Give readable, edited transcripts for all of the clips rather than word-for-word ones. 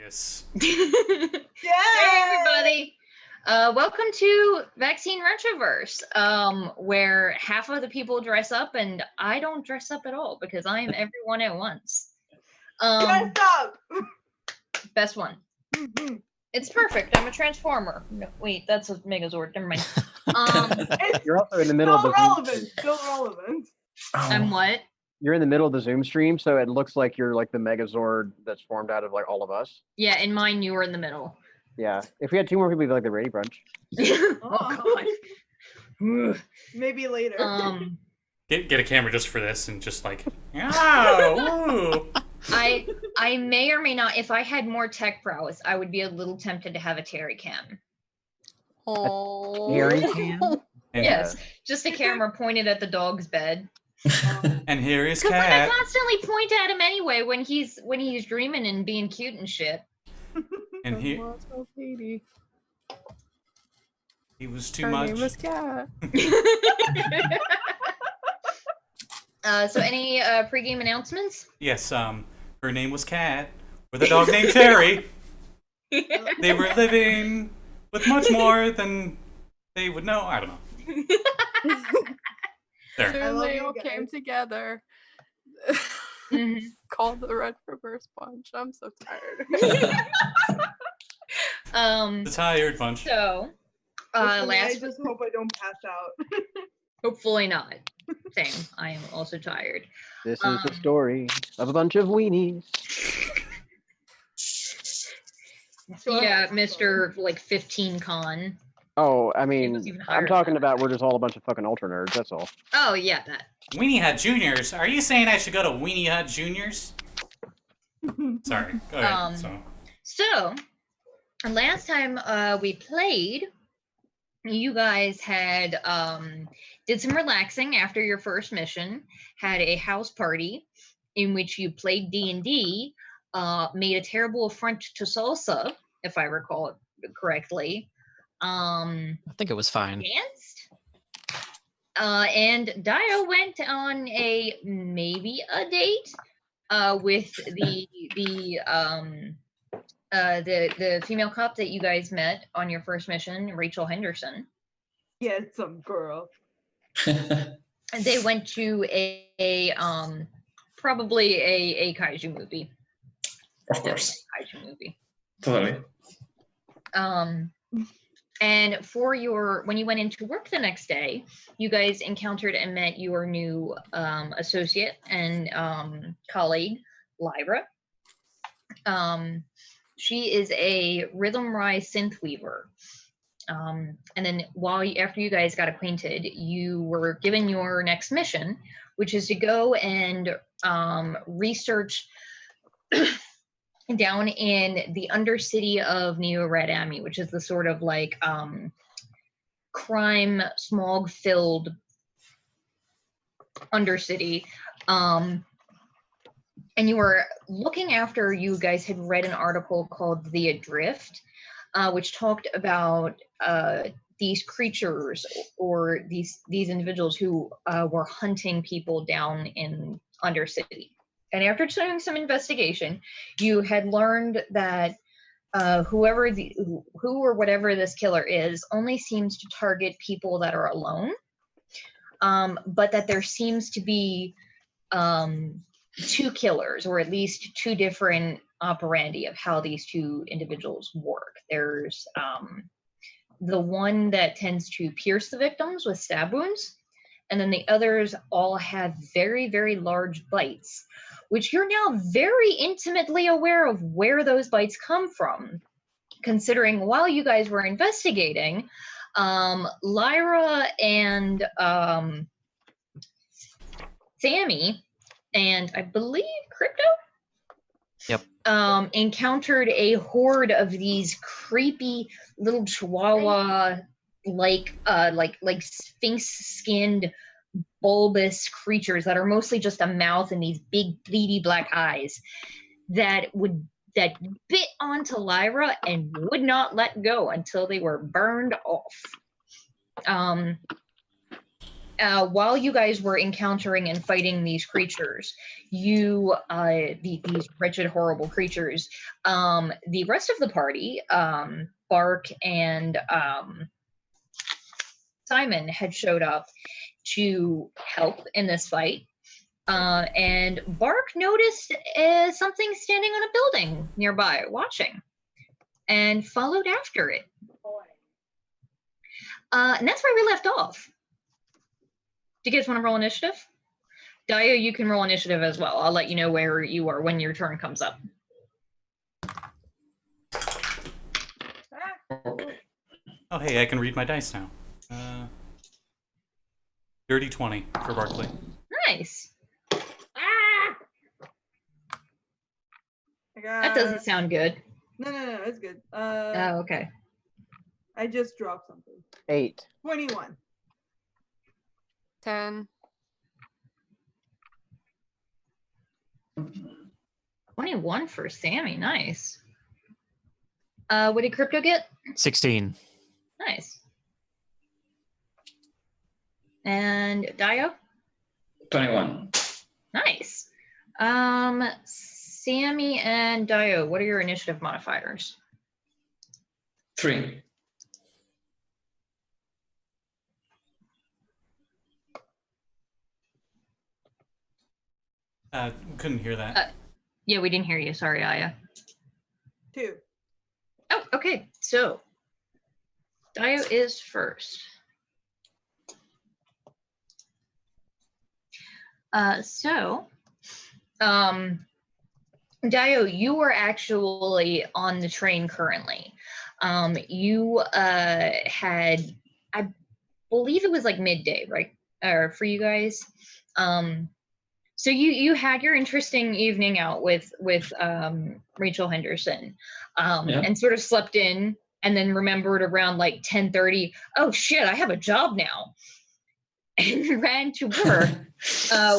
Yes. Yeah. Hey everybody. Welcome to Vaccine Retroverse, where half of the people dress up and I don't dress up at all because I am everyone at once. Dress up. Best one. It's perfect. I'm a transformer. No, wait, that's a Megazord. Never mind. You're also in the middle of the relevant. Still relevant. I'm what? You're in the middle of the Zoom stream, so it looks like you're like the Megazord that's formed out of like all of us. Yeah, in mine you were in the middle. Yeah. If we had two more people, it'd be like the Brady Brunch. Oh god. Maybe later. Get a camera just for this and just like, oh, woo. I may or may not, if I had more tech prowess, I would be a little tempted to have a Terry cam. Oh. Terry cam? Yes, just a camera pointed at the dog's bed. And here is Because like, I Cat. constantly point at him anyway when he's dreaming and being cute and shit. And he was too much. Her name was Cat. So any pregame announcements? Yes, her name was Cat, with a dog named Terry. They were living with much more than they would know. I don't know. There. Soon they you all guys. came together. Called the Retroverse Bunch. I'm so tired. The tired bunch. So I last just hope I don't pass out. hopefully not. Same. I am also tired. This is the story of a bunch of weenies. Yeah, Mr. like 15 con. Oh, I was mean, even higher I'm than talking that. about we're just all a bunch of fucking ultra nerds, that's all. Oh yeah, that. Weenie Hut Juniors. Are you saying I should go to Weenie Hut Juniors? Sorry. Go ahead. So last time we played, you guys had did some relaxing after your first mission, had a house party in which you played D&D, made a terrible affront to Salsa, if I recall it correctly. I think it was fine. Danced. And Daiyo went on maybe a date with the female cop that you guys met on your first mission, Rachel Henderson. Get some girl. And they went to probably a kaiju movie. Of course. Kaiju movie. Totally. And for when you went into work the next day, you guys encountered and met your new associate and colleague, Lyra. She is a Rhythm Rise Synthweaver. And then after you guys got acquainted, you were given your next mission, which is to go and research down in the undercity of Neo-Red-Ami, which is the sort of like crime smog-filled undercity. And you were looking after you guys had read an article called The Adrift, which talked about these creatures or these individuals who were hunting people down in Undercity. And after doing some investigation, you had learned that who or whatever this killer is only seems to target people that are alone, but that there seems to be two killers, or at least two different operandi of how these two individuals work. There's the one that tends to pierce the victims with stab wounds, and then the others all have very, very large bites, which you're now very intimately aware of where those bites come from, considering while you guys were investigating, Lyra and Sammi, and I believe Crypto? Yep. Encountered a horde of these creepy little chihuahua like sphinx-skinned bulbous creatures that are mostly just a mouth and these big beady black eyes that bit onto Lyra and would not let go until they were burned off. while you guys were encountering and fighting these creatures, these wretched, horrible creatures, the rest of the party, Bark and Simon had showed up to help in this fight. And Bark noticed something standing on a building nearby, watching, and followed after it. And that's where we left off. Do you guys want to roll initiative? Daiyo, you can roll initiative as well. I'll let you know where you are when your turn comes up. Okay. Oh, hey, I can read my dice now. Dirty 20 for Barkley. Nice. That doesn't sound good. No, it's good. Oh, okay. I just dropped something. 8. 21. 10. 21 for Sammi. Nice. What did Crypto get? 16. Nice. And Daiyo? 21. Nice. Sammi and Daiyo, what are your initiative modifiers? 3. Couldn't hear that. Yeah, we didn't hear you. Sorry, Aya. 2. Oh, okay. So, Daiyo is first. Daiyo, you are actually on the train currently. You had, I believe it was like midday, right? For you guys. So you had your interesting evening out with Rachel Henderson, and sort of slept in, and then remembered around like 10:30. Oh shit! I have a job now, and ran to work,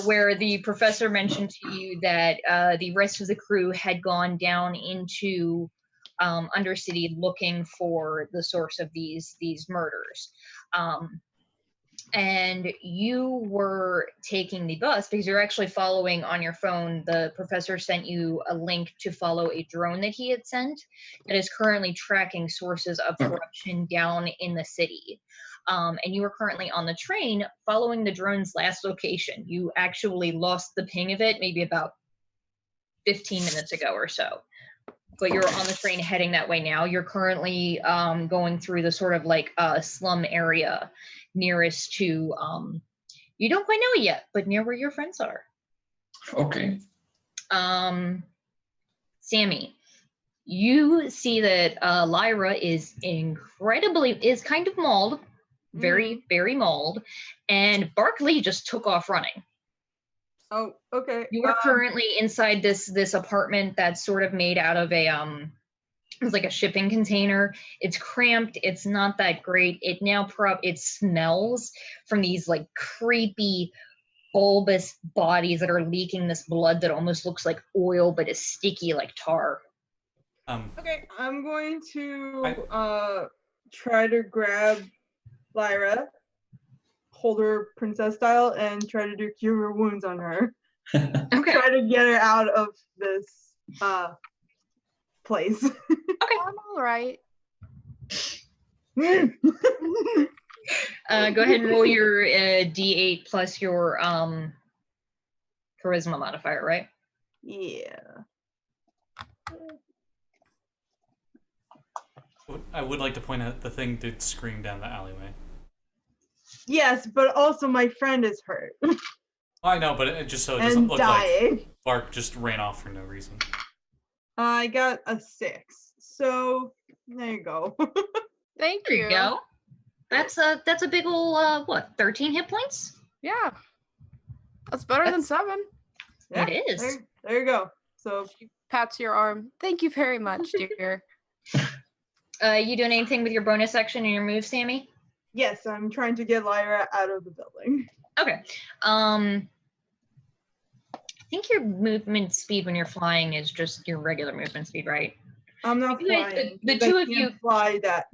where the professor mentioned to you that the rest of the crew had gone down into Undercity looking for the source of these murders. And you were taking the bus because you're actually following on your phone. The professor sent you a link to follow a drone that he had sent that is currently tracking sources of corruption down in the city. And you are currently on the train following the drone's last location. You actually lost the ping of it maybe about 15 minutes ago or so. But you're on the train heading that way now. You're currently going through the sort of like slum area nearest to, you don't quite know it yet, but near where your friends are. Okay. Sammi, you see that Lyra is kind of mauled, very, very mauled, and Barkley just took off running. Oh, okay. You are currently inside this apartment that's sort of made out of a it's like a shipping container. It's cramped. It's not that great. It smells from these like creepy bulbous bodies that are leaking this blood that almost looks like oil but is sticky like tar. Okay, I'm going to try to grab Lyra, hold her princess style, and try to do cure wounds on her. Okay. Try to get her out of this place. Okay. I'm all right. Go ahead and roll your D8 plus your charisma modifier, right? Yeah. I would like to point out the thing did scream down the alleyway. Yes, but also my friend is hurt I know, but it just so it doesn't and look dying. like Bark just ran off for no reason. I got a 6, so there you go. Thank There you. you go. That's a big ol' 13 hit points? Yeah. That's better than 7. Yeah, It is. There you go. So Pats your arm. Thank you very much, dear. You doing anything with your bonus action and your move, Sammi? yes, I'm trying to get Lyra out of the building. Okay. I think your movement speed when you're flying is just your regular movement speed, right? I'm not You guys- flying. the because two I of you- can't fly that.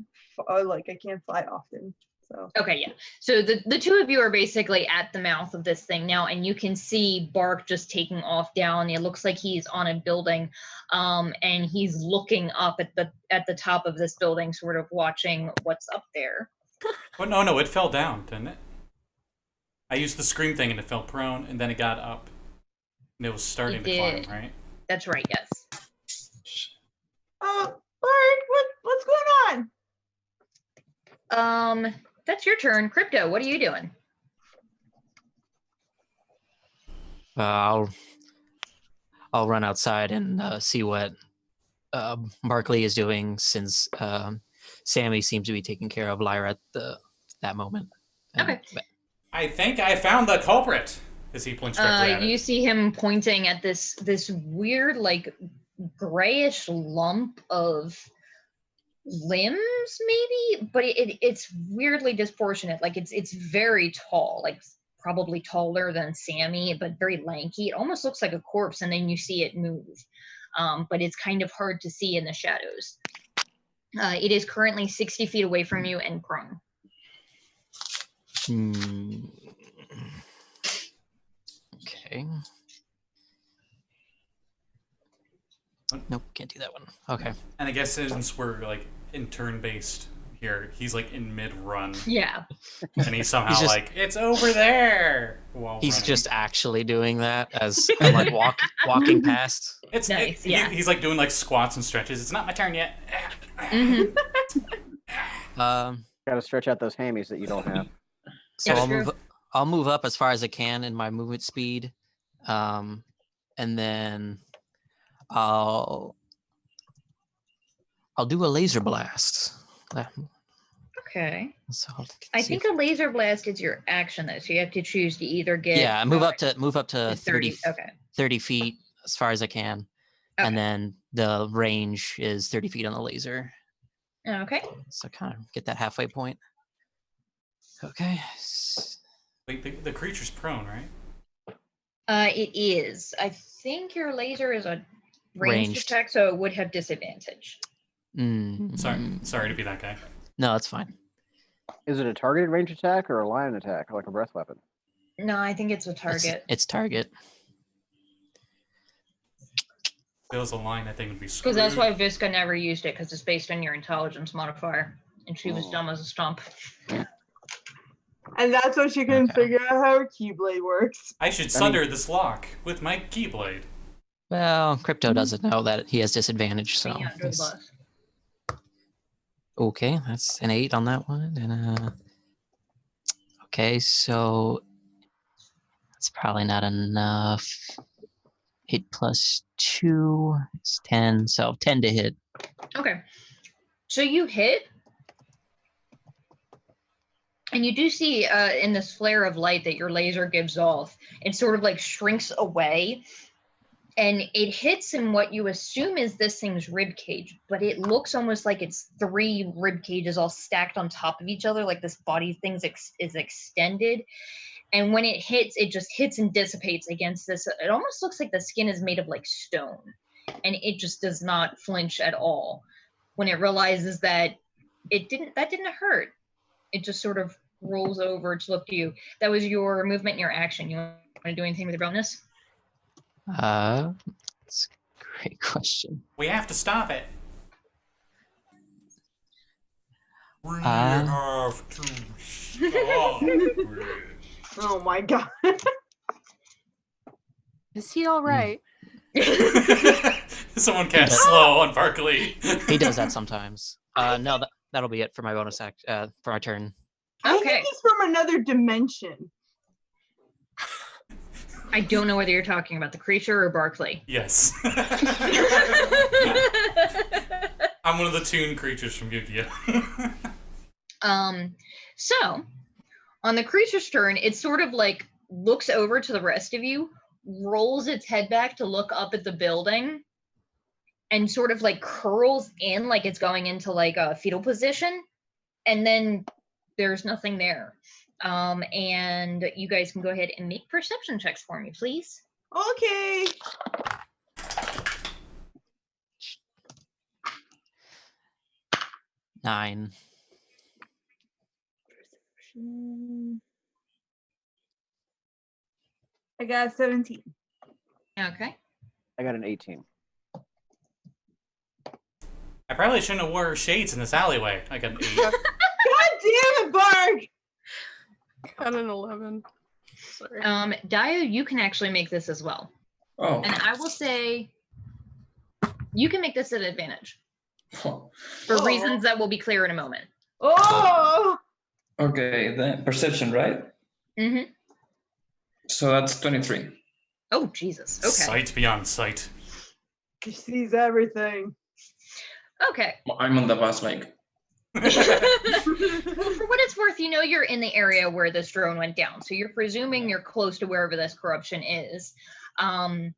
I can't fly often. So Okay, yeah. So the two of you are basically at the mouth of this thing now, and you can see Bark just taking off down. It looks like he's on a building, and he's looking up at the top of this building, sort of watching what's up there. Well, no, it fell down, didn't it? I used the scream thing and it fell prone, and then it got up. And it was starting to climb, right? That's right, yes. Bark, what's going on? That's your turn. Crypto, what are you doing? I'll run outside and see what Barkley is doing, since Sammi seems to be taking care of Lyra at that moment. Okay. I think I found the culprit. As he points directly at You it. see him pointing at this weird, like, grayish lump of limbs, maybe, but it's weirdly disproportionate. Like it's very tall, like probably taller than Sammi, but very lanky. It almost looks like a corpse, and then you see it move, but it's kind of hard to see in the shadows. It is currently 60 feet away from you and prone. Okay. Nope, can't do that one. Okay. And I guess since we're like in turn-based here, he's like in mid-run. Yeah. And he's somehow just, like, it's over there. He's running. Just actually doing that as I'm like walking past. It's nice. Yeah. He's like doing like squats and stretches. It's not my turn yet. Mm-hmm. Gotta stretch out those hammies that you don't have. So I'll move up as far as I can in my movement speed, and then I'll do a laser blast. Okay. So I think a laser blast is your action, though, so you have to choose to either get move up to 30 okay. 30 feet as far as I can, and then the range is 30 feet on the laser. Okay. So kind of get that halfway point. Okay. Wait, the creature's prone, right? It is. I think your laser is a ranged attack, so it would have disadvantage. Sorry to be that guy. No, that's fine. Is it a targeted range attack or a line attack, like a breath weapon? No, I think it's a target. It's target. If it was a line, I think it would be screwed. Because that's why Visca never used it, because it's based on your intelligence modifier, and she was dumb as a stump. And that's why she couldn't figure out how her Keyblade works. I should sunder this lock with my Keyblade. Well, Crypto doesn't know that he has disadvantage, so. Okay, that's an 8 on that one. And okay, so that's probably not enough. 8 plus 2 is 10, so 10 to hit. Okay, so you hit. And you do see in this flare of light that your laser gives off, it sort of like shrinks away, and it hits in what you assume is this thing's rib cage, but it looks almost like it's 3 rib cages all stacked on top of each other, like this body thing is extended. And when it hits, it just hits and dissipates against this. It almost looks like the skin is made of like stone, and it just does not flinch at all when it realizes that that didn't hurt. It just sort of rolls over to look to you. That was your movement and your action. You want to do anything with your bonus? That's a great question. We have to stop it. We have to stop it. Oh my god. Is he all right? Someone cast slow on Barkley. He does that sometimes. No, that'll be it for my bonus act. For my turn. I think he's from another dimension. I don't know whether you're talking about the creature or Barkley. Yes. I'm one of the toon creatures from Yu-Gi-Oh. So on the creature's turn, it sort of like looks over to the rest of you, rolls its head back to look up at the building, and sort of like curls in like it's going into like a fetal position, and then there's nothing there. And you guys can go ahead and make perception checks for me, please. Okay. I got 17. Okay. I got an 18. I probably shouldn't have wore shades in this alleyway. I got an 8. God damn it, Bark! Got an 11. Sorry. Daiyo, you can actually make this as well. Oh. And I will say you can make this an advantage Oh. for reasons that will be clear in a moment. Oh! Okay, then perception, right? Mm-hmm. So that's 23. Oh, Jesus. Okay. Sight beyond sight. He sees everything. Okay. I'm on the bus, like. Well, for what it's worth, you know you're in the area where this drone went down, so you're presuming you're close to wherever this corruption is. And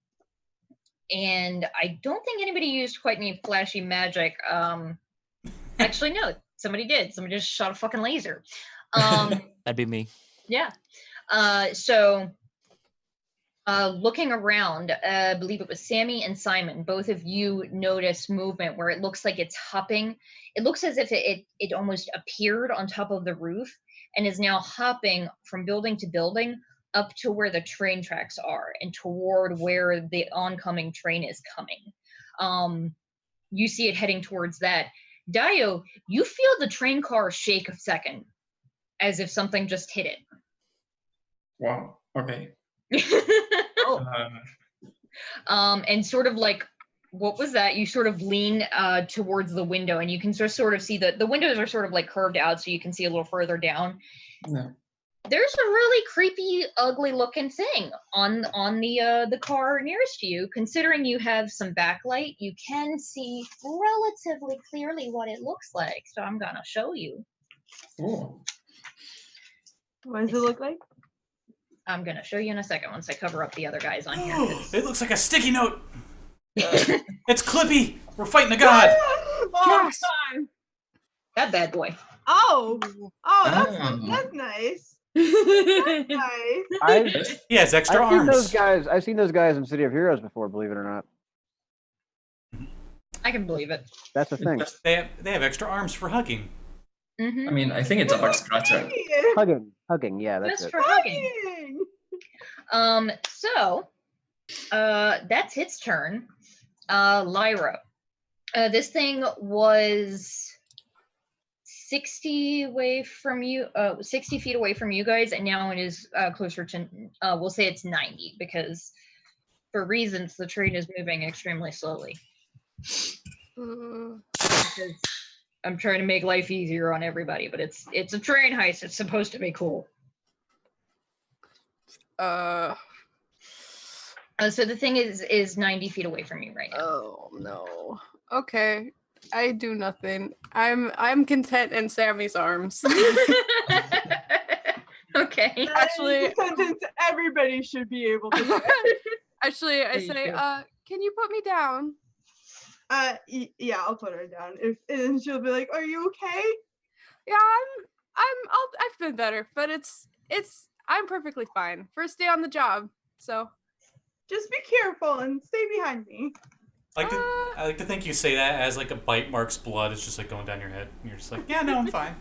I don't think anybody used quite any flashy magic. Actually, no, somebody did. Somebody just shot a fucking laser. That'd be me. Yeah. So looking around, I believe it was Sammi and Simon, both of you notice movement where it looks like it's hopping. It looks as if it almost appeared on top of the roof and is now hopping from building to building up to where the train tracks are and toward where the oncoming train is coming. You see it heading towards that. Daiyo, you feel the train car shake a second, as if something just hit it. Wow. Okay. Oh. And sort of like, what was that? You sort of lean towards the window, and you can sort of see the windows are sort of like curved out, so you can see a little further down. Yeah. There's a really creepy, ugly-looking thing on the car nearest to you. Considering you have some backlight, you can see relatively clearly what it looks like. So I'm gonna show you. Oh. What does it look like? I'm gonna show you in a second once I cover up the other guys on here. It looks like a sticky note. It's Clippy. We're fighting a god. Oh, Yes. time. That bad boy. Oh, Ah. that's nice. That's nice. He has extra I've seen arms. those guys. I've seen those guys in City of Heroes before. Believe it or not, I can believe it. that's the thing. They have extra arms for hugging. Mm-hmm. I mean, I think it's a bug scratcher. Hugging. Yeah, that's Just it. for hugging. So that's its turn. Lyra. This thing was 60 away from you, 60 feet away from you guys, and now it is closer to, we'll say it's 90, because for reasons the train is moving extremely slowly. Because I'm trying to make life easier on everybody, but it's a train heist. It's supposed to be cool. Uh, So the thing is 90 feet away from you right now. oh no. Okay. I do nothing. I'm content in Sammy's arms. Okay. Actually- That is a sentence everybody should be able to say. Actually, I There you say, go. can you put me down? Yeah, I'll put her down. And she'll be like, "Are you okay?" Yeah, I've been better, but I'm perfectly fine. First day on the job, so. Just be careful and stay behind me. I like to think you say that as like a bite mark's blood is just like going down your head. And you're just like, yeah, no, I'm fine.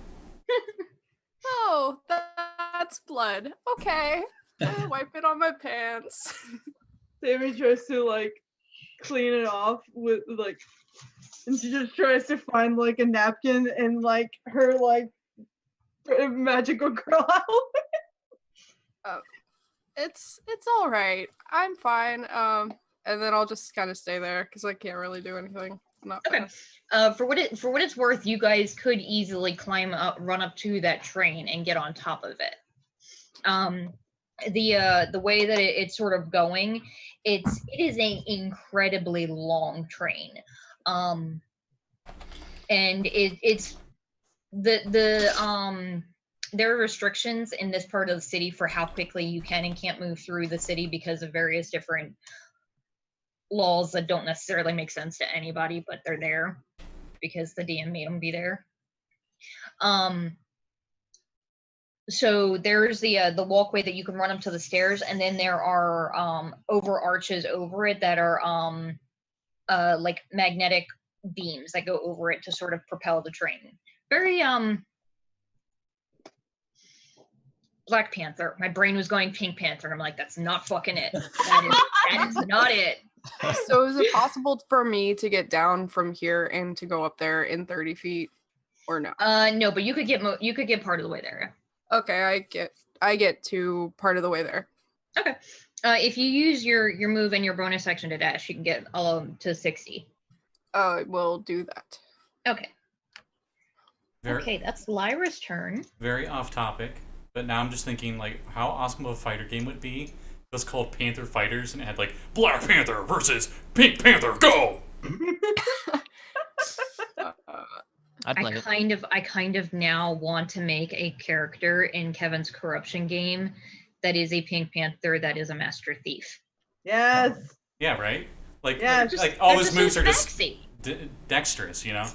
Oh, that's blood. Okay. I'll wipe it on my pants. Sammy tries to like clean it off with like, and she just tries to find like a napkin and like her like magical girl out. It's all right. I'm fine. And then I'll just kind of stay there because I can't really do anything. I'm not Okay. fast. For what it's worth, you guys could easily run up to that train and get on top of it. The way that it's sort of going, it is an incredibly long train, and it's there are restrictions in this part of the city for how quickly you can and can't move through the city because of various different laws that don't necessarily make sense to anybody, but they're there because the DM made them be there. So there's the walkway that you can run up to the stairs, and then there are over arches over it that are like magnetic beams that go over it to sort of propel the train. Very Black Panther. My brain was going Pink Panther, and I'm like, that's not fucking it. That is not it. So is it possible for me to get down from here and to go up there in 30 feet, or no? No, but you could get part of the way there. Okay, I get to part of the way there. Okay. If you use your move and your bonus action to dash, you can get to 60. We'll do that. Okay. Very, Okay, that's Lyra's turn. very off topic, but now I'm just thinking like how awesome of a fighter game would be. It was called Panther Fighters, and it had like Black Panther versus Pink Panther, go! I'd play it. I kind of now want to make a character in Kevin's corruption game that is a Pink Panther that is a master thief. Yes. Yeah, right. Like, Yeah, like all his That's moves so are just sexy. dexterous, you know. God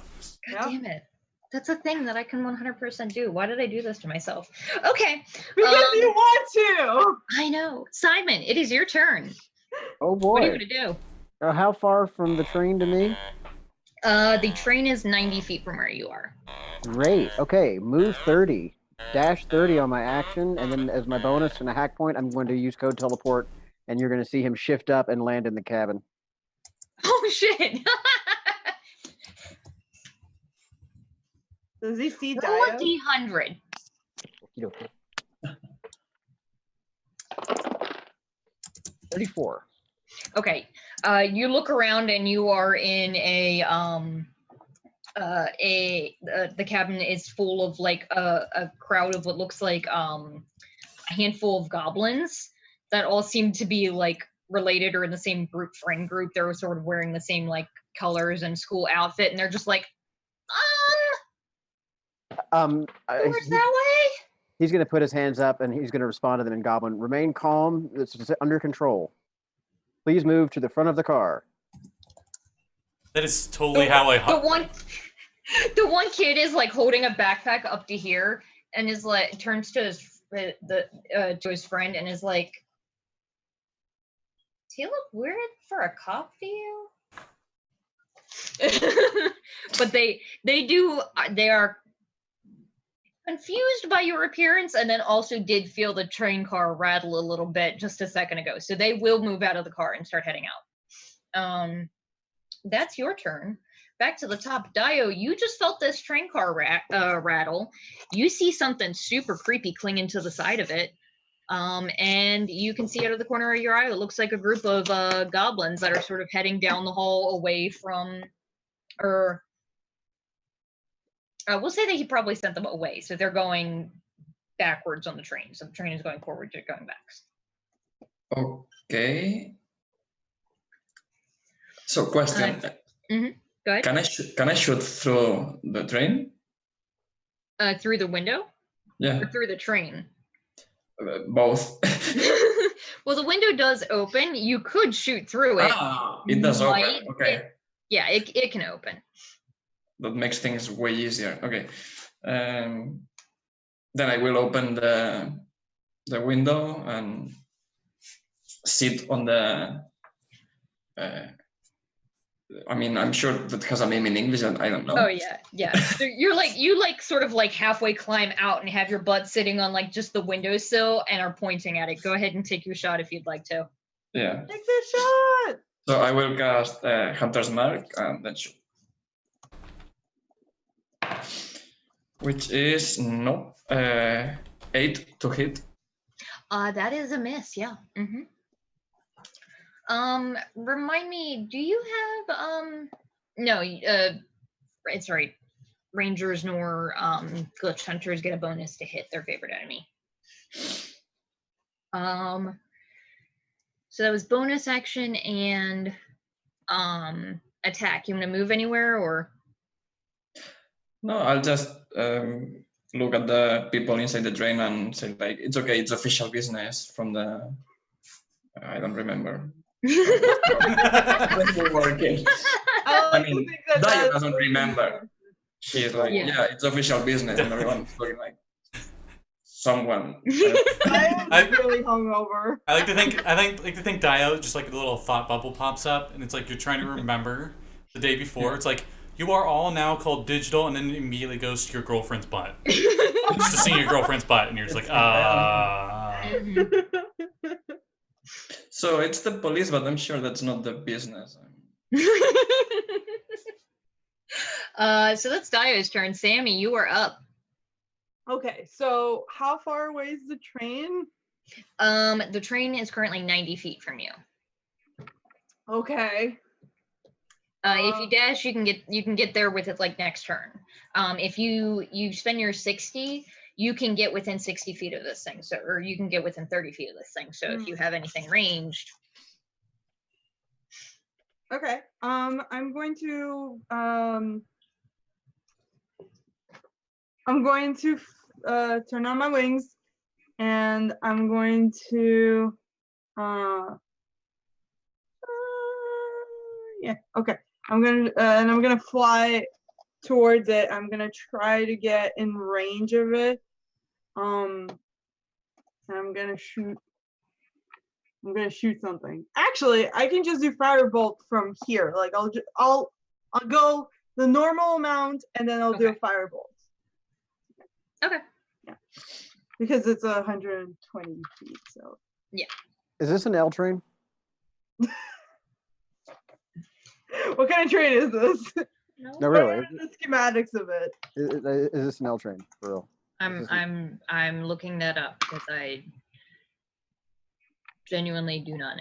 Yeah. damn it. That's a thing that I can 100% do. Why did I do this to myself? Okay. Because you want to. I know. Simon, it is your turn. Oh What are you boy. going to do? How far from the train to me? The train is 90 feet from where you are. Great. Okay, move 30. Dash 30 on my action, and then as my bonus and a hack point, I'm going to use code teleport, and you're going to see him shift up and land in the cabin. Oh, shit. Does he see Roll a Daiyo? D100. Okey-dokey. 34. Okay. You look around and you are in the cabin is full of like a crowd of what looks like a handful of goblins that all seem to be like related or in the same friend group. They're sort of wearing the same like colors and school outfit, and they're just like, towards that way. He's going to put his hands up, and he's going to respond to them in Goblin. Remain calm. It's under control. Please move to the front of the car. That is totally how I. The one kid is like holding a backpack up to here and is like turns to his friend and is like, "Does he look weird for a cop to you?" But they are confused by your appearance, and then also did feel the train car rattle a little bit just a second ago. So they will move out of the car and start heading out. That's your turn. Back to the top. Daiyo, you just felt this train car rattle. You see something super creepy clinging to the side of it. And you can see out of the corner of your eye, it looks like a group of goblins that are sort of heading down the hall away from, or we'll say that he probably sent them away. So they're going backwards on the train. So the train is going forward, you're going back. Okay. So question. Go ahead. Can I shoot through the train? Through the window? Yeah, Or through the train? both. Well, the window does open. You could shoot through it. It does open. Might- Okay, Yeah, it can open. that makes things way easier. Okay, then I will open the window and sit on the. I mean, I'm sure that has a name in English, and I don't know. Oh yeah. So you sort of like halfway climb out and have your butt sitting on like just the windowsill and are pointing at it. Go ahead and take your shot if you'd like to. Yeah. Take the shot. So I will cast Hunter's Mark and then shoot. Which is 8 to hit. That is a miss. Yeah. Remind me, do you have no, it's right. Rangers nor glitch hunters get a bonus to hit their favorite enemy. So that was bonus action and attack. You want to move anywhere or? No, I'll just look at the people inside the train and say like, it's okay, it's official business from the, I don't remember. When we're working. I mean, Daiyo doesn't remember. She's like, yeah, it's official business, and everyone's looking like someone. I'm really hungover. I like to think Daiyo, just like a little thought bubble pops up, and it's like you're trying to remember the day before. It's like You are all now called digital, and then it immediately goes to your girlfriend's butt. Just to see your girlfriend's butt, and you're just like, So it's the police, but I'm sure that's not the business. So that's Daiyo's turn. Sammi, you are up. Okay, so how far away is the train? The train is currently 90 feet from you. Okay. If you dash, you can get there with it like next turn. If you spend your 60, you can get within 60 feet of this thing. So, or you can get within 30 feet of this thing. So if you have anything ranged. Okay. I'm going to turn on my wings, and I'm going to yeah, okay. I'm gonna fly towards it. I'm gonna try to get in range of it. And I'm gonna shoot something. Actually, I can just do firebolt from here. Like I'll go the normal amount, and then I'll do a firebolt. Okay. Yeah. Because it's 120 feet, so. Yeah. Is this an L train? What kind of train is this? No, really. What are the schematics of it? Is this an L train for real? I'm looking that up because I genuinely do not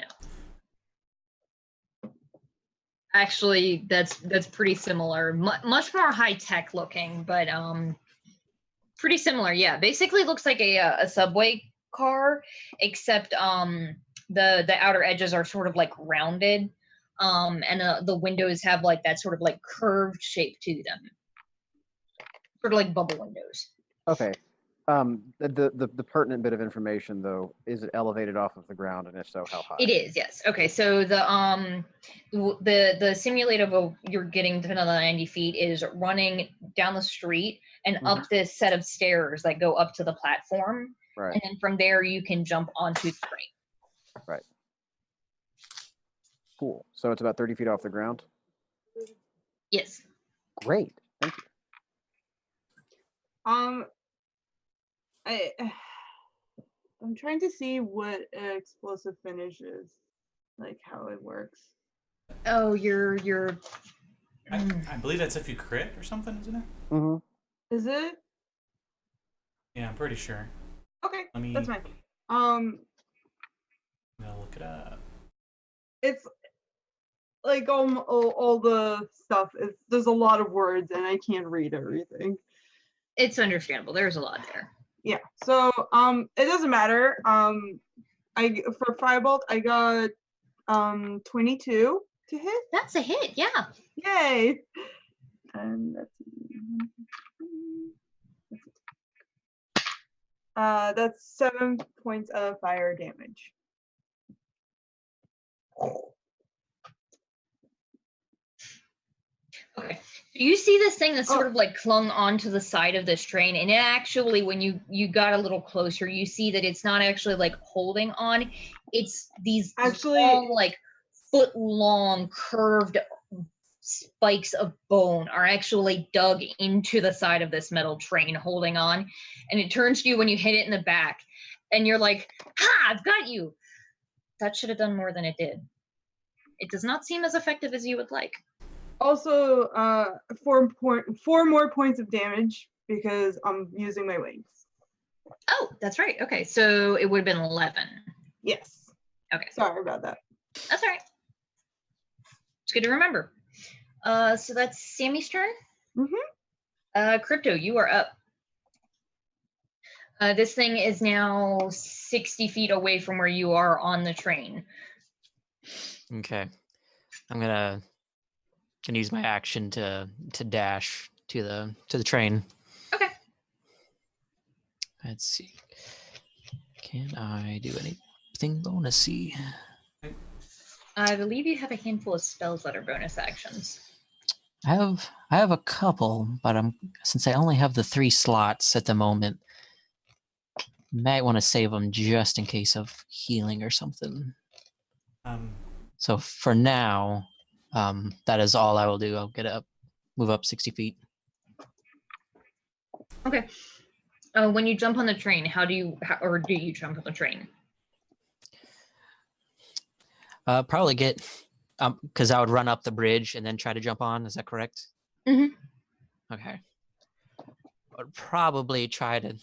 know. Actually, that's pretty similar. Much more high tech looking, but pretty similar. Yeah, basically looks like a subway car, except the outer edges are sort of like rounded. And the windows have like that sort of like curved shape to them, sort of like bubble windows. Okay. The pertinent bit of information though, is it elevated off of the ground, and if so, how high? It is, yes. Okay, so the simulator of you're getting to another 90 feet is running down the street and up this set of stairs that go up to the platform, Right. and then from there you can jump onto the train. Right. Cool. So it's about 30 feet off the ground? Yes. Great. Thank you. I'm trying to see what explosive finish is, like how it works. Oh, you're. I believe that's if you crit or something, isn't it? Mm-hmm. Is it? Yeah, I'm pretty sure. Okay, Let me. that's fine. I'm gonna look it up. It's like all the stuff. There's a lot of words, and I can't read everything. It's understandable. There's a lot there. Yeah. So it doesn't matter. For firebolt, I got 22 to hit. That's a hit. Yeah. Yay! And that's 7 points of fire damage. Okay. You see this thing that's sort of like clung onto the side of this train, and it actually, when you got a little closer, you see that it's not actually like holding on. It's these long, like foot-long curved spikes of bone are actually dug into the side of this metal train holding on, and it turns to you when you hit it in the back, and you're like, "Ha! I've got you." That should have done more than it did. It does not seem as effective as you would like. Also, 4 more points of damage because I'm using my wings. Oh, that's right. Okay, so it would have been 11. Yes. Okay. Sorry about that. That's all right. It's good to remember. So that's Sammy's turn. Crypto, you are up. This thing is now 60 feet away from where you are on the train. Okay. I'm gonna use my action to dash to the train. Okay. Let's see. Can I do anything bonusy? I believe you have a handful of spells that are bonus actions. I have a couple, but since I only have the 3 slots at the moment, might want to save them just in case of healing or something. So for now, that is all I will do. I'll get up move up 60 feet. Okay. When you jump on the train, do you jump on the train? Probably get, because I would run up the bridge and then try to jump on. Is that correct? Mm-hmm. Okay. I'd probably try to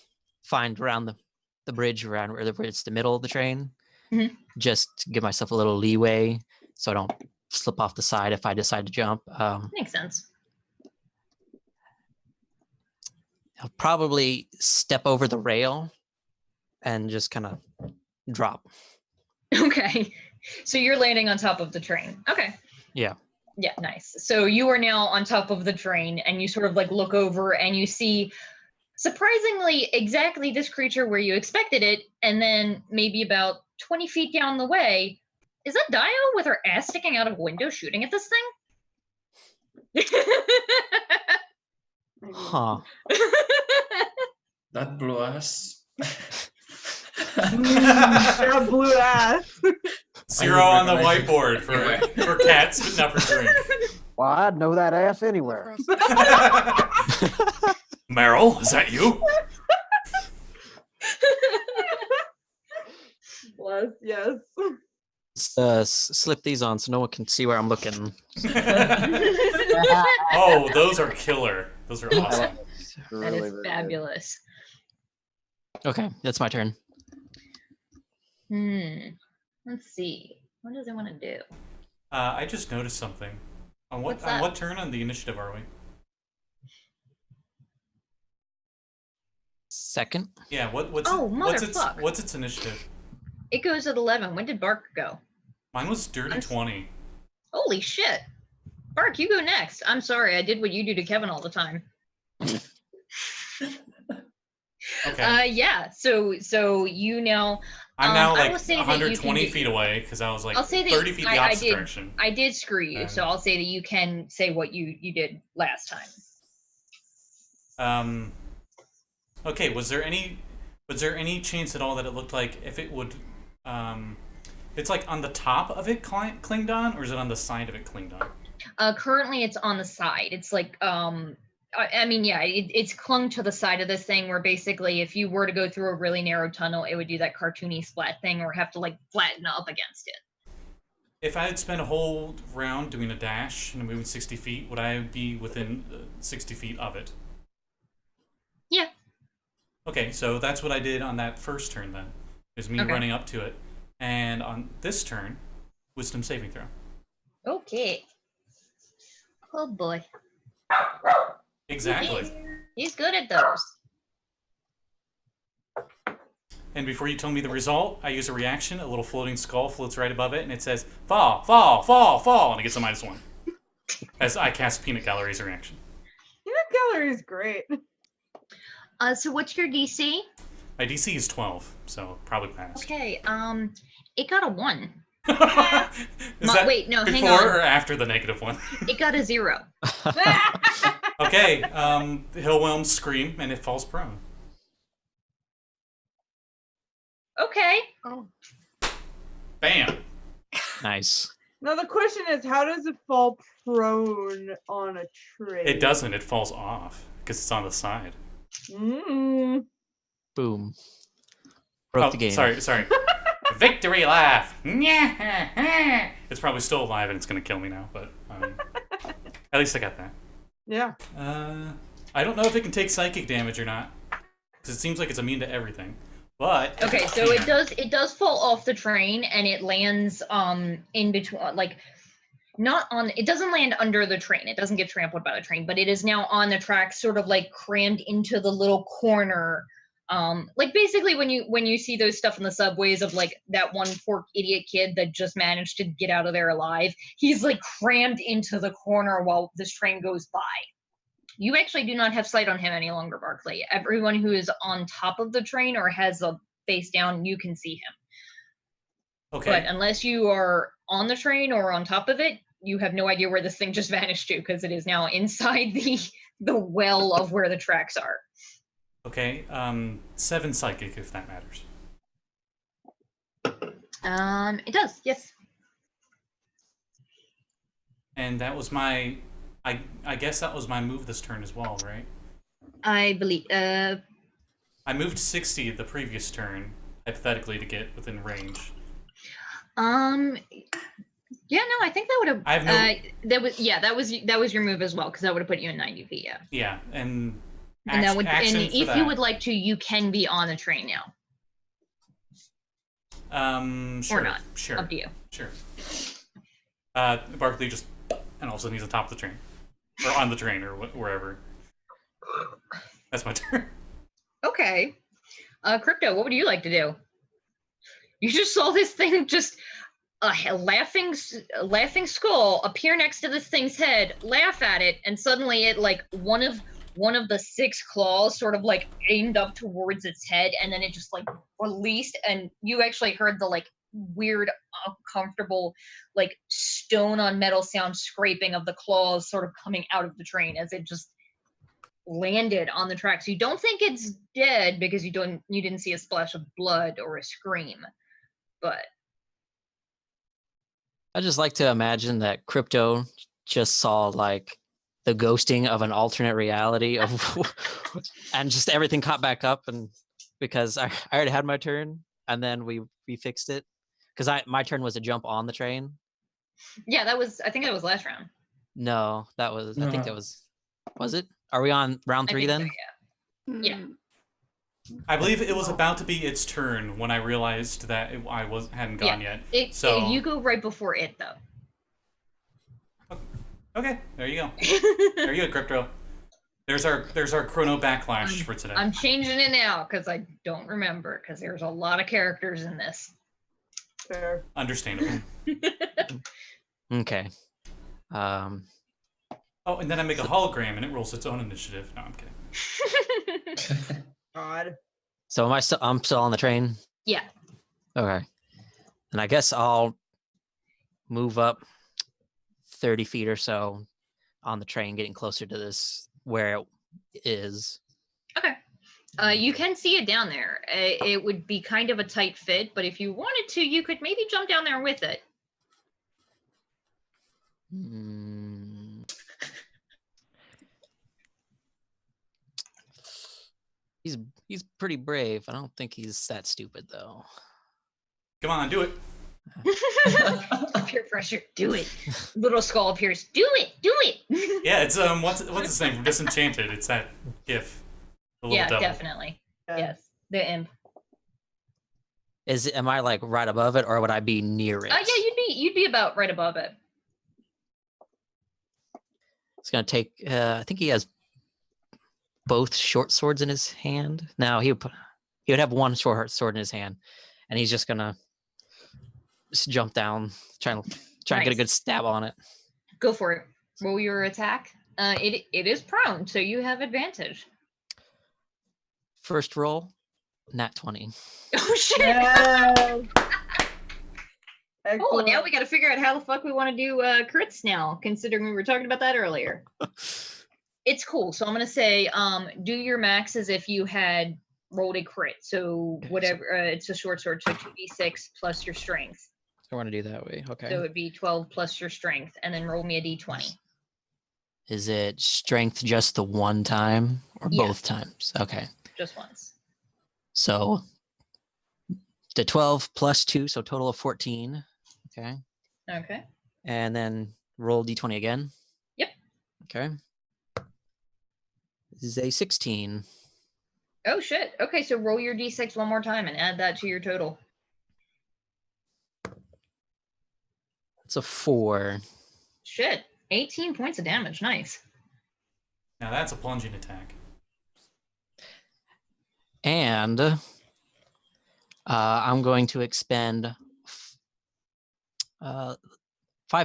find around the bridge around where it's the middle of the train, just to give myself a little leeway so I don't slip off the side if I decide to jump. Makes sense. I'll probably step over the rail and just kind of drop. Okay. So you're landing on top of the train. Okay. Yeah. Yeah, nice. So you are now on top of the train and you sort of like look over and you see surprisingly exactly this creature where you expected it, and then maybe about 20 feet down the way, is that Daiyo with her ass sticking out of a window shooting at this thing? Huh. That blew us. That blue ass. 0 on the whiteboard for cats spitting up her drink. Well, I'd know that ass anywhere. Meryl, is that you? Bless, yes. Slip these on so no one can see where I'm looking. Oh, those are killer. Those are awesome. That is fabulous. Okay, that's my turn. Let's see. What does it want to do? I just noticed something. On what turn on the initiative are we? Second. Yeah. What's its initiative? It goes at 11. When did Bark go? Mine was dirty 20. Holy shit. Bark, you go next. I'm sorry, I did what you do to Kevin all the time. Okay. Yeah. So you now. I'm now I like will say 120 feet away because I was like I'll say that 30 feet the opposite direction. I did screw you, so I'll say that you can say what you did last time. Okay. Was there any chance at all that it looked like if it would it's like on the top of it clinged on, or is it on the side of it clinged on? Currently it's on the side. It's like I mean, yeah, it's clung to the side of this thing where basically if you were to go through a really narrow tunnel, it would do that cartoony splat thing or have to like flatten up against it. If I had spent a whole round doing a dash and moving 60 feet, would I be within 60 feet of it? Yeah. Okay, so that's what I did on that first turn then, is me running up to it. And on this turn, wisdom saving throw. Okay. Oh boy. Exactly. He's good at those. And before you tell me the result, I use a reaction. A little floating skull floats right above it, and it says, fall, fall, fall, fall, and it gets a -1. As I cast Peanut Gallery as a reaction. Peanut Gallery is great. So what's your DC? My DC is 12, so probably passed. Okay, it got a 1. Is that wait, no, hang before on. or after the -1? It got a 0. Okay, Hillwhelm scream, and it falls prone. Okay. Oh. Bam! Nice. Now the question is, how does it fall prone on a tree? It doesn't, it falls off, because it's on the side. Boom. Broke the game. Sorry. Victory laugh! It's probably still alive and it's gonna kill me now, but at least I got that. Yeah. I don't know if it can take psychic damage or not, because it seems like it's immune to everything. But Okay, so it does fall off the train and it lands in between, like not on. It doesn't land under the train. It doesn't get trampled by the train, but it is now on the track, sort of like crammed into the little corner. Like basically when you see those stuff in the subways of like that one poor idiot kid that just managed to get out of there alive, he's like crammed into the corner while this train goes by. You actually do not have sight on him any longer, Barclay. Everyone who is on top of the train or has a face down, you can see him. Okay. But unless you are on the train or on top of it, you have no idea where this thing just vanished to, because it is now inside the well of where the tracks are. Okay, 7 psychic if that matters. It does, yes. And that was my I guess that was my move this turn as well, right? I believe. I moved 60 the previous turn, hypothetically, to get within range. Yeah, no, I think that would have. I have no. That was your move as well, because that would have put you in 90 feet. Yeah. Yeah, and. And that would, and action for if that. you would like to, you can be on the train now. Sure. Or not. Sure. Up to you. Sure. Barkley just, and all of a sudden he's on top of the train, or on the train, or wherever. That's my turn. Okay. Crypto, what would you like to do? You just saw this thing, just a laughing skull appear next to this thing's head, laugh at it, and suddenly it, like, one of the 6 claws sort of like aimed up towards its head, and then it just like released, and you actually heard the like weird, uncomfortable, like stone on metal sound scraping of the claws sort of coming out of the train as it just landed on the tracks. You don't think it's dead because you didn't see a splash of blood or a scream, but I just like to imagine that Crypto just saw like the ghosting of an alternate reality of and just everything caught back up, and because I already had my turn and then we fixed it because my turn was to jump on the train. Yeah, I think that was last round. No, that was No. I think that was it? Are we on round 3 then? So, yeah. I believe it was about to be its turn when I realized that I hadn't gone yet. You go right before it though. Okay, there you go. There you go, Crypto. There's our chrono backlash for today. I'm changing it now because I don't remember, because there's a lot of characters in this. Fair. Understandable. Okay. Oh, and then I make a hologram and it rolls its own initiative. No, I'm kidding. God. So I'm still on the train? Yeah. Okay. And I guess I'll move up 30 feet or so on the train, getting closer to this where it is. Okay. You can see it down there. It would be kind of a tight fit, but if you wanted to, you could maybe jump down there with it. He's pretty brave. I don't think he's that stupid though. Come on, do it. Peer pressure. Do it. Little skull appears. Do it. Do it. Yeah, it's what's his name from Disenchanted? It's that gif. The little Yeah, devil. definitely. Yes, the imp. Am I like right above it, or would I be near it? Yeah, you'd be about right above it. It's gonna take. I think he has both short swords in his hand. Now he would have one short sword in his hand, and he's just gonna just jump down, try and get a good stab on it. Go for it. Roll your attack. It is prone, so you have advantage. First roll, nat 20. Oh shit! Yeah. Oh, now we got to figure out how the fuck we want to do crits now, considering we were talking about that earlier. It's cool. So I'm gonna say, do your max as if you had rolled a crit. So whatever, it's a short sword, so 2d6 plus your strength. I want to do that way. Okay. So it'd be 12 plus your strength, and then roll me a d20. Is it strength just the one time or Yeah. both times? Okay. Just once. So the 12 plus 2, so total of 14. Okay. Okay. And then roll d20 again. Yep. Okay. This is a 16. Oh shit. Okay, so roll your d6 one more time and add that to your total. It's a 4. Shit. 18 points of damage. Nice. Now that's a plunging attack. And I'm going to expend 5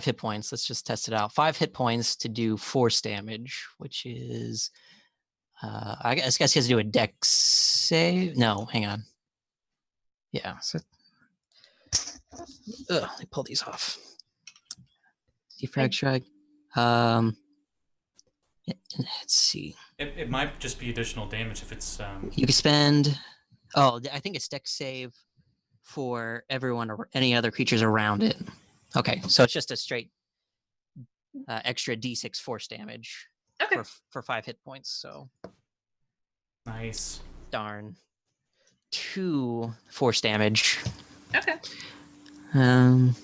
hit points. Let's just test it out. 5 hit points to do force damage, which is, I guess he has to do a dex save. No, hang on. Yeah. So, let me pull these off. De-Fragger strike. Let's see. It might just be additional damage if it's. You can spend. Oh, I think it's dex save for everyone or any other creatures around it. Okay, so it's just a straight extra d6 force damage Okay. for 5 hit points. So Nice. darn. 2 force damage. Okay. Um,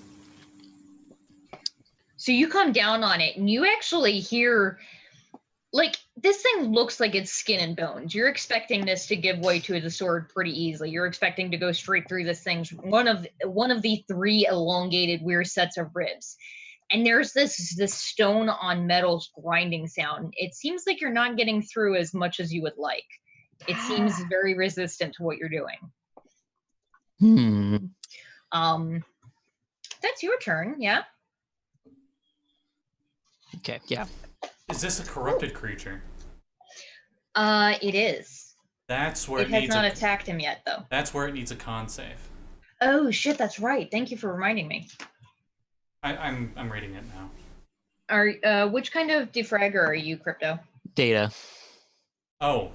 So you come down on it, and you actually hear, like, this thing looks like it's skin and bones. You're expecting this to give way to the sword pretty easily. You're expecting to go straight through this thing's one of the 3 elongated weird sets of ribs. And there's this stone on metal's grinding sound. It seems like you're not getting through as much as you would like. It seems very resistant to what you're doing. That's your turn, yeah? Okay, yeah. Is this a corrupted creature? It is. That's where It it has needs not a, attacked him yet, though. That's where it needs a con save. Oh, shit, that's right. Thank you for reminding me. I'm reading it now. Which kind of De-Fragger are you, Crypto? Data. Oh,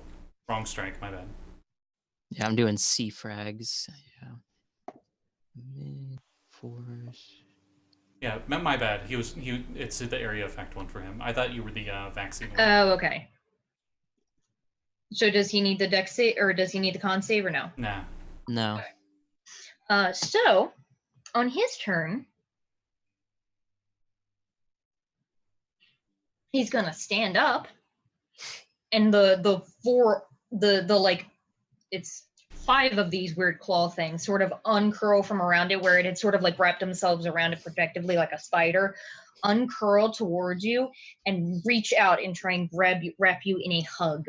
wrong strike. My bad. Yeah, I'm doing C frags. Yeah. Mid force. Yeah, my bad. It's the area effect one for him. I thought you were the vaccine one. Oh, okay. So does he need the dex save, or does he need the con save, or no? Nah. No. So on his turn, he's gonna stand up, and the it's 5 of these weird claw things sort of uncurl from around it, where it had sort of like wrapped themselves around it protectively like a spider, uncurl towards you and reach out and try and wrap you in a hug.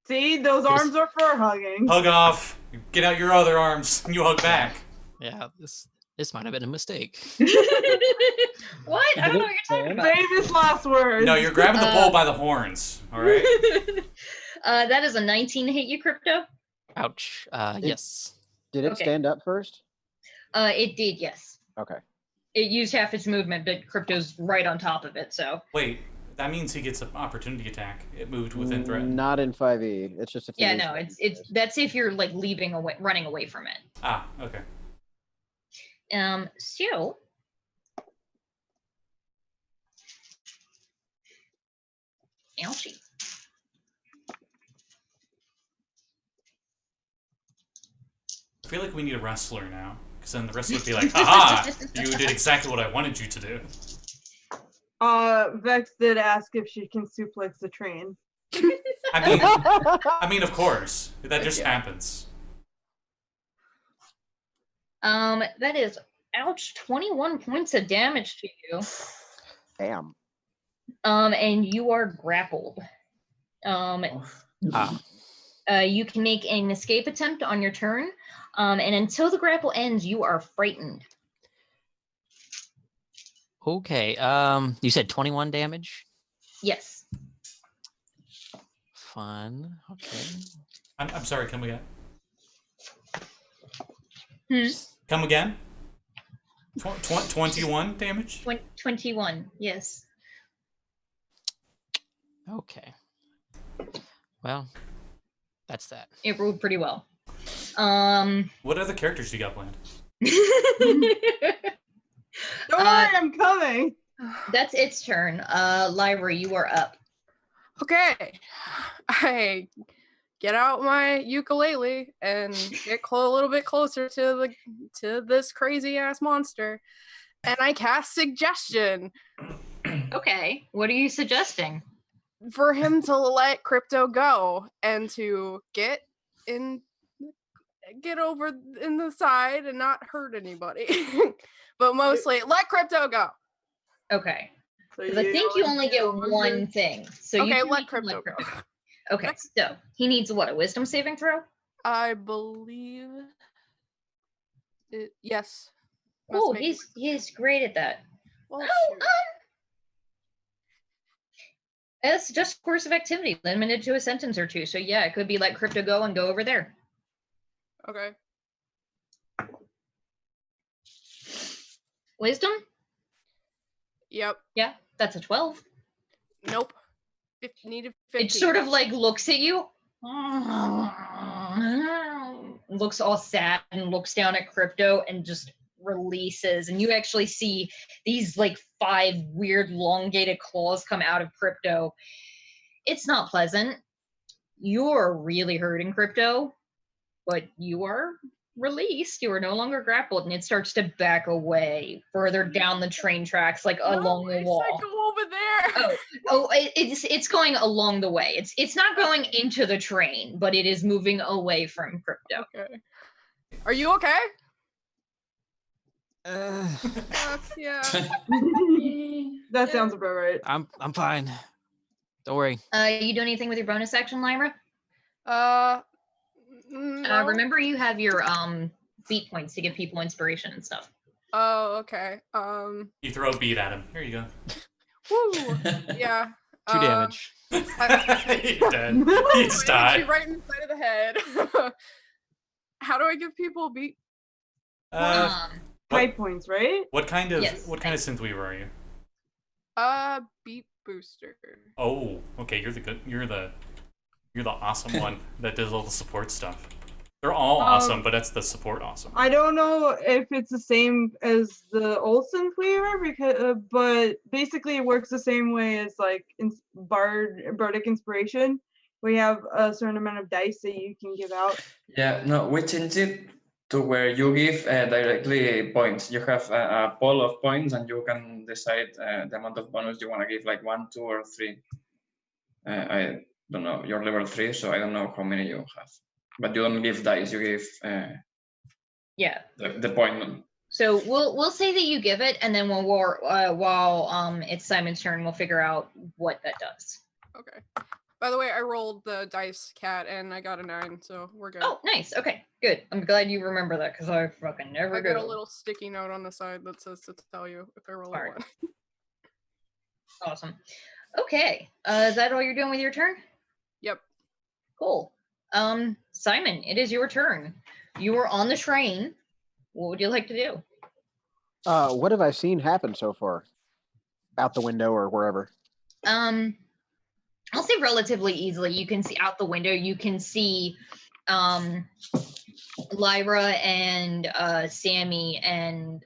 See, those arms are for hugging. Hug off. Get out your other arms. You hug back. Yeah, this might have been a mistake. What? I don't know what you're talking about. Famous last words. No, you're grabbing the bull by the horns. All right. That is a 19 to hit you, Crypto. Ouch. Yes. Did it Okay. stand up first? It did, yes. Okay. It used half its movement, but Crypto's right on top of it, so. Wait, that means he gets an opportunity attack. It moved within threat. Not in 5e. It's just if it Yeah, is no, that's if you're like running away from it. Ah, okay. So ouchie. I feel like we need a wrestler now, because then the wrestler would be like, "Haha! You did exactly what I wanted you to do." Vex did ask if she can suplex the train. I mean, of course, that just happens. That is, ouch, 21 points of damage to you. Damn. And you are grappled. You can make an escape attempt on your turn, and until the grapple ends, you are frightened. Okay. You said 21 damage? Yes. Fun. Okay. I'm sorry, come again. Hmm? Come again? 21 damage? 21, yes. Okay. Well, that's that. It rolled pretty well. What other characters do you got planned? Don't worry, I'm coming. That's its turn. Lyra, you are up. Okay. I get out my ukulele and get a little bit closer to this crazy ass monster, and I cast suggestion. Okay, what are you suggesting? For him to let Crypto go and to get over in the side and not hurt anybody. But mostly let Crypto go. Okay. So Because I think you only get one thing. So Okay, you let Crypto go. Okay, so he needs what, a wisdom saving throw? I believe it, yes. Oh, he's great at that. Well, Oh, it's just course of activity, limited to a sentence or two. So yeah, it could be let Crypto go and go over there. okay. Wisdom? Yep. Yeah, that's a 12. Nope. Needed 15. It sort of like looks at you, looks all sad and looks down at Crypto and just releases, and you actually see these like 5 weird elongated claws come out of Crypto. It's not pleasant. You're really hurting Crypto, but you are released. You are no longer grappled, and it starts to back away further down the train tracks, like along the wall. I go over there. It's going along the way. It's not going into the train, but it is moving away from Crypto. Okay. Are you okay? Yeah. That sounds about right. I'm fine. Don't worry. You do anything with your bonus action, Lyra? No. Remember you have your beat points to give people inspiration and stuff. Oh, okay. You throw a bead at him. Here you go. Woo. Yeah. 2 damage. You're dead. You just died. Right in the side of the head. How do I give people a beat? Type points, right? What kind of Yes. Synthweaver are you? Beat booster. Oh, okay. You're the awesome one that does all the support stuff. They're all awesome, but that's the support awesome. I don't know if it's the same as the old Synthweaver, because but basically it works the same way as like bardic inspiration. We have a certain amount of dice that you can give out. Yeah, no, we changed it to where you give directly points. You have a pool of points, and you can decide the amount of bonus you want to give, like 1, 2, or 3. I don't know. You're level 3, so I don't know how many you have. But you don't give dice. You give the point. So we'll say that you give it, and then while it's Simon's turn, we'll figure out what that does. Okay. By the way, I rolled the dice, Cat, and I got a 9, so we're good. Oh, nice. Okay, good. I'm glad you remember that, because I fucking never I do. got a little sticky note on the side that says to tell you if I roll a 1. Awesome. Okay. Is that all you're doing with your turn? Yep. Cool. Simon, it is your turn. You are on the train. What would you like to do? What have I seen happen so far? Out the window or wherever? I'll say relatively easily. You can see out the window, you can see Lyra and Sammi and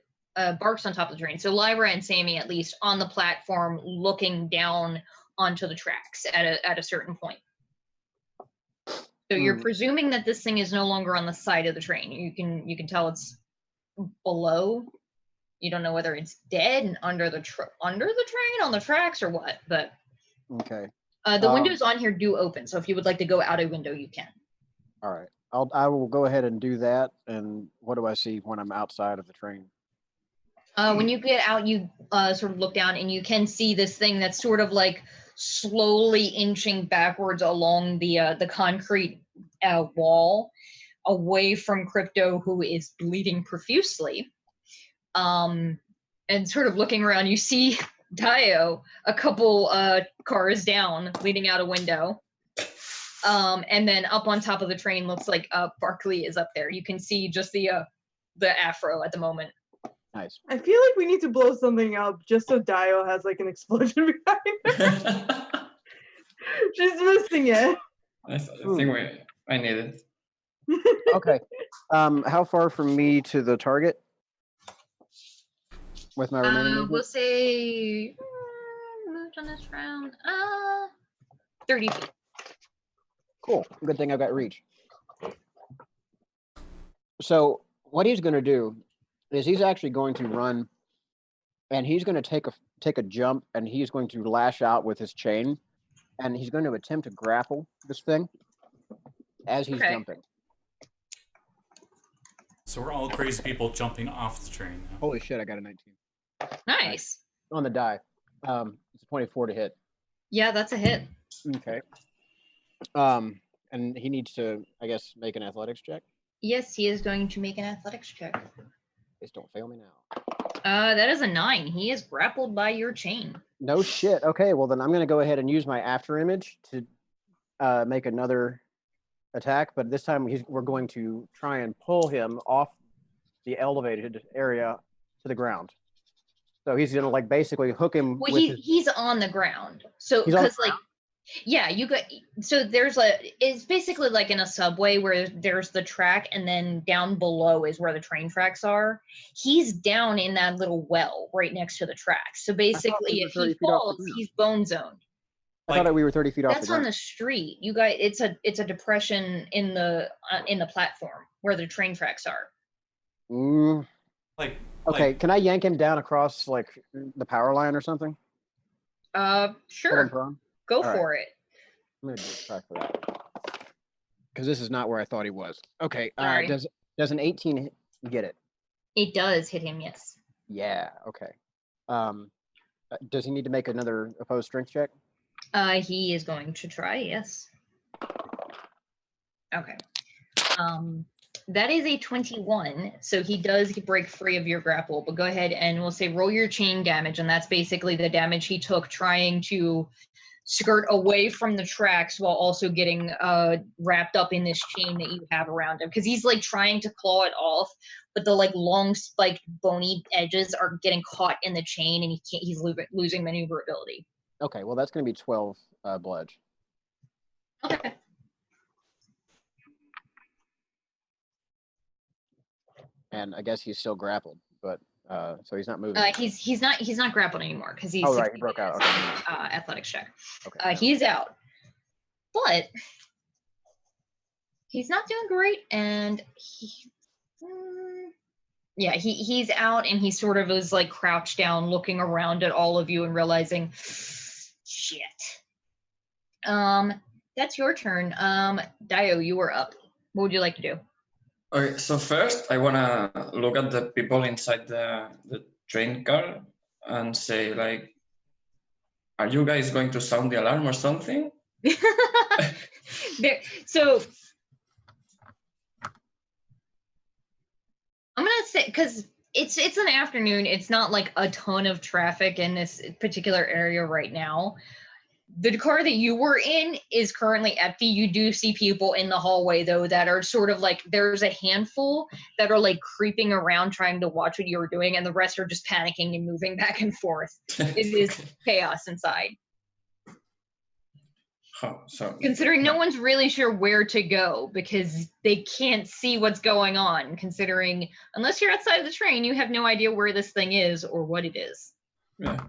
Bark's on top of the train. So Lyra and Sammi, at least, on the platform looking down onto the tracks at a certain point. So you're presuming that this thing is no longer on the side of the train. You can tell it's below. You don't know whether it's dead and under the train, on the tracks, or what. But okay. The windows on here do open, so if you would like to go out a window, you can. All right. I will go ahead and do that. And what do I see when I'm outside of the train? When you get out, you sort of look down, and you can see this thing that's sort of like slowly inching backwards along the concrete wall, away from Crypto, who is bleeding profusely. And sort of looking around, you see Daiyo a couple cars down, leading out a window. And then up on top of the train looks like Barkley is up there. You can see just the afro at the moment. Nice. I feel like we need to blow something up just so Daiyo has like an explosion behind her. She's missing it. I think I need it. Okay. How far from me to the target? With my remaining movement? We'll say moved on this round. 30 feet. Cool. Good thing I've got reach. So what he's going to do is he's actually going to run, and he's going to take a jump, and he's going to lash out with his chain, and he's going to attempt to grapple this thing as he's jumping. So we're all crazy people jumping off the train now. Holy shit! I got a 19. Nice. On the die. It's a 24 to hit. Yeah, that's a hit. Okay. And he needs to, I guess, make an athletics check. Yes, he is going to make an athletics check. Just don't fail me now. That is a 9. He is grappled by your chain. No shit. Okay, well then I'm going to go ahead and use my after image to make another attack, but this time we're going to try and pull him off the elevated area to the ground. So he's going to like basically hook him. Well, he's on the ground. So He's on the because like Yeah, you got. So it's basically like in a subway where there's the track, and then down below is where the train tracks are. He's down in that little well right next to the tracks. So basically, were if 30 he feet off the falls, ground. he's bone zoned. I thought that we were 30 feet off the That's on ground. the street. You guys, it's a depression in the platform where the train tracks are. Mm, Like, okay, like, can I yank him down across like the power line or something? Put him Sure, prone? go All right. for it. I'm gonna do a try for that. Because this is not where I thought he was. Okay, Sorry. does an 18 get it? It does hit him, yes. Yeah, okay. Does he need to make another opposed strength check? He is going to try, yes. Okay. That is a 21, so he does break free of your grapple, but go ahead and we'll say roll your chain damage, and that's basically the damage he took trying to skirt away from the tracks while also getting wrapped up in this chain that you have around him, because he's like trying to claw it off, but the like long spiked bony edges are getting caught in the chain, and he's losing maneuverability. Okay, well that's gonna be 12 bludge. Okay. And I guess he's still grappled, but so he's not moving. He's not grappled anymore because he's right, he broke out. Okay. Athletics check. Okay. He's out, but he's not doing great, and he's out, and he sort of is like crouched down, looking around at all of you and realizing, shit. That's your turn. Daiyo, you were up. What would you like to do? Okay, so first I wanna look at the people inside the train car and say like, are you guys going to sound the alarm or something? So I'm gonna say, because it's an afternoon, it's not like a ton of traffic in this particular area right now. The car that you were in is currently empty. You do see people in the hallway, though, that are sort of like, there's a handful that are like creeping around trying to watch what you were doing, and the rest are just panicking and moving back and forth. It is chaos inside. Considering no one's really sure where to go because they can't see what's going on, considering unless you're outside of the train, you have no idea where this thing is or what it is. Yeah.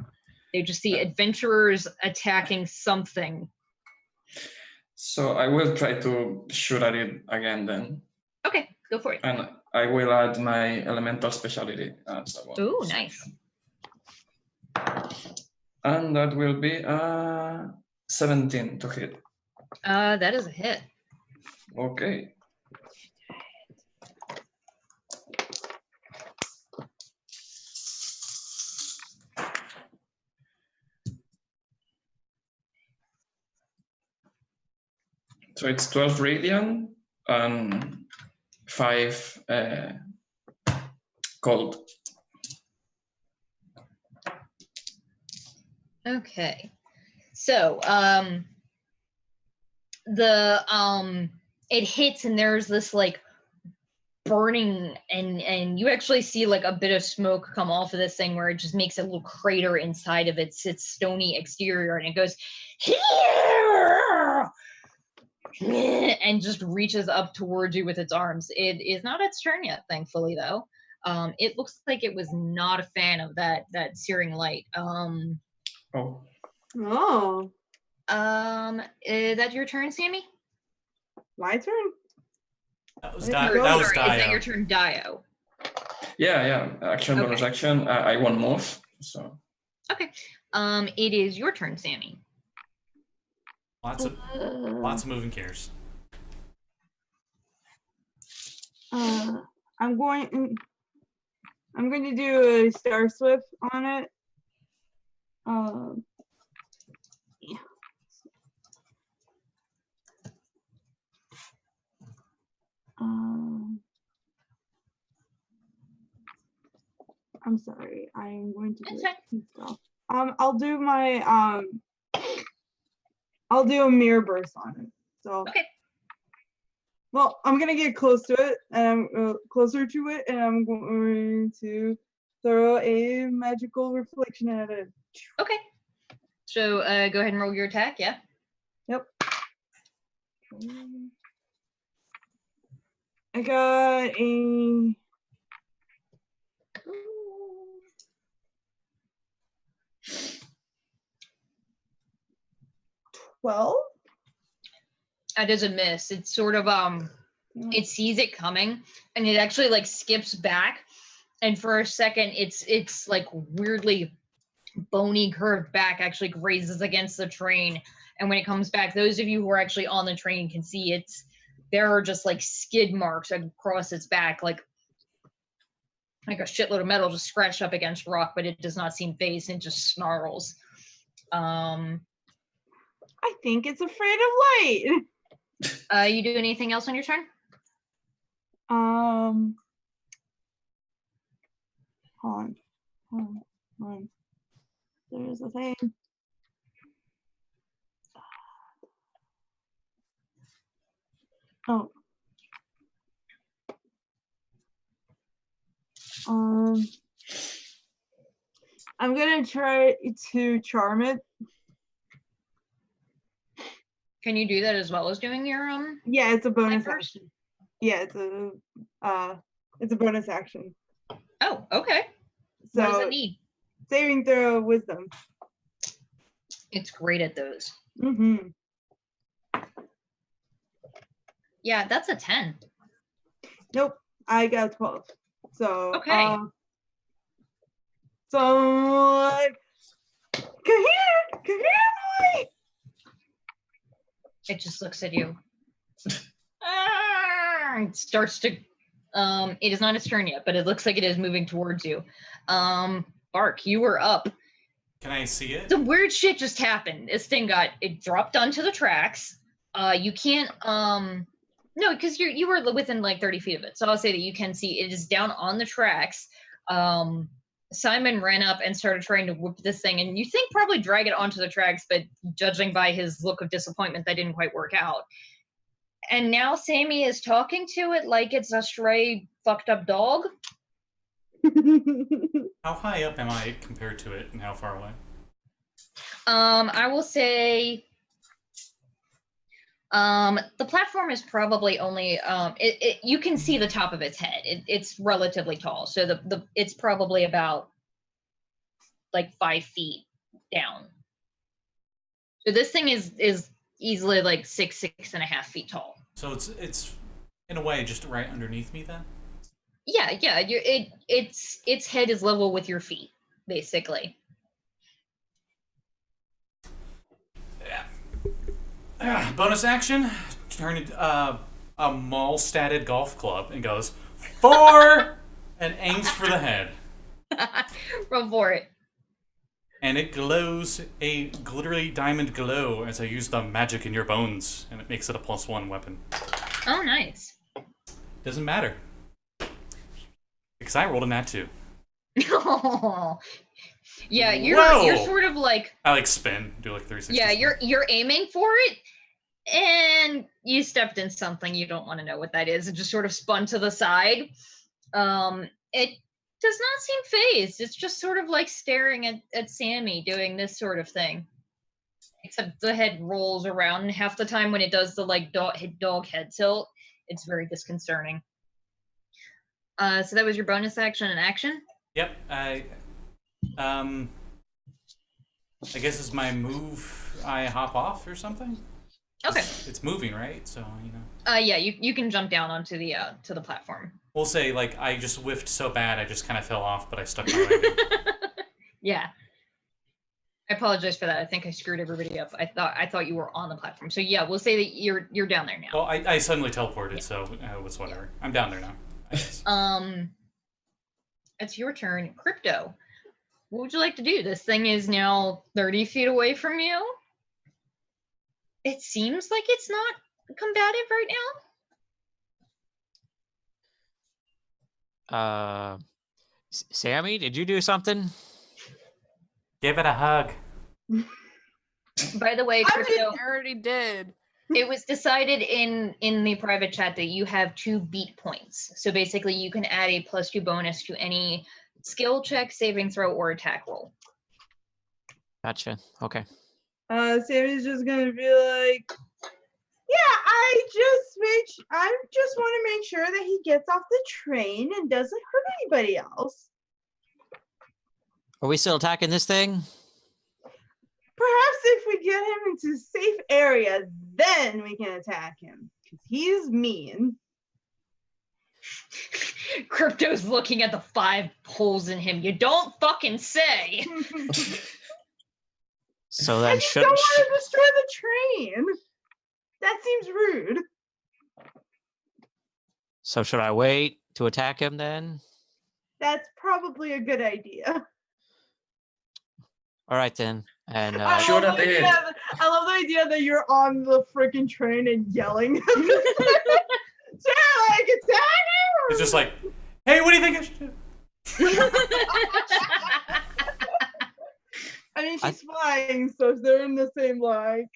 They just see adventurers attacking something. So I will try to shoot at it again then. Okay, go for it. And I will add my elemental specialty as well. Ooh, nice. And that will be 17 to hit. That is a hit. Okay. So it's 12 radiant and 5 cold. Okay. So, it hits and there's this like burning and you actually see like a bit of smoke come off of this thing where it just makes a little crater inside of its stony exterior, and it goes here and just reaches up towards you with its arms. It is not its turn yet, thankfully, though. It looks like it was not a fan of that searing light. Oh. Is that your turn, Sammi? My turn? That was Is Daiyo. that your turn, Daiyo? Yeah. Action, bonus action. I won't move. So. Okay. It is your turn, Sammi. Lots of moving cares. I'm going to do a Star Swift on it. Yeah. I'm sorry. I'm going to do stuff. I'll do my I'll do a mirror burst on it. So okay. Well, I'm gonna get close to it, and I'm closer to it, and I'm going to throw a magical reflection at it. Okay. So go ahead and roll your attack. Yeah. Yep. I got a 12. That is a miss. It's sort of it sees it coming and it actually like skips back, and for a second it's like weirdly bony curved back actually grazes against the train, and when it comes back, those of you who are actually on the train can see there are just like skid marks across its back, like a shitload of metal just scratched up against rock, but it does not seem phased and just snarls. I think it's afraid of light. You do anything else on your turn? Hold on. There's a thing. Oh. I'm gonna try to charm it. Can you do that as well as doing your Yeah, it's a bonus first? action. Yeah, it's a bonus action. Oh, okay. So what does it need? Saving throw wisdom. It's great at those. Mm-hmm. Yeah, that's a 10. Nope, I got 12. So okay. So like, come here, boy. It just looks at you. It starts to. It is not its turn yet, but it looks like it is moving towards you. Bark, you were up. Can I see it? Some weird shit just happened. This thing it dropped onto the tracks. You can't no, because you were within like 30 feet of it. So I'll say that you can see it is down on the tracks. Simon ran up and started trying to whip this thing, and you think probably drag it onto the tracks, but judging by his look of disappointment, that didn't quite work out. And now Sammi is talking to it like it's a stray fucked up dog. How high up am I compared to it, and how far away? I will say the platform is probably only you can see the top of its head. It's relatively tall, so it's probably about like 5 feet down. So this thing is easily like 6.5 feet tall. So it's in a way just right underneath me then? Yeah. Its head is level with your feet, basically. Bonus action, turn it a mall-statted golf club and goes 4 and aims for the head. Roll for it. And it glows a glittery diamond glow as I use the magic in your bones, and it makes it a +1 weapon. Oh, nice. Doesn't matter. Because I rolled a nat 2. Yeah, you're sort of like I like spin, do like 360. Yeah, you're aiming for it, and you stepped in something you don't want to know what that is. It just sort of spun to the side. It does not seem phased. It's just sort of like staring at Sammi doing this sort of thing. Except the head rolls around, and half the time when it does the like dog head tilt, it's very disconcerting. So that was your bonus action and action? Yep, I guess it's my move. I hop off or something. Okay. It's moving, right? So you know. Yeah, you can jump down onto the to the platform. We'll say like I just whiffed so bad I just kind of fell off, but I stuck my landing. Yeah. I apologize for that. I think I screwed everybody up. I thought you were on the platform. So yeah, we'll say that you're down there now. Well, I suddenly teleported, so it was whatever. I'm down there now. I guess. It's your turn, Crypto. What would you like to do? This thing is now 30 feet away from you. It seems like it's not combative right now. Sammi, did you do something? Give it a hug. By the way, Crypto, I already did. It was decided in the private chat that you have 2 beat points. So basically you can add a +2 bonus to any skill check, saving throw, or attack roll. Gotcha. Okay. Sammy's just gonna be like, yeah, I just want to make sure that he gets off the train and doesn't hurt anybody else. Are we still attacking this thing? Perhaps if we get him into safe areas, then we can attack him. Because he's mean. Crypto's looking at the 5 holes in him. You don't fucking say. So I then just should don't want to destroy the train. That seems rude. so should I wait to attack him then? That's probably a good idea. All right then. And I Sure love that the is. idea I love the idea that you're on the freaking train and yelling. Sarah, like, attack him! It's just like, hey, what do you think I should do? I mean, she's flying, so they're in the same like.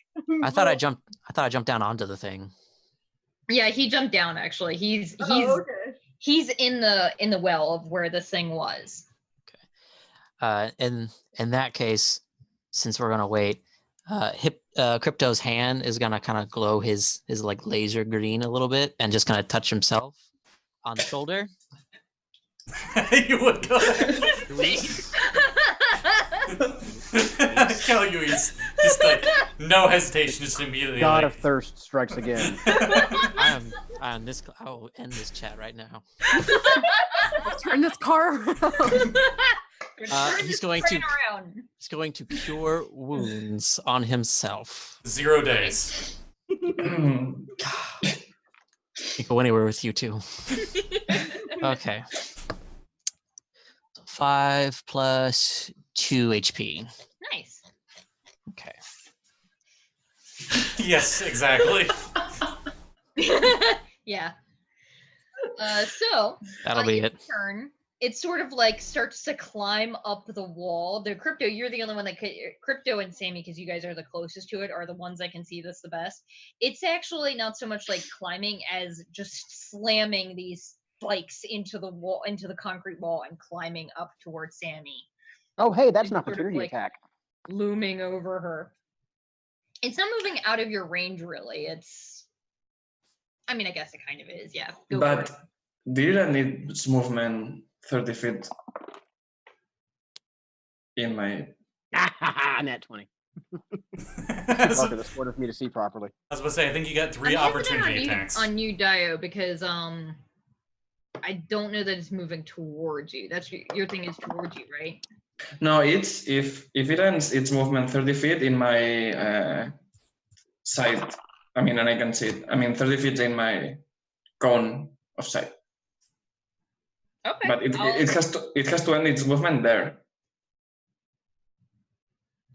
I thought I jumped down onto the thing. Yeah, he jumped down actually. He's okay. he's in the well of where this thing was. In that case, since we're gonna wait, Crypto's hand is gonna kind of glow his like laser green a little bit, and just gonna touch himself on the shoulder. You would go Lluis. Kelly Lluis. Just like, no hesitation, just immediately. God like, of thirst strikes again. I will end this chat right now. Turn this car around. He's going to cure wounds on himself. 0 days. Mm. Can't go anywhere with you two. Okay. 5 plus 2 HP. Nice. Okay. Yes, exactly. Yeah. So That'll be in it. turn, it sort of like starts to climb up the wall. The Crypto, you're the only one that could. Crypto and Sammi, because you guys are the closest to it, are the ones that can see this the best. It's actually not so much like climbing as just slamming these spikes into the wall, into the concrete wall, and climbing up towards Sammi, Oh, hey, that's an Sort of opportunity like- attack. looming over her. It's not moving out of your range, really. I mean, I guess it kind of is. Yeah. Go for But it. didn't need its movement 30 feet in my. Nat 20. I Fucker, that's harder for me to see properly. was about to say, I think you got 3 I'm hesitant opportunity attacks. on you, Daiyo, because I don't know that it's moving towards you. That's your thing is towards you, right? No, it's if it ends its movement 30 feet in my side. I mean, and I can see it. I mean, 30 feet in my cone of sight. Okay. But it has to end its movement there.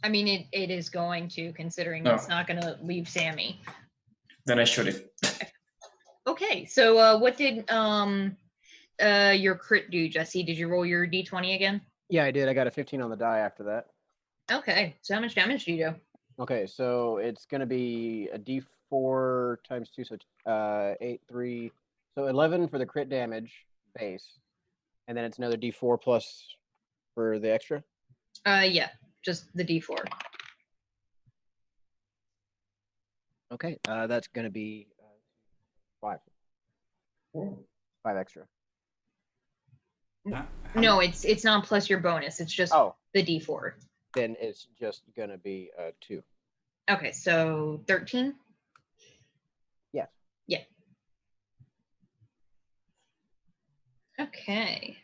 I mean, it is going to, considering No. it's not going to leave Sammi. Then I shoot it. Okay, so what did your crit do, Jesse? Did you roll your d20 again? Yeah, I did. I got a 15 on the die after that. Okay, so how much damage do you do? Okay, so it's going to be a d4 times 2, so 8, 3. So 11 for the crit damage base. And then it's another d4 plus for the extra. Yeah, just the d4. Okay, that's going to be 5. 5 extra. No, it's not plus your bonus. It's just Oh, the d4. then it's just going to be 2. Okay, so 13? Yes. Yeah. Okay.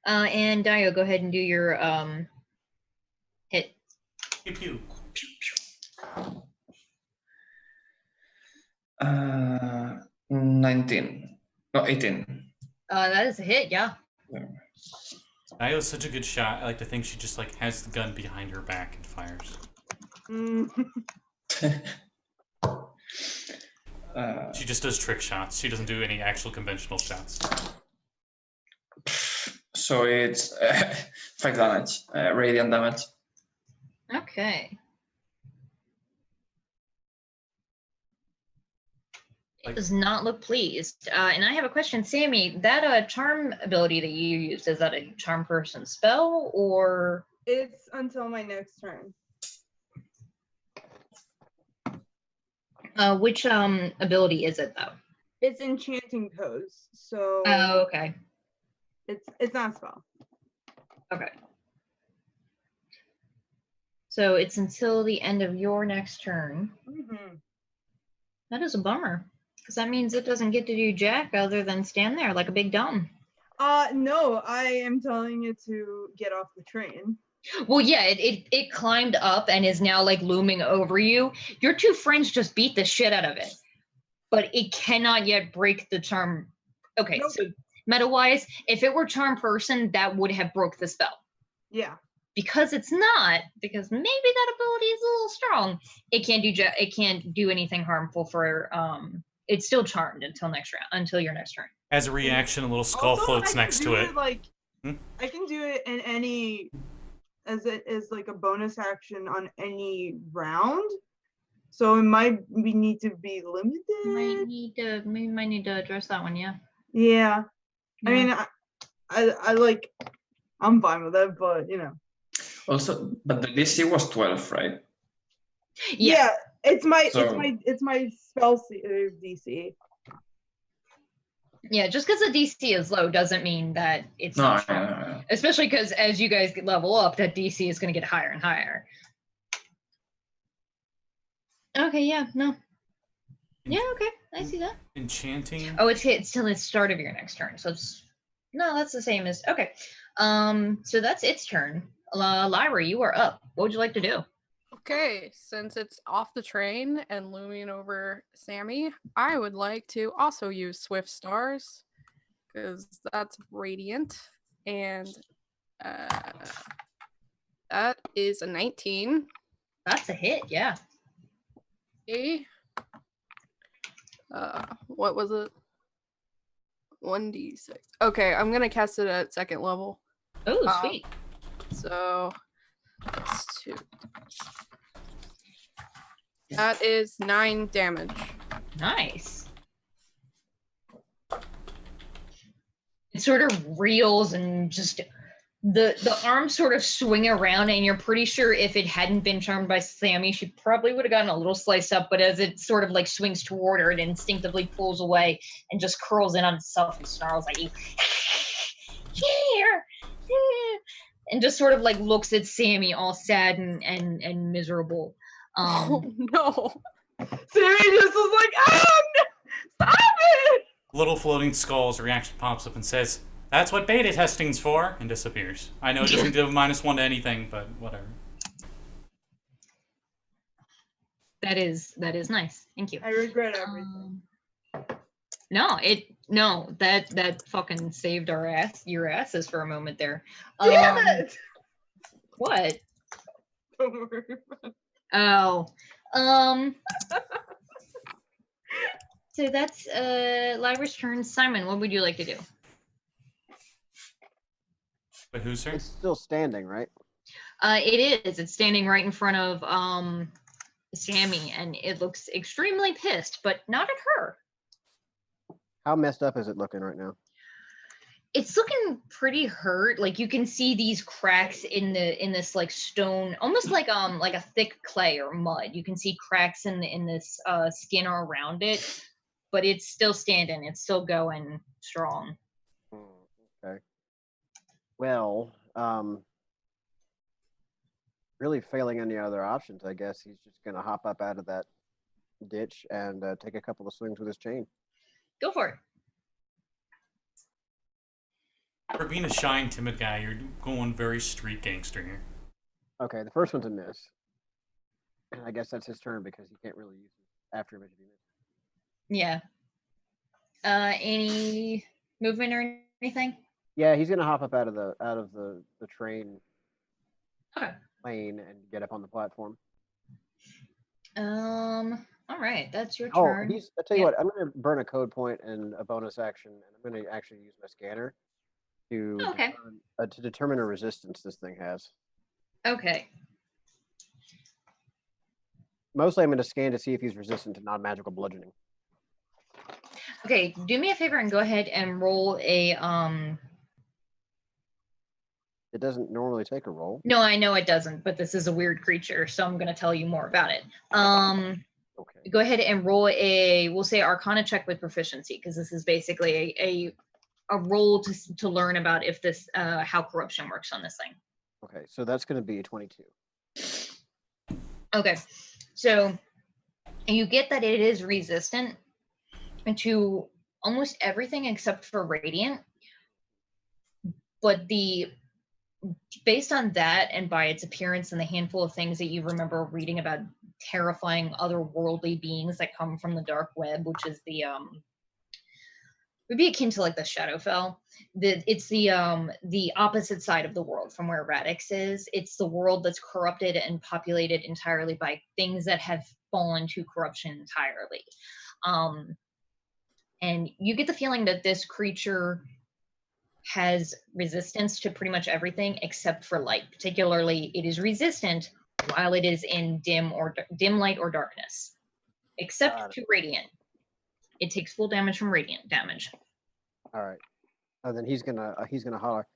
And Daiyo, go ahead and do your hit. Pew pew. 19. No, 18. That is a hit, yeah. Daiyo's such a good shot. I like to think she just like has the gun behind her back and fires. She just does trick shots. She doesn't do any actual conventional shots. So it's 5 damage, radiant damage. Okay. It does not look pleased. And I have a question, Sammi. That charm ability that you used, is that a charm person spell or? It's until my next turn. Which ability is it though? It's enchanting pose, so Oh, okay. it's not a spell. Okay. So it's until the end of your next turn. Mm-hmm. That is a bummer, because that means it doesn't get to do jack other than stand there like a big dumb. No, I am telling it to get off the train. Well, yeah, it climbed up and is now like looming over you. Your two friends just beat the shit out of it, but it cannot yet break the charm. Okay, Nope. so meta-wise, if it were charm person, that would have broke the spell. Yeah. Because it's not, because maybe that ability is a little strong. It can't do anything harmful for it's still charmed until next round, until your next turn. As a reaction, a little skull Also, floats I can next do to it. Like, Hmm? I can do it in any, as it is like a bonus action on any round. So it might need to be limited. We might need to address that one, yeah. Yeah. Yeah. I mean, I like, I'm fine with it, but you know. Also, but the DC was 12, right? Yeah. It's my So- it's my spell DC. Yeah, just because the DC is low doesn't mean that it's No, not I strong. know. Especially because as you guys level up, that DC is going to get higher and higher. Okay, yeah, no. Yeah, okay, I see that. Enchanting. Oh, it's till the start of your next turn, so it's no, that's the same as okay. So that's its turn. Lyra, you are up. What would you like to do? Okay, since it's off the train and looming over Sammi, I would like to also use Swift Stars because that's radiant, and that is a 19. That's a hit, yeah. Okay. What was it? 1d6. Okay, I'm gonna cast it at second level. Oh, sweet. So that's 2. That is 9 damage. Nice. It sort of reels and just the arms sort of swing around, and you're pretty sure if it hadn't been charmed by Sammi, she probably would have gotten a little sliced up, but as it sort of like swings toward her, it instinctively pulls away and just curls in on itself and snarls at you. Here! And just sort of like looks at Sammi all sad and miserable. Oh no. Sammy just was like, no, stop it! Little floating skull's reaction pops up and says, "That's what beta testing's for," and disappears. I know it doesn't give -1 to anything, but whatever. That is nice. Thank you. I regret everything. No, that fucking saved your asses for a moment there. Damn it! What? Don't worry about it. Oh. So that's Lyra's turn. Simon, what would you like to do? But who's her? It's still standing, right? It is. It's standing right in front of Sammi, and it looks extremely pissed, but not at her. How messed up is it looking right now? It's looking pretty hurt. Like you can see these cracks in this like stone, almost like a thick clay or mud. You can see cracks in this skin around it, but it's still standing. It's still going strong. Okay. Well, really failing any other options, I guess he's just gonna hop up out of that ditch and take a couple of swings with his chain. Go for it. For being a shy and timid guy, you're going very street gangster here. Okay, the first one's a miss. I guess that's his turn because he can't really use it after him if he misses. Yeah. Any movement or anything? Yeah, he's gonna hop up out of the train Okay. lane and get up on the platform. All right, that's your Oh, turn. I tell you Yeah. what, I'm gonna burn a code point and a bonus action, and I'm gonna actually use my scanner to Okay. determine a resistance this thing has. Okay. Mostly, I'm gonna scan to see if he's resistant to non-magical bludgeoning. Okay, do me a favor and go ahead and roll a It doesn't normally take a roll. No, I know it doesn't, but this is a weird creature, so I'm gonna tell you more about it. Okay. Go ahead and roll we'll say Arcana check with proficiency, because this is basically a roll to learn about if this how corruption works on this thing. Okay, so that's going to be a 22. Okay, so you get that it is resistant to almost everything except for radiant, but based on that and by its appearance and the handful of things that you remember reading about terrifying otherworldly beings that come from the dark web, which is would be akin to like the Shadowfell. It's the opposite side of the world from where Radix is. It's the world that's corrupted and populated entirely by things that have fallen to corruption entirely. And you get the feeling that this creature has resistance to pretty much everything except for light. Particularly, it is resistant while it is in dim light or darkness, except to radiant. It takes full damage from radiant damage. All right. And then he's gonna holler,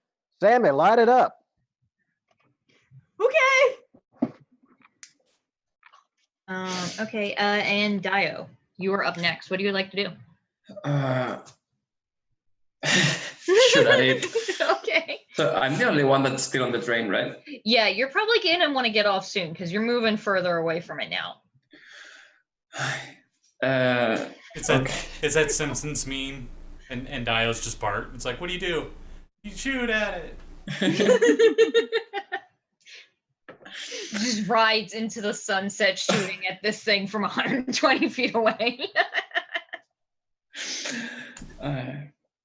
Sammi, light it up. Okay. Okay. And Daiyo, you are up next. What do you like to do? Should I? Okay. So I'm the only one that's still on the train, right? Yeah, you're probably gonna want to get off soon because you're moving further away from it now. It's that Simpsons meme, and Dio's just Bart. It's like, what do? You shoot at it. Just rides into the sunset shooting at this thing from 120 feet away.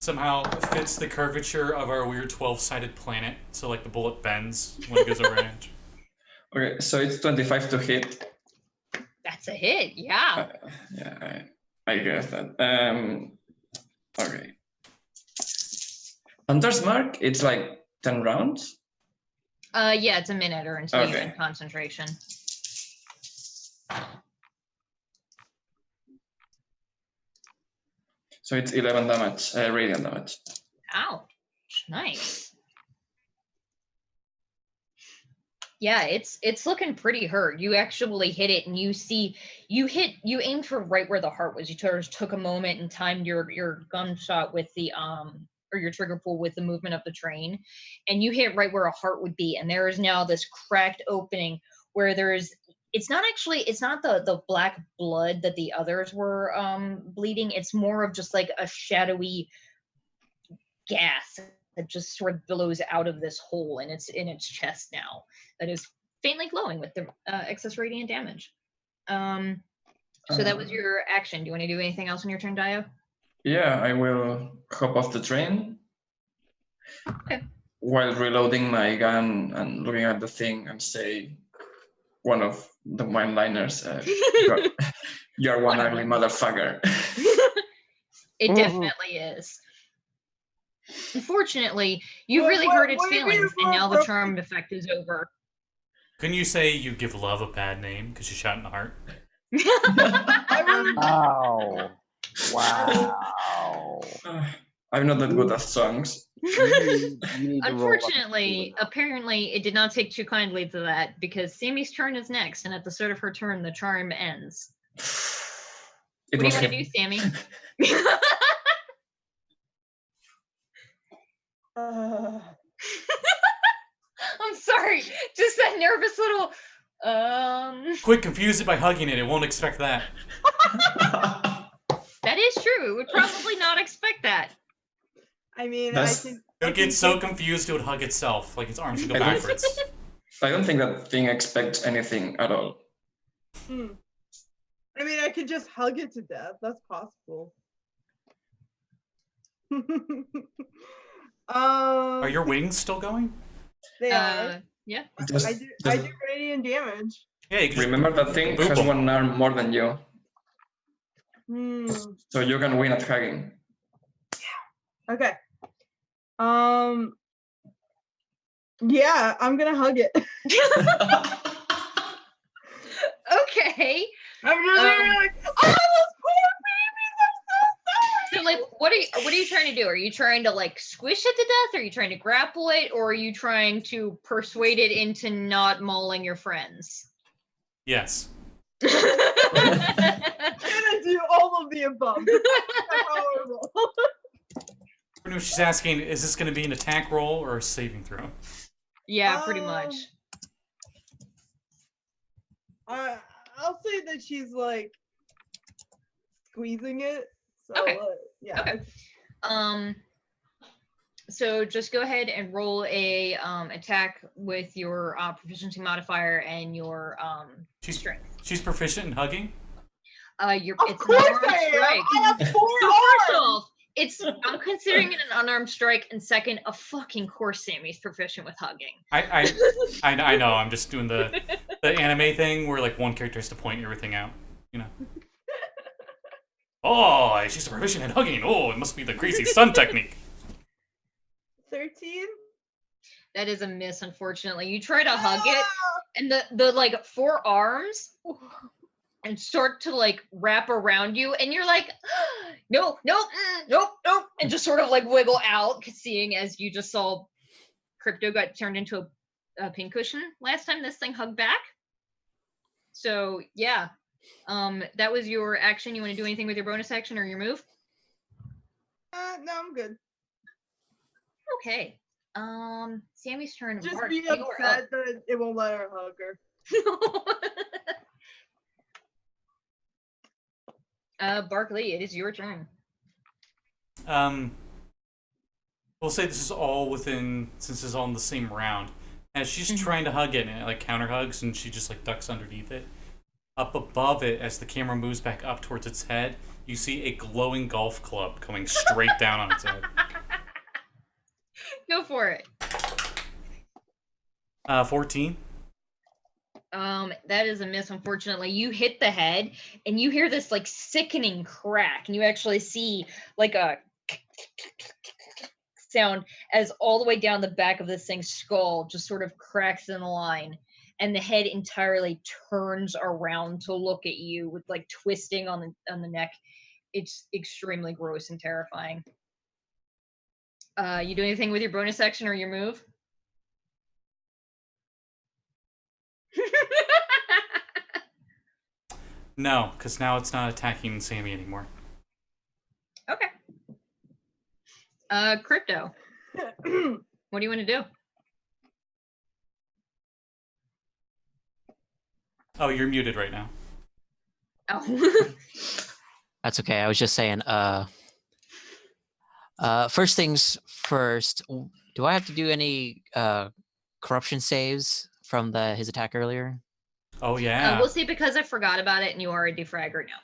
Somehow fits the curvature of our weird 12-sided planet, so like the bullet bends when it goes over an edge. Okay, so it's 25 to hit. That's a hit, yeah. Yeah, I guess that. Okay. Hunter's Mark, it's like 10 rounds? Yeah, it's a minute or until you Okay. in concentration. So it's 11 damage, radiant damage. Ouch, nice. Yeah, it's looking pretty hurt. You actually hit it, and you aimed for right where the heart was. You just took a moment and timed your gunshot with the or your trigger pull with the movement of the train, and you hit right where a heart would be. And there is now this cracked opening where it's not the black blood that the others were bleeding. It's more of just like a shadowy gas that just sort of billows out of this hole in its chest now that is faintly glowing with the excess radiant damage. So that was your action. Do you want to do anything else on your turn, Daiyo? Yeah, I will hop off the train. Okay. While reloading my gun and looking at the thing and say one of the one-liners, you're one ugly motherfucker. It definitely is. Unfortunately, you really hurt its feelings, and now the charmed effect is over. Couldn't you say you give love a bad name because you shot in the heart? Wow. Wow. I'm not that good at songs. You need to roll up Unfortunately, apparently, it did not take too kindly to that because Sammy's turn is next, and at the start of her turn, the charm ends. It What do was you want to do, Sammi? I'm sorry, just that nervous little. Quit, confuse it by hugging it. It won't expect that. That is true. It would probably not expect that. I mean, That's- It would get so confused it would hug itself, like its arms would go backwards. I don't think that thing expects anything at all. I mean, I could just hug it to death. That's possible. Are your wings still going? They are. Yeah. Just, I do radiant damage. Yeah, you can just remember that thing boop has them. one arm more than you, Hmm. so you can win at hugging. Okay. Yeah, I'm gonna hug it. Okay. I'm just gonna be like, oh, those poor babies, I'm so So, like, what are you trying to do? Are you trying to like squish it to death? Are you trying to grapple it, or are you trying to persuade it into not mauling your friends? Yes. gonna do all of the above. That's how I roll. No, she's asking, is this going to be an attack roll or a saving throw? Yeah, pretty much. I'll say that she's like squeezing it. So Okay. yeah. Okay. So just go ahead and roll a attack with your proficiency modifier and your strength. She's proficient in hugging? It's Of an course unarmed I am. strike. I have 4 First arms. off, I'm considering it an unarmed strike, and second, of fucking course Sammy's proficient with hugging. I know, I'm just doing the anime thing where like one character has to point everything out, you know. Oh, she's proficient in hugging. Oh, it must be the crazy sun technique. 13. That is a miss, unfortunately. You try to hug it, and the like 4 arms and start to like wrap around you, and you're like, nope, and just sort of like wiggle out, seeing as you just saw Crypto got turned into a pincushion last time this thing hugged back. So yeah, that was your action. You want to do anything with your bonus action or your move? No, I'm good. Okay. Sammy's turn. Just Mark, be you are up. upset that it won't let her hug her. Barkley, it is your turn. We'll say this is all within, since it's all in the same round. As she's trying to hug it, and it like counter hugs, and she just like ducks underneath it. Up above it, as the camera moves back up towards its head, you see a glowing golf club coming straight down on its head. Go for it. 14. That is a miss, unfortunately. You hit the head, and you hear this like sickening crack, and you actually see like a sound as all the way down the back of this thing's skull just sort of cracks in the line, and the head entirely turns around to look at you with like twisting on the neck. It's extremely gross and terrifying. You do anything with your bonus action or your move? No, because now it's not attacking Sammi anymore. Okay. Crypto. What do you want to do? Oh, you're muted right now. Oh. That's okay. I was just saying, first things first, do I have to do any corruption saves from his attack earlier? Oh, yeah. We'll see, because I forgot about it and you are a De-Fragger now.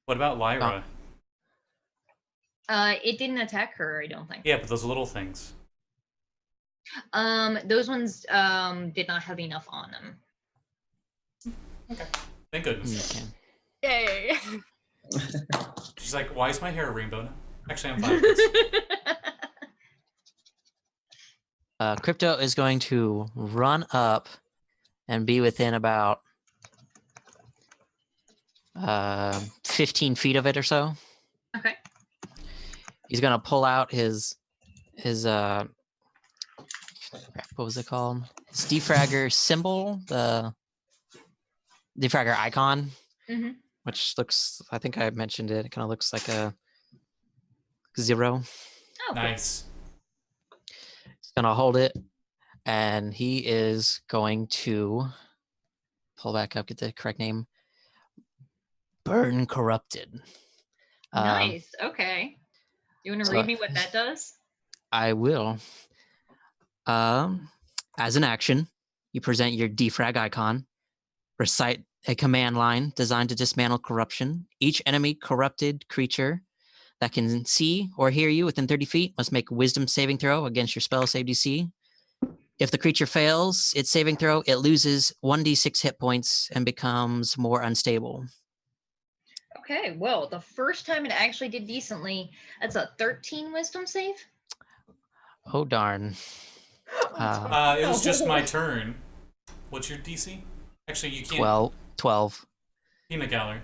What about Lyra? It didn't attack her, I don't think. Yeah, but those little things. Those ones did not have enough on them. Okay. Thank goodness. Okay. Yay. She's like, why is my hair a rainbow now? Actually, I'm fine with this. Crypto is going to run up and be within about 15 feet of it or so. Okay. He's gonna pull out his what was it called? His De-Fragger symbol, the De-Fragger icon, which looks, I think I mentioned it. It kind of looks like a 0. Oh, Nice. He's gonna hold it, and he is going to pull back up, get the correct name. Burn Corrupted. Nice. Okay. You want to so read me what that does? I will. As an action, you present your defrag icon, recite a command line designed to dismantle corruption. Each enemy corrupted creature that can see or hear you within 30 feet must make a wisdom saving throw against your spell save DC. If the creature fails its saving throw, it loses 1d6 hit points and becomes more unstable. Okay, well, the first time it actually did decently, that's a 13 wisdom save? Oh, darn. It was just my turn. What's your DC? Actually, you can't. 12. Peanut gallery.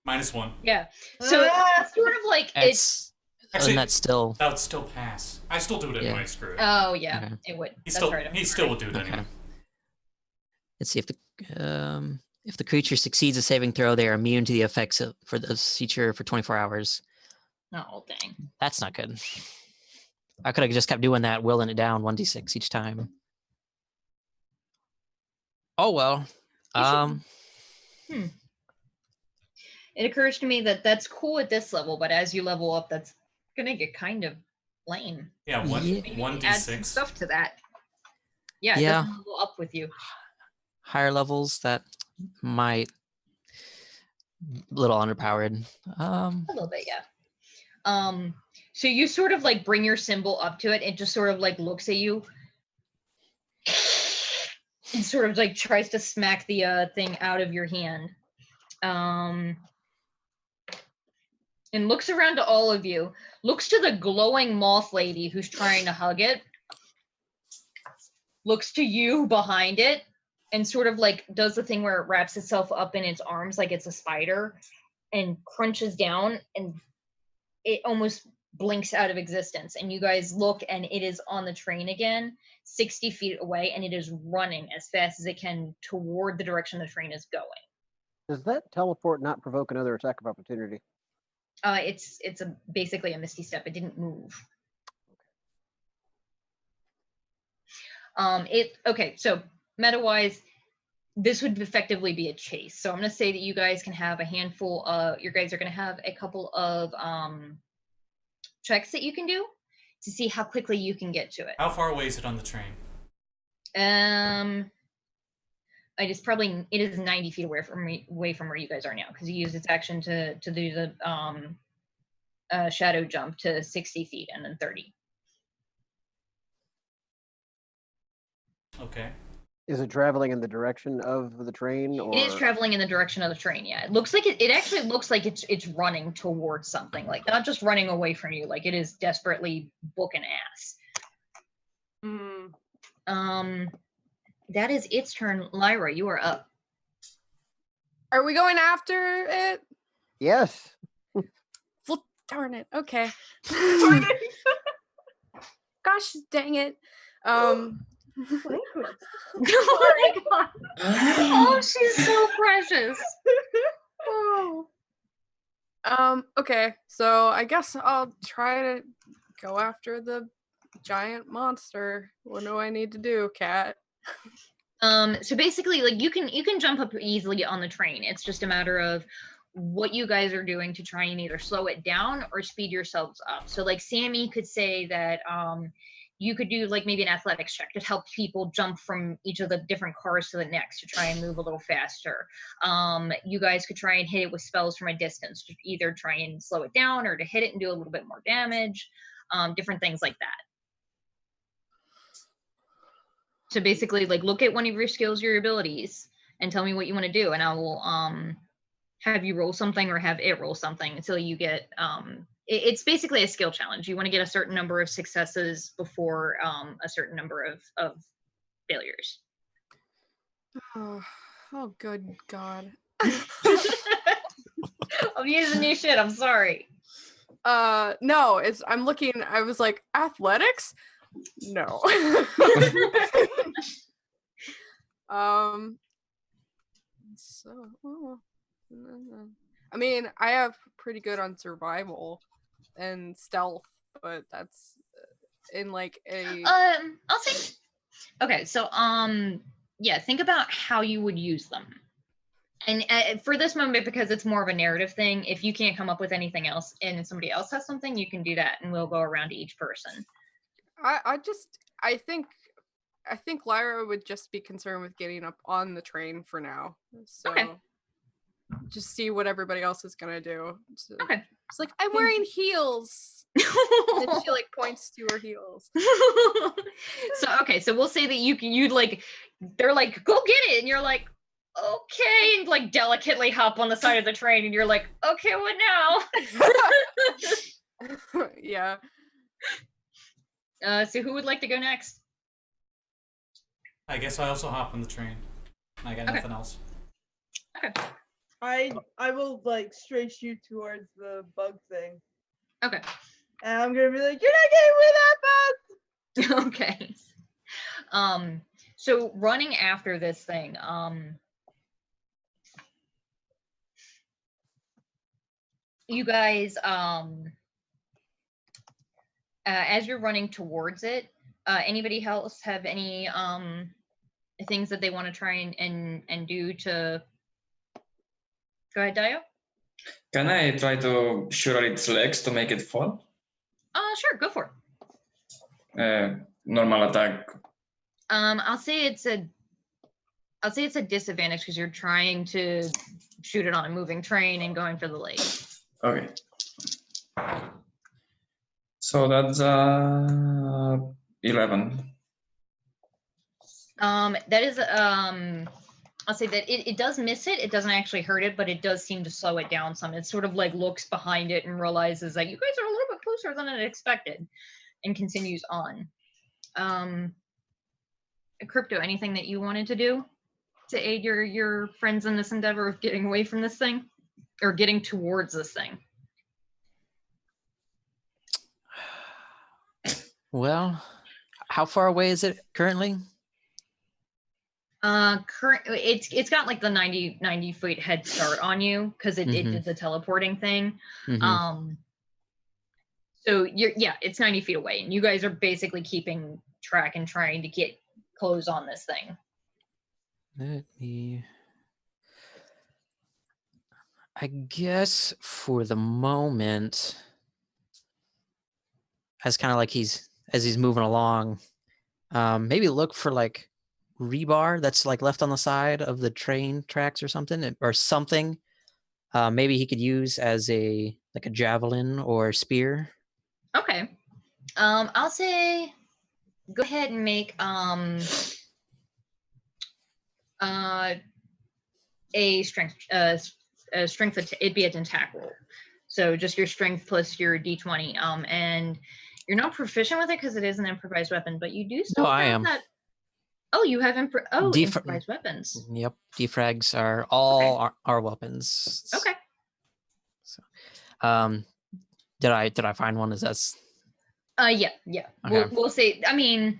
-1. Yeah. So it's sort of like it's... Actually, that's still... That would still pass. I still do it anyway, screw it. Oh, yeah, Okay. It would. He That's still, right, he still would do it Okay. anyway. let's see if the creature succeeds a saving throw, they are immune to the effects for this feature for 24 hours. Oh, dang. That's not good. I could have just kept doing that, willing it down 1d6 each time. Oh well. It occurs to me that that's cool at this level, but as you level up, that's gonna get kind of lame. Yeah, Maybe add some 1d6. stuff to that. Yeah, it Yeah. doesn't level up with you. Higher levels that might a little underpowered. A little bit, yeah. So you sort of like bring your symbol up to it, and just sort of like looks at you and sort of like tries to smack the thing out of your hand. And looks around to all of you, looks to the glowing moth lady who's trying to hug it, looks to you behind it, and sort of like does the thing where it wraps itself up in its arms like it's a spider and crunches down, and it almost blinks out of existence. And you guys look, and it is on the train again, 60 feet away, and it is running as fast as it can toward the direction the train is going. Does that teleport not provoke another attack of opportunity? It's basically a misty step. It didn't move. Okay, so meta-wise, this would effectively be a chase. So I'm going to say that you guys can have a handful of, you guys are going to have a couple of checks that you can do to see how quickly you can get to it. How far away is it on the train? It is 90 feet away from where you guys are now, because you used its action to do the shadow jump to 60 feet and then 30. Okay. Is it traveling in the direction of the train? Or... It is traveling in the direction of the train, yeah. It looks like it actually looks like it's running towards something, like not just running away from you, like it is desperately booking ass. That is its turn. Lyra, you are up. Are we going after it? Yes. Well, darn it. Okay. Gosh dang it. Oh my god. Oh, she's so precious. Oh. Okay, so I guess I'll try to go after the giant monster. What do I need to do, Cat? So basically, like you can jump up easily on the train. It's just a matter of what you guys are doing to try and either slow it down or speed yourselves up. So like Sammi could say that you could do like maybe an athletics check to help people jump from each of the different cars to the next to try and move a little faster. You guys could try and hit it with spells from a distance to either try and slow it down or to hit it and do a little bit more damage. Different things like that. So basically, like, look at one of your skills, your abilities, and tell me what you want to do, and I will have you roll something or have it roll something until you get. It's basically a skill challenge. You want to get a certain number of successes before a certain number of failures. Oh, good God. I'm using new shit. I'm sorry. No, I'm looking. I was like, athletics? No. I mean, I have pretty good on survival and stealth, but that's in like a I'll say okay, so yeah, think about how you would use them. And for this moment, because it's more of a narrative thing, if you can't come up with anything else and somebody else has something, you can do that and we'll go around to each person. I think Lyra would just be concerned with getting up on the train for now. So okay. Just see what everybody else is gonna do. So okay. It's like, I'm wearing heels. And she like points to her heels. So we'll say that you'd like, they're like, go get it, and you're like, okay, and like delicately hop on the side of the train, and you're like, okay, what now? Yeah. So who would like to go next? I guess I also hop on the train. I got nothing else. Okay. I will like straight shoot towards the bug thing. Okay. And I'm gonna be like, you're not getting with that bug. Okay. So running after this thing, you guys, as you're running towards it, anybody else have any things that they want to try and do to? Go ahead, Daiyo. Can I try to shoot at its legs to make it fall? Sure, go for it. Normal attack. I'll say it's a disadvantage because you're trying to shoot it on a moving train and going for the leg. Okay. So that's 11. That is I'll say that it does miss it. It doesn't actually hurt it, but it does seem to slow it down some. It sort of like looks behind it and realizes that you guys are a little bit closer than it expected, and continues on. Crypto, anything that you wanted to do to aid your friends in this endeavor of getting away from this thing, or getting towards this thing? Well, how far away is it currently? It's got like the 90 feet head start on you because it did the teleporting thing. So it's 90 feet away, and you guys are basically keeping track and trying to get close on this thing. Let me, I guess for the moment, as kind of like as he's moving along, maybe look for like rebar that's like left on the side of the train tracks or something. Maybe he could use as a javelin or spear. Okay. I'll say go ahead and make a strength it'd be an attack roll. So just your strength plus your d20. And you're not proficient with it because it is an improvised weapon, but you do still have that. Oh, you have improvised weapons. Yep, de-frags are all our weapons. Okay. So, did I find one? Is that? Yeah. Okay. We'll say. I mean,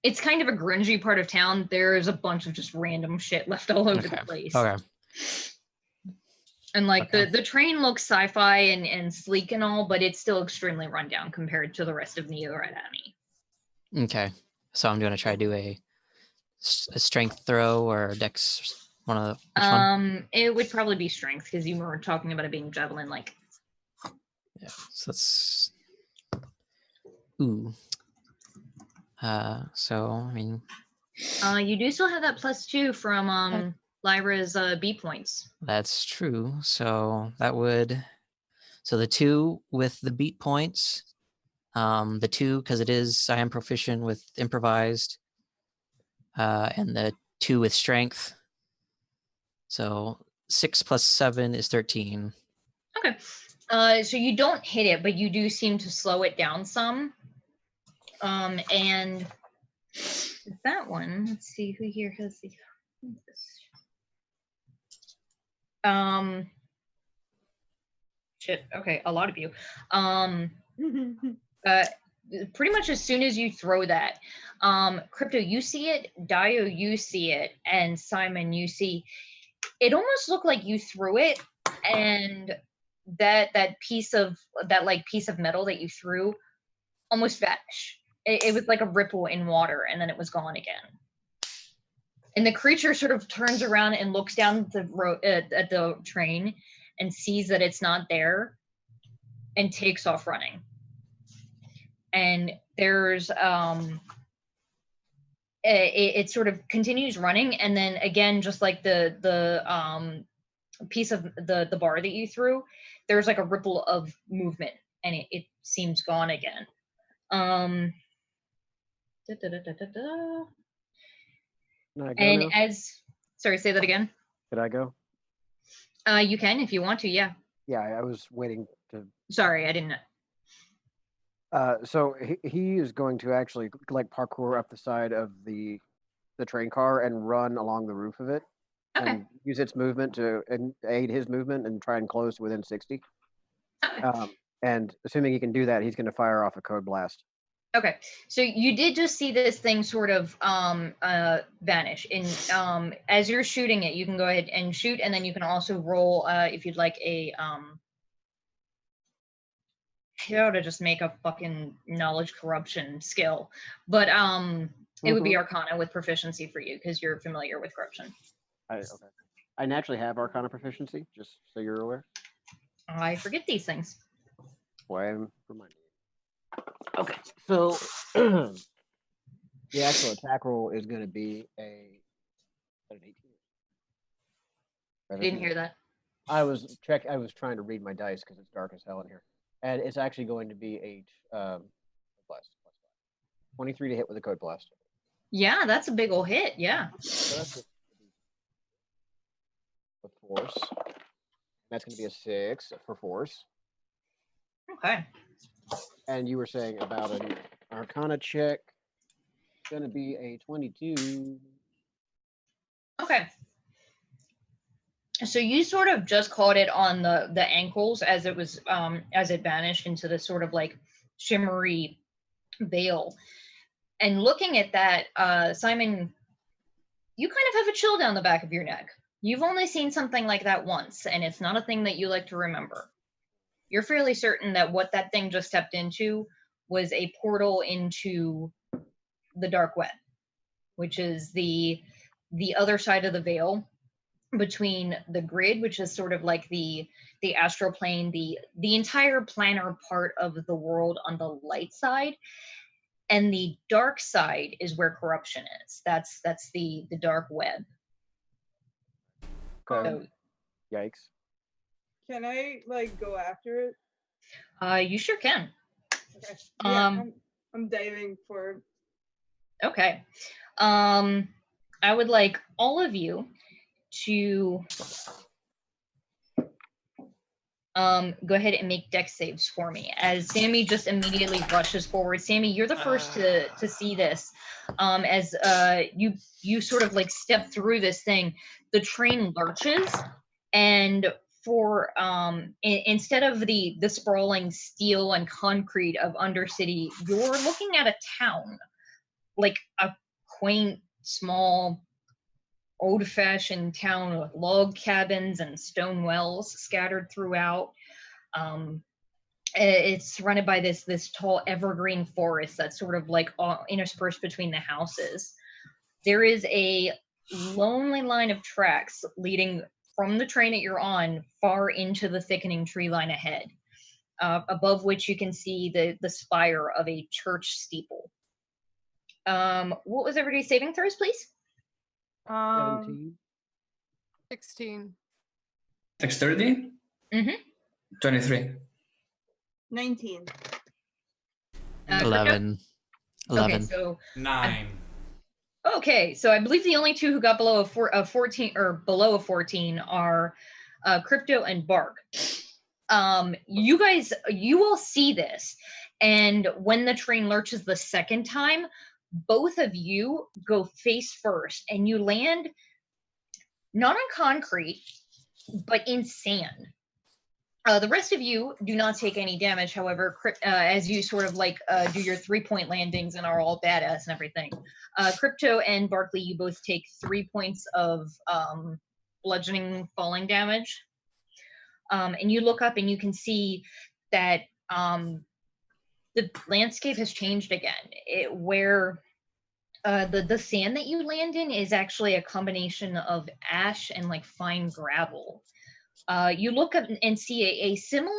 it's kind of a grungy part of town. There's a bunch of just random shit left all over the place. Okay. And like the train looks sci-fi and sleek and all, but it's still extremely rundown compared to the rest of Neo Redami. Okay, so I'm gonna try to do a strength throw or dex. One. It would probably be strength because you were talking about it being javelin like. Yeah, so that's. Ooh. So I mean. You do still have that +2 from Lyra's B points. That's true. So that would. So the 2 with the beat points. The 2 because I am proficient with improvised. And the 2 with strength. So 6 + 7 is 13. Okay. So you don't hit it, but you do seem to slow it down some. And that one, let's see who here has the shit. Okay, a lot of you. Pretty much as soon as you throw that, Crypto, you see it, Daiyo, you see it, and Simon, you see it almost looked like you threw it, and that piece of metal that you threw almost vanished. It was like a ripple in water, and then it was gone again. And the creature sort of turns around and looks down the road at the train and sees that it's not there, and takes off running. And there's it sort of continues running, and then again, just like the piece of the bar that you threw, there's like a ripple of movement, and it seems gone again. And now? Sorry, say that again. Could I go? You can if you want to, yeah. Yeah, I was waiting to. Sorry, I didn't know. So he is going to actually like parkour up the side of the train car and run along the roof of it. Okay. And use its movement to aid his movement and try and close to within 60. Okay. And assuming he can do that, he's going to fire off a code blast. Okay, so you did just see this thing sort of vanish. In as you're shooting it, you can go ahead and shoot, and then you can also roll if you'd like a you ought to just make a fucking knowledge corruption skill, but it would be Arcana with proficiency for you because you're familiar with corruption. Okay. I naturally have Arcana proficiency, just so you're aware. I forget these things. Why I'm reminding you. Okay, so the actual attack roll is going to be an 18. I didn't hear that. I was trying to read my dice because it's dark as hell in here, and it's actually going to be a plus 23 to hit with a code blast. Yeah, that's a big ol' hit. Yeah. So that's with force. That's going to be a 6 for force. Okay. And you were saying about an Arcana check. It's going to be a 22. Okay. So you sort of just caught it on the ankles as it was as it vanished into this sort of like shimmery veil. And looking at that, Simon, you kind of have a chill down the back of your neck. You've only seen something like that once, and it's not a thing that you like to remember. You're fairly certain that what that thing just stepped into was a portal into the dark web, which is the other side of the veil between the grid, which is sort of like the astral plane, the entire planar part of the world on the light side, and the dark side is where corruption is. That's the dark web. Okay. So, Yikes. Can I like go after it? you sure can. Okay. Yeah, Um, I'm diving for. Okay. I would like all of you to go ahead and make dex saves for me as Sammi just immediately rushes forward. Sammi, you're the first to see this. As you sort of like step through this thing, the train lurches, and for instead of the sprawling steel and concrete of Undercity, you're looking at a town, like a quaint, small, old-fashioned town with log cabins and stone wells scattered throughout. It's surrounded by this tall evergreen forest that's sort of like interspersed between the houses. There is a lonely line of tracks leading from the train that you're on far into the thickening tree line ahead, above which you can see the spire of a church steeple. What was everybody's saving throws, please? 17. 16. Dexterity? 23. 19. 11. 11. Okay, so 9. okay, so I believe the only two who got below a 14 or below a 14 are Crypto and Bark. You all see this, and when the train lurches the second time, both of you go face first, and you land not on concrete, but in sand. The rest of you do not take any damage, however, as you sort of like do your 3-point landings and are all badass and everything. Crypto and Barkley, you both take 3 points of bludgeoning falling damage. And you look up and you can see that the landscape has changed again. Where the sand that you land in is actually a combination of ash and like fine gravel. You look up and see a similar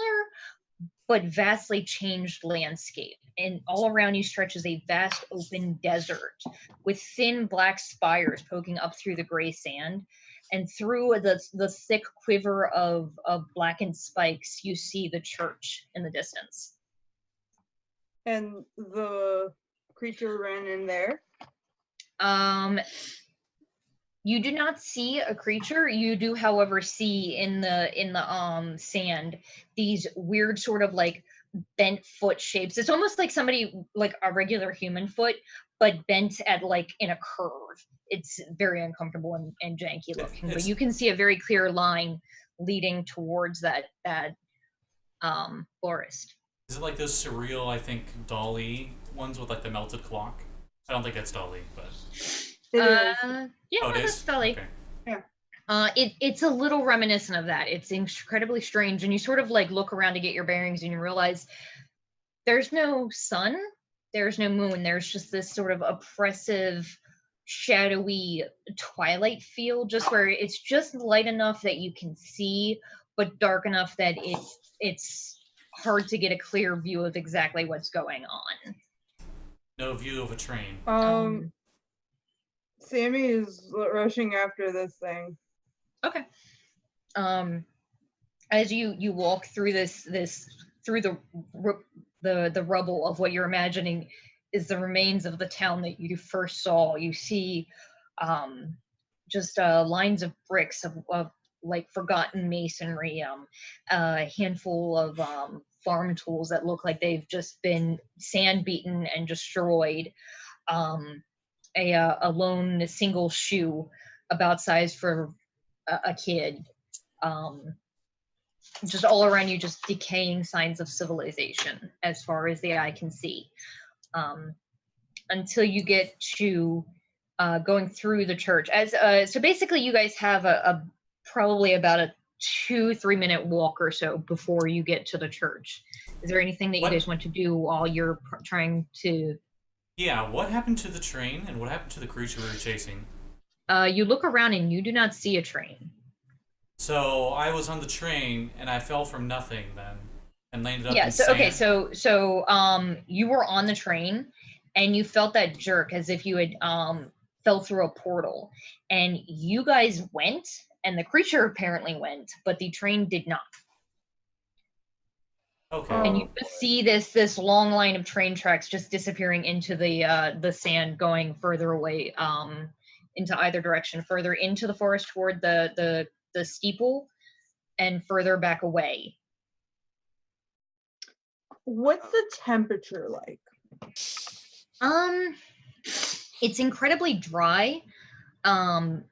but vastly changed landscape, and all around you stretches a vast open desert with thin black spires poking up through the gray sand, and through the thick quiver of blackened spikes you see the church in the distance. And the creature ran in there. You do not see a creature. You do, however, see in the sand these weird sort of like bent foot shapes. It's almost like somebody like a regular human foot, but bent at like in a curve. It's very uncomfortable and janky looking. But you can see a very clear line leading towards that forest. Is it like those surreal, I think, Dolly ones with like the melted clock? I don't think that's Dolly, but It is. Yeah, oh, no, it that's is. Scully. Okay. It's a little reminiscent of that. It's incredibly strange, and you sort of like look around to get your bearings, and you realize there's no sun, there's no moon, there's just this sort of oppressive, shadowy twilight feel, just where it's just light enough that you can see, but dark enough that it's hard to get a clear view of exactly what's going on. No view of a train. Sammi is rushing after this thing. Okay. As you walk through through the rubble of what you're imagining is the remains of the town that you first saw. You see just lines of bricks of like forgotten masonry, a handful of farm tools that look like they've just been sand beaten and destroyed, a lone single shoe about size for a kid, just all around you, just decaying signs of civilization as far as the eye can see, until you get to going through the church. So basically you guys have a probably about a 2-3 minute walk or so before you get to the church. Is there anything that you guys want to do while you're trying to... Yeah, what happened to the train and what happened to the creature we were chasing? You look around and you do not see a train. So I was on the train and I fell from nothing then and landed up in so sand. okay, so you were on the train and you felt that jerk as if you had fell through a portal, and you guys went and the creature apparently went, but the train did not. Okay. And you just see this long line of train tracks just disappearing into the sand, going further away, into either direction, further into the forest toward the steeple, and further back away. What's the temperature like? It's incredibly dry, and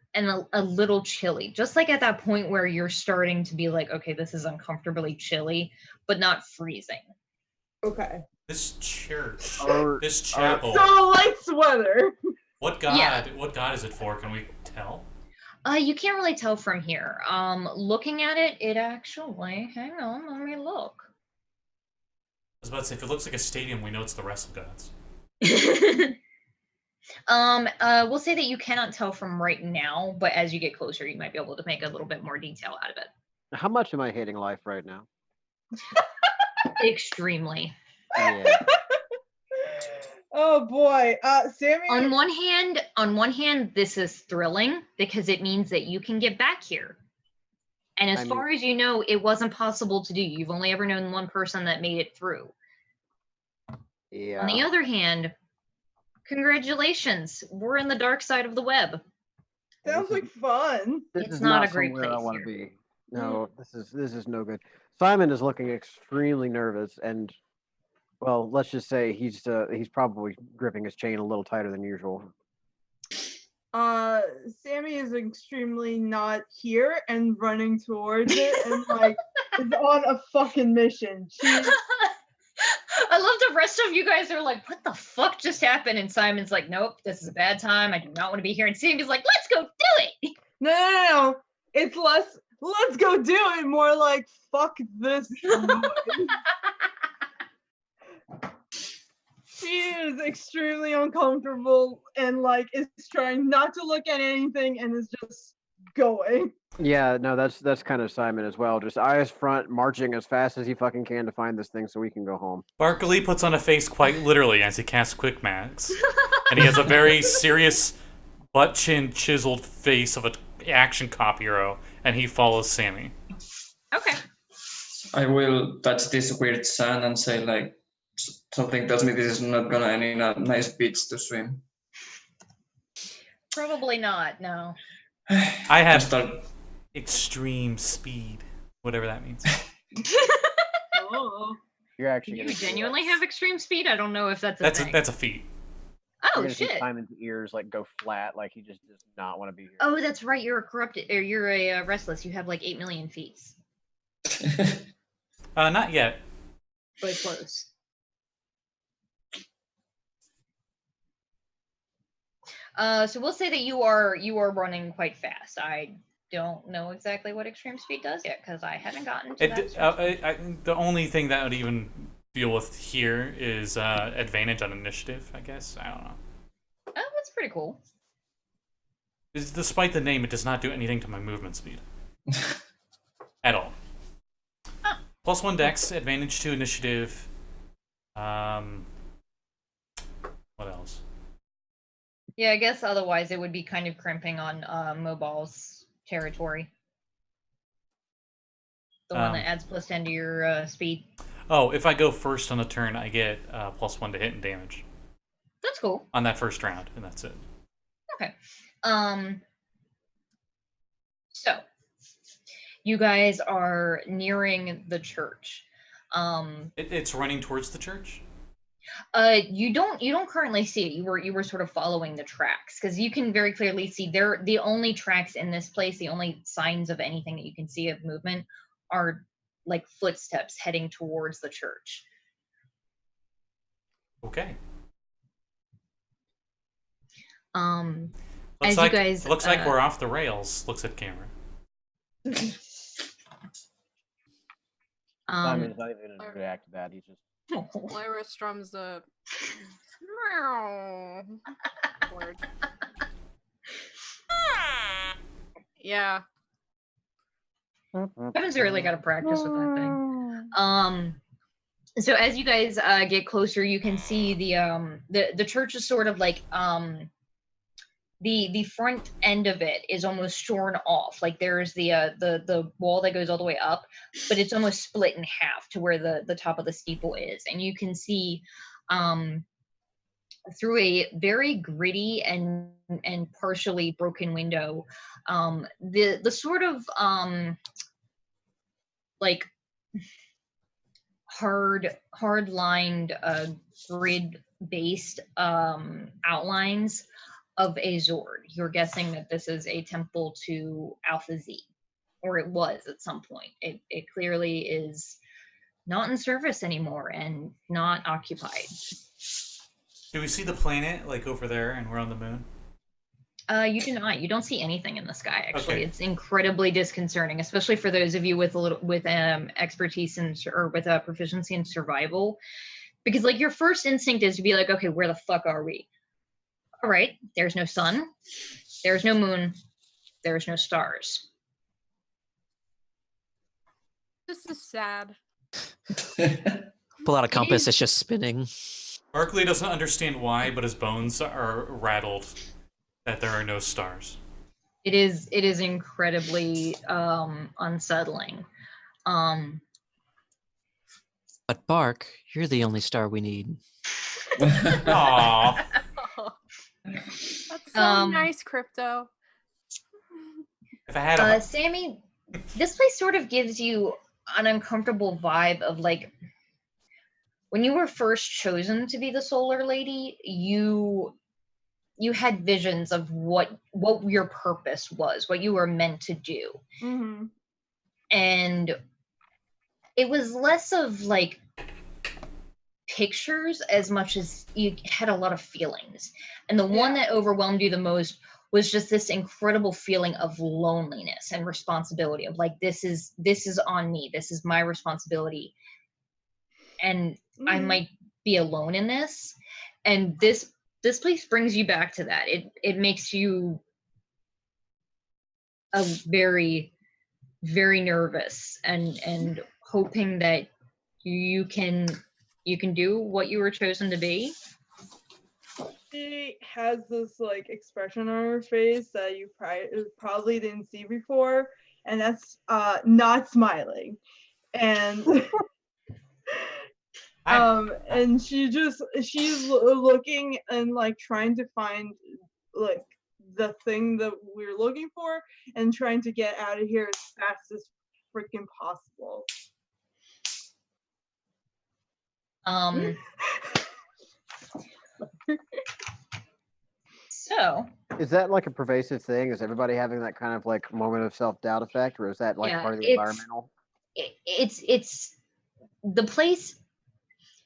a little chilly. Just like at that point where you're starting to be like, okay, this is uncomfortably chilly, but not freezing. Okay. This church, Or- this chapel. So light sweater. What god? Yeah. What god is it for? Can we tell? You can't really tell from here. Looking at it, it actually, hang on, let me look. I was about to say, if it looks like a stadium, we know it's the wrestle gods. We'll say that you cannot tell from right now, but as you get closer, you might be able to make a little bit more detail out of it. How much am I hating life right now? Extremely. Yeah. Oh boy. Sammi. On one hand, this is thrilling because it means that you can get back here. And as far as you know, it wasn't possible to do. You've only ever known one person that made it through. Yeah. On the other hand, congratulations. We're in the dark side of the web. Sounds like fun. This It's is not a great somewhere I place want to here. be. No, this is no good. Simon is looking extremely nervous, and well, let's just say he's probably gripping his chain a little tighter than usual. Sammi is extremely not here and running towards it and like is on a fucking mission. She's I love the rest of you guys are like, what the fuck just happened? And Simon's like, nope, this is a bad time. I do not want to be here. And Sammy's like, let's go do it. no. It's less let's go do it, more like fuck this noise. She is extremely uncomfortable and like is trying not to look at anything and is just going. Yeah, no, that's kind of Simon as well. Just eyes front, marching as fast as he fucking can to find this thing so we can go home. Barkley puts on a face quite literally as he casts Quick Max. And he has a very serious, butt-chin chiseled face of an action cop hero, and he follows Sammi. Okay. I will touch this weird sand and say, like, something tells me this is not gonna end in a nice beach to swim. Probably not, no. I have extreme speed, whatever that means. Oh. You're actually You gonna see genuinely have extreme speed? I don't know if that's a That's thing. that's a feat. You're Oh, gonna see shit. Simon's ears like go flat, like he just does not want to be here. Oh, that's right. You're a corrupted, or you're a restless. You have like 8 million feet. Not yet. but close. So we'll say that you are running quite fast. I don't know exactly what extreme speed does yet because I haven't gotten to that. The only thing that would even deal with here is advantage on initiative, I guess. I don't know. Oh, that's pretty cool. Despite the name, it does not do anything to my movement speed. At all. Huh. +1 dex, advantage to initiative. What else? Yeah, I guess otherwise it would be kind of crimping on Mobile's territory. The one that adds +10 to your speed. Oh, if I go first on a turn, I get +1 to hit and damage. That's cool. On that first round, and that's it. Okay. So you guys are nearing the church. It's running towards the church? You don't currently see it. You were sort of following the tracks because you can very clearly see they're the only tracks in this place, the only signs of anything that you can see of movement are like footsteps heading towards the church. Okay. As you guys looks like we're off the rails. Looks at camera. Simon's not even gonna react to that. He's just. Lyra strums the word. Yeah. I haven't really got to practice with that thing. So as you guys get closer, you can see the church is sort of like the front end of it is almost shorn off. Like there's the wall that goes all the way up, but it's almost split in half to where the top of the steeple is, and you can see through a very gritty and partially broken window the sort of like hard lined grid based outlines of a Zord. You're guessing that this is a temple to Alpha Z, or it was at some point. It clearly is not in service anymore and not occupied. Do we see the planet like over there and we're on the moon? You do not. You don't see anything in the sky. Actually, Okay. It's incredibly disconcerting, especially for those of you with expertise or with proficiency in survival, because like your first instinct is to be like, okay, where the fuck are we? All right, there's no sun, there's no moon, there's no stars. This is sad. Pull out a compass, is- it's just spinning. Barkley doesn't understand why, but his bones are rattled that there are no stars. It is incredibly unsettling. But Bark, you're the only star we need. Aww. That's so nice, Crypto. If I had a Sammi, this place sort of gives you an uncomfortable vibe of like when you were first chosen to be the Solar Lady, you had visions of what your purpose was, what you were meant to do. Mm-hmm. And it was less of like pictures as much as you had a lot of feelings. And the one that overwhelmed you the most was just this incredible feeling of loneliness and responsibility of like, this is on me. This is my responsibility. And I might be alone in this. And this place brings you back to that. It makes you a very, very nervous and hoping that you can do what you were chosen to be. She has this like expression on her face that you probably didn't see before, and that's not smiling. And and she's looking and like trying to find like the thing that we're looking for and trying to get out of here as fast as freaking possible. So Is that like a pervasive thing? Is everybody having that kind of like moment of self-doubt effect, or is that like Yeah, part of the environmental? it's the place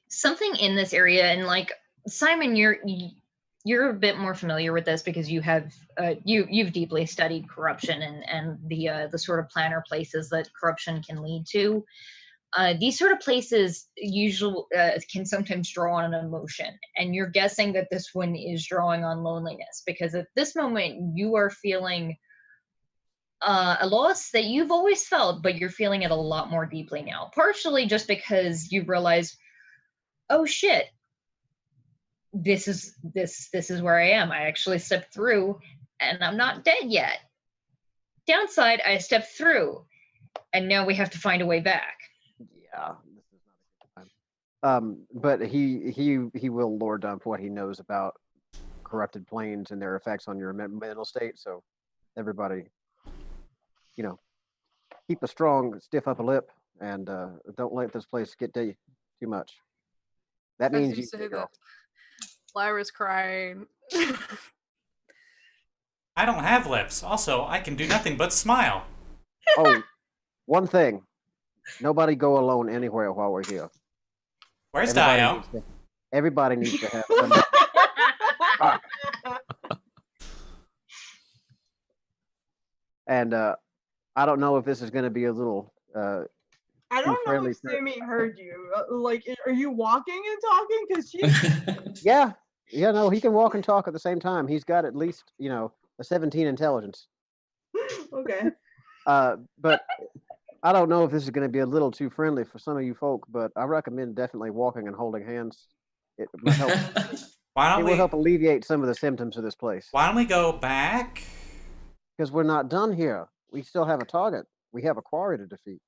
something in this area, and like Simon, you're a bit more familiar with this because you have you've deeply studied corruption and the sort of planner places that corruption can lead to. These sort of places usually can sometimes draw on an emotion, and you're guessing that this one is drawing on loneliness because at this moment you are feeling a loss that you've always felt, but you're feeling it a lot more deeply now. Partially just because you realize, oh shit, this is where I am. I actually stepped through, and I'm not dead yet. Downside, I stepped through, and now we have to find a way back. Yeah, this is not a good time. But he will lore dump what he knows about corrupted planes and their effects on your mental state. So everybody, keep a strong, stiff upper lip, and don't let this place get to you too much. That means you say that. Lyra's crying. I don't have lips. Also, I can do nothing but smile. Oh, one thing. Nobody go alone anywhere while we're here. Where's Daiyo? Everybody needs to have somebody. And I don't know if this is going to be a little I don't know if Sammi heard you. Like, are you walking and talking? Because she. Yeah, no, he can walk and talk at the same time. He's got at least, a 17 intelligence. Okay. But I don't know if this is going to be a little too friendly for some of you folk, but I recommend definitely walking and holding hands. It will help. It will help alleviate some of the symptoms of this place. Why don't we go back? Because we're not done here. We still have a target. We have a quarry to defeat.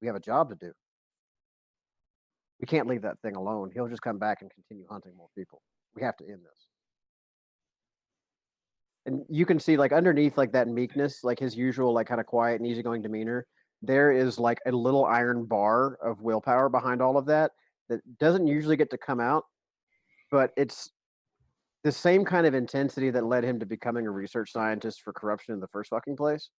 We have a job to do. We can't leave that thing alone. He'll just come back and continue hunting more people. We have to end this. And you can see, like, underneath, like, that meekness, like his usual, like, kind of quiet and easygoing demeanor, there is, like, a little iron bar of willpower behind all of that doesn't usually get to come out, but it's the same kind of intensity that led him to becoming a research scientist for corruption in the first fucking place,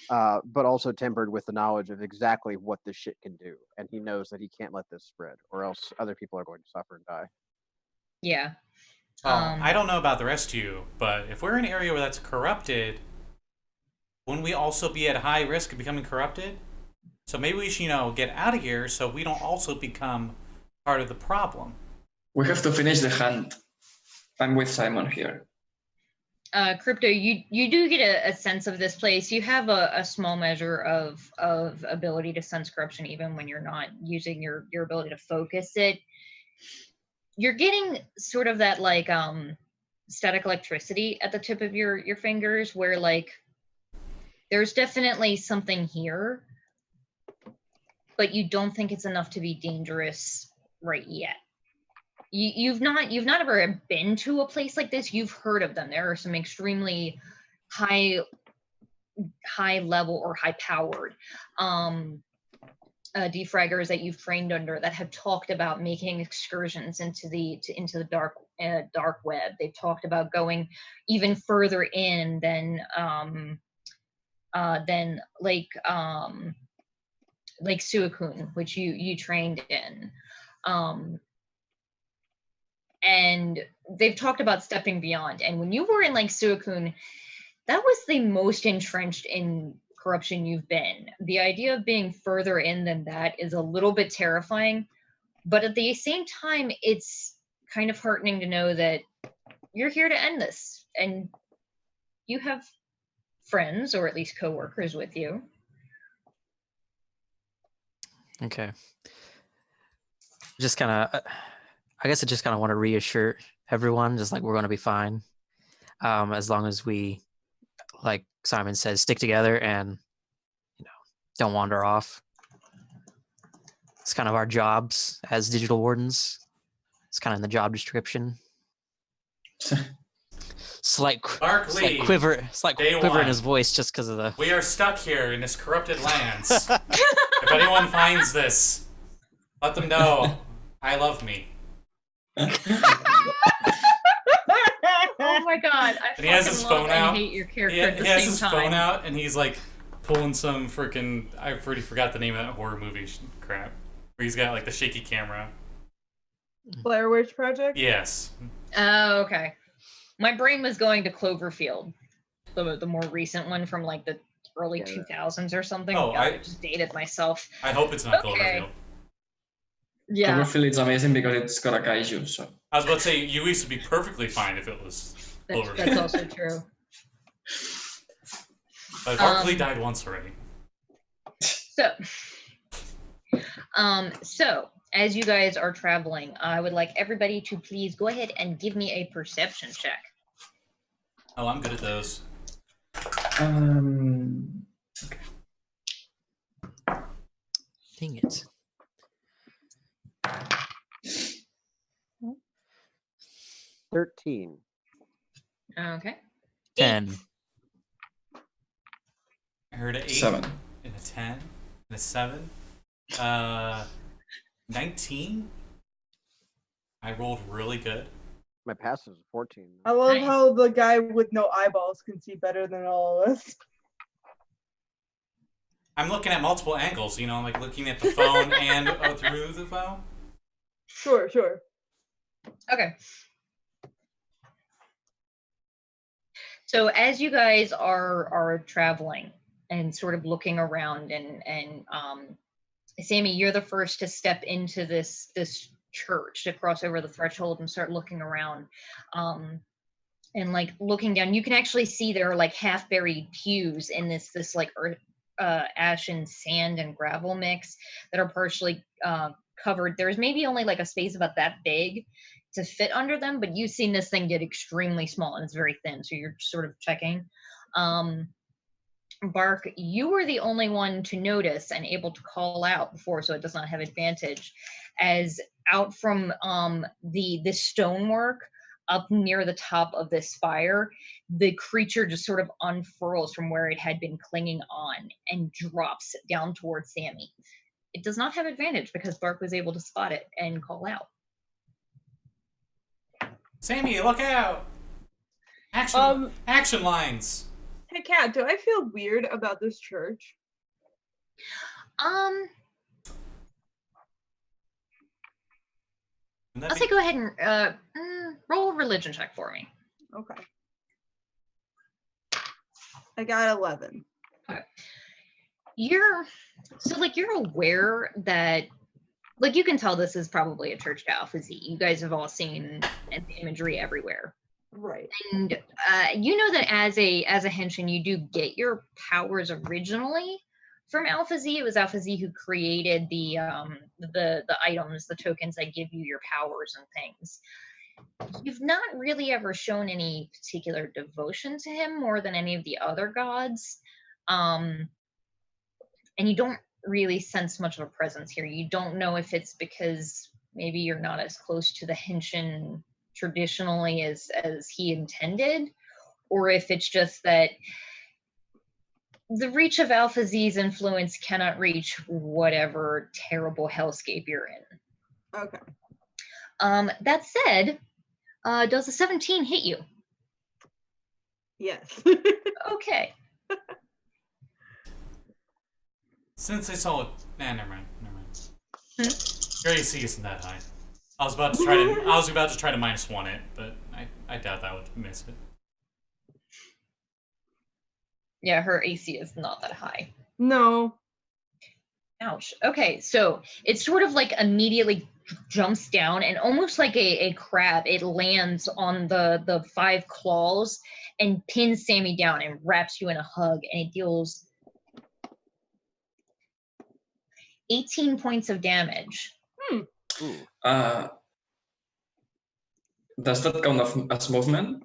but also tempered with the knowledge of exactly what this shit can do. And he knows that he can't let this spread, or else other people are going to suffer and die. Yeah. I don't know about the rest of you, but if we're in an area where that's corrupted, wouldn't we also be at high risk of becoming corrupted? So maybe we should, get out of here so we don't also become part of the problem. We have to finish the hunt. I'm with Simon here. Crypto, you do get a sense of this place. You have a small measure of ability to sense corruption even when you're not using your ability to focus it. You're getting sort of that like static electricity at the tip of your fingers where like there's definitely something here, but you don't think it's enough to be dangerous right yet. You've not ever been to a place like this. You've heard of them. There are some extremely high level or high powered De-Fraggers that you've trained under that have talked about making excursions into the dark web. They've talked about going even further in than Lake Suicune, which you trained in. And they've talked about stepping beyond. And when you were in Lake Suicune, that was the most entrenched in corruption you've been. The idea of being further in than that is a little bit terrifying, but at the same time, it's kind of heartening to know that you're here to end this, and you have friends, or at least co-workers with you. Okay. Just kind of, I guess I just kind of want to reassure everyone, just like we're going to be fine, as long as we, like Simon says, stick together and don't wander off. It's kind of our jobs as digital wardens. It's kind of in the job description. Slight quiver in his voice just because of the. We are stuck here in this corrupted lands. If anyone finds this, let them know I love me. Oh my god! And he has his phone out. Hate your character he has his phone out, and he's like pulling some freaking. I already forgot the name of that horror movie crap. Where he's got like the shaky camera. Blair Witch Project? Yes. Oh, okay. My brain was going to Cloverfield, the more recent one from like the early Yeah. 2000s or something. Oh, God, I just dated myself. I hope it's not Okay. Cloverfield. Yeah. Cloverfield is amazing because it's got a kaiju, so. I was about to say, Lluis would be perfectly fine if it was Cloverfield. That's also true. But Barkley died once already. So as you guys are traveling, I would like everybody to please go ahead and give me a perception check. Oh, I'm good at those. Dang it. $13. Okay. 10. I heard an 8 7. and a 10 and a 7. 19. I rolled really good. My passive is 14. I love Nice. how the guy with no eyeballs can see better than all of us. I'm looking at multiple angles, you know, like looking at the phone and through the phone. Sure. Okay. So as you guys are traveling and sort of looking around and Sammi, you're the first to step into this church, to cross over the threshold and start looking around. And like looking down, you can actually see there are like half buried pews in this like earth, ash and sand and gravel mix that are partially covered. There's maybe only like a space about that big to fit under them, but you've seen this thing get extremely small and it's very thin, so you're sort of checking. Bark, you were the only one to notice and able to call out before, so it does not have advantage, as out from the stonework up near the top of this spire, the creature just sort of unfurls from where it had been clinging on and drops down towards Sammi. It does not have advantage because Bark was able to spot it and call out. Sammi, look out! Action lines. Hey, Kat, do I feel weird about this church? Wouldn't that I'll be- say go ahead and roll a religion check for me. Okay. I got 11. You're aware that, like, you can tell this is probably a church to Alpha Z. You guys have all seen imagery everywhere. Right. And you know that as a Henshin, you do get your powers originally from Alpha Z. It was Alpha Z who created the items, the tokens that give you your powers and things. You've not really ever shown any particular devotion to him more than any of the other gods. And you don't really sense much of a presence here. You don't know if it's because maybe you're not as close to the Henshin traditionally as he intended, or if it's just that the reach of Alpha Z's influence cannot reach whatever terrible hellscape you're in. Okay. That said, does a 17 hit you? Yes. Okay. Since I saw it, never mind. Your AC isn't that high. I was about to try to -1 it, but I doubt that would miss it. Yeah, her AC is not that high. No. Ouch. Okay, so it sort of like immediately jumps down and almost like a crab, it lands on the 5 claws and pins Sammi down and wraps you in a hug, and it deals 18 points of damage. Ooh. Does that count as movement?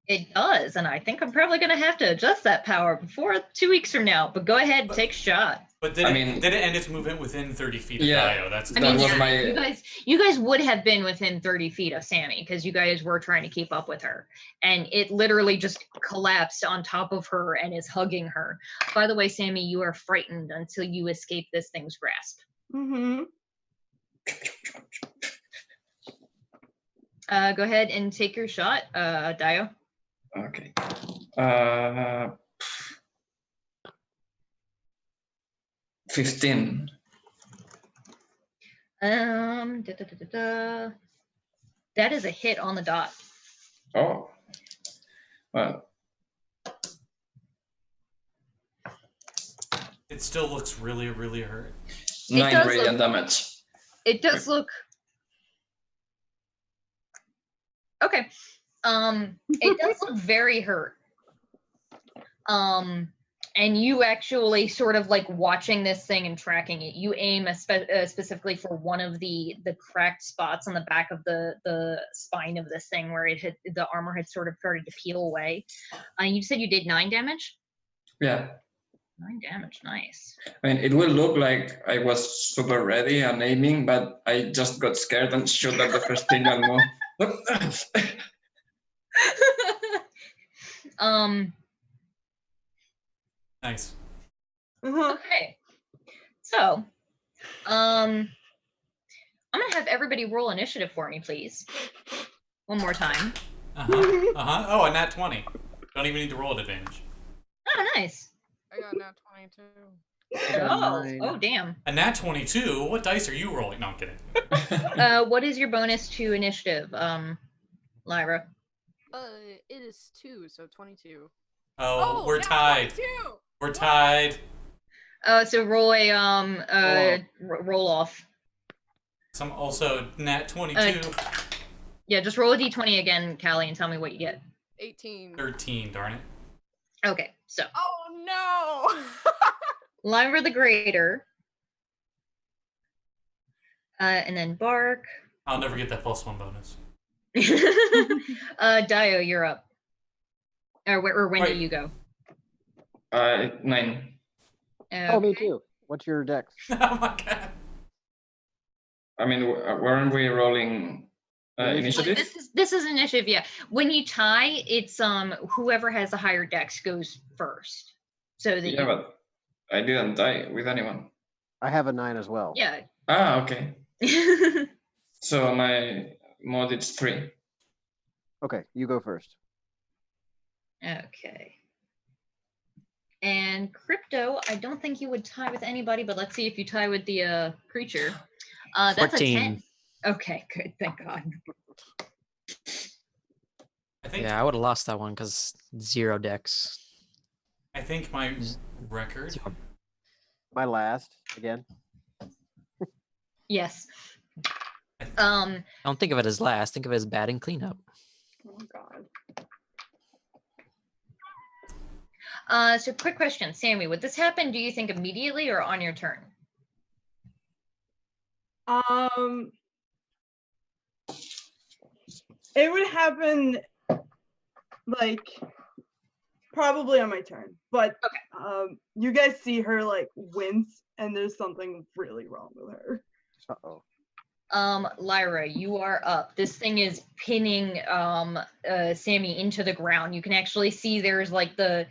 It does, and I think I'm probably going to have to adjust that power before 2 weeks from now, but go ahead and take a shot. But did it end its movement within 30 feet of Yeah. Daiyo? That's I mean, was yeah, my- you guys would have been within 30 feet of Sammi because you guys were trying to keep up with her, and it literally just collapsed on top of her and is hugging her. By the way, Sammi, you are frightened until you escape this thing's grasp. Mm-hmm. Go ahead and take your shot, Daiyo. Okay. 15. Da, da, da, da, da. That is a hit on the dot. Oh. Well, It still looks really, really hurt. It 9 does radiant look- damage. It does look okay. It does look very hurt. And you actually sort of like watching this thing and tracking it. You aim specifically for one of the cracked spots on the back of the spine of this thing where it had the armor had sort of started to peel away. You said you did 9 damage. Yeah. 9 damage, nice. I mean, it will look like I was super ready and aiming, but I just got scared and shot at the first thing and moved. Nice. Okay. So, I'm gonna have everybody roll initiative for me, please. One more time. Oh, a nat 20. Don't even need to roll at advantage. Oh, nice. I got nat 22. Oh, damn. A nat 22? What dice are you rolling? No, I'm kidding. What is your bonus to initiative, Lyra? It is 2, so 22. Oh, we're nat tied. 22! We're tied. So roll a roll off. Some also nat 22. Yeah, just roll a d20 again, Callie, and tell me what you get. 18. 13, darn it. Okay, so Oh no! Lyra the Greater, and then Bark. I'll never get that +1 bonus. Daiyo, you're up. Or when do Right. you go? 9. Oh, me Okay. too. What's your dex? Oh my god. I mean, weren't we rolling initiative? This is initiative, yeah. When you tie, it's whoever has the higher dex goes first. So that Yeah, but I didn't die with anyone. I have a 9 as well. yeah. Ah, okay. So my mod is 3. Okay, you go first. Okay. And Crypto, I don't think you would tie with anybody, but let's see if you tie with the creature. That's 14. a 10. Okay, good. Thank God. I think Yeah, I would have lost that one because 0 dex. I think my record. My last again. Yes. Don't think of it as last. Think of it as batting cleanup. Oh God. So quick question, Sammi, would this happen, do you think, immediately or on your turn? It would happen like probably on my turn, but you guys see her like wince, and there's something really wrong with her. Uh-oh. Lyra, you are up. This thing is pinning Sammi into the ground. You can actually see there's like the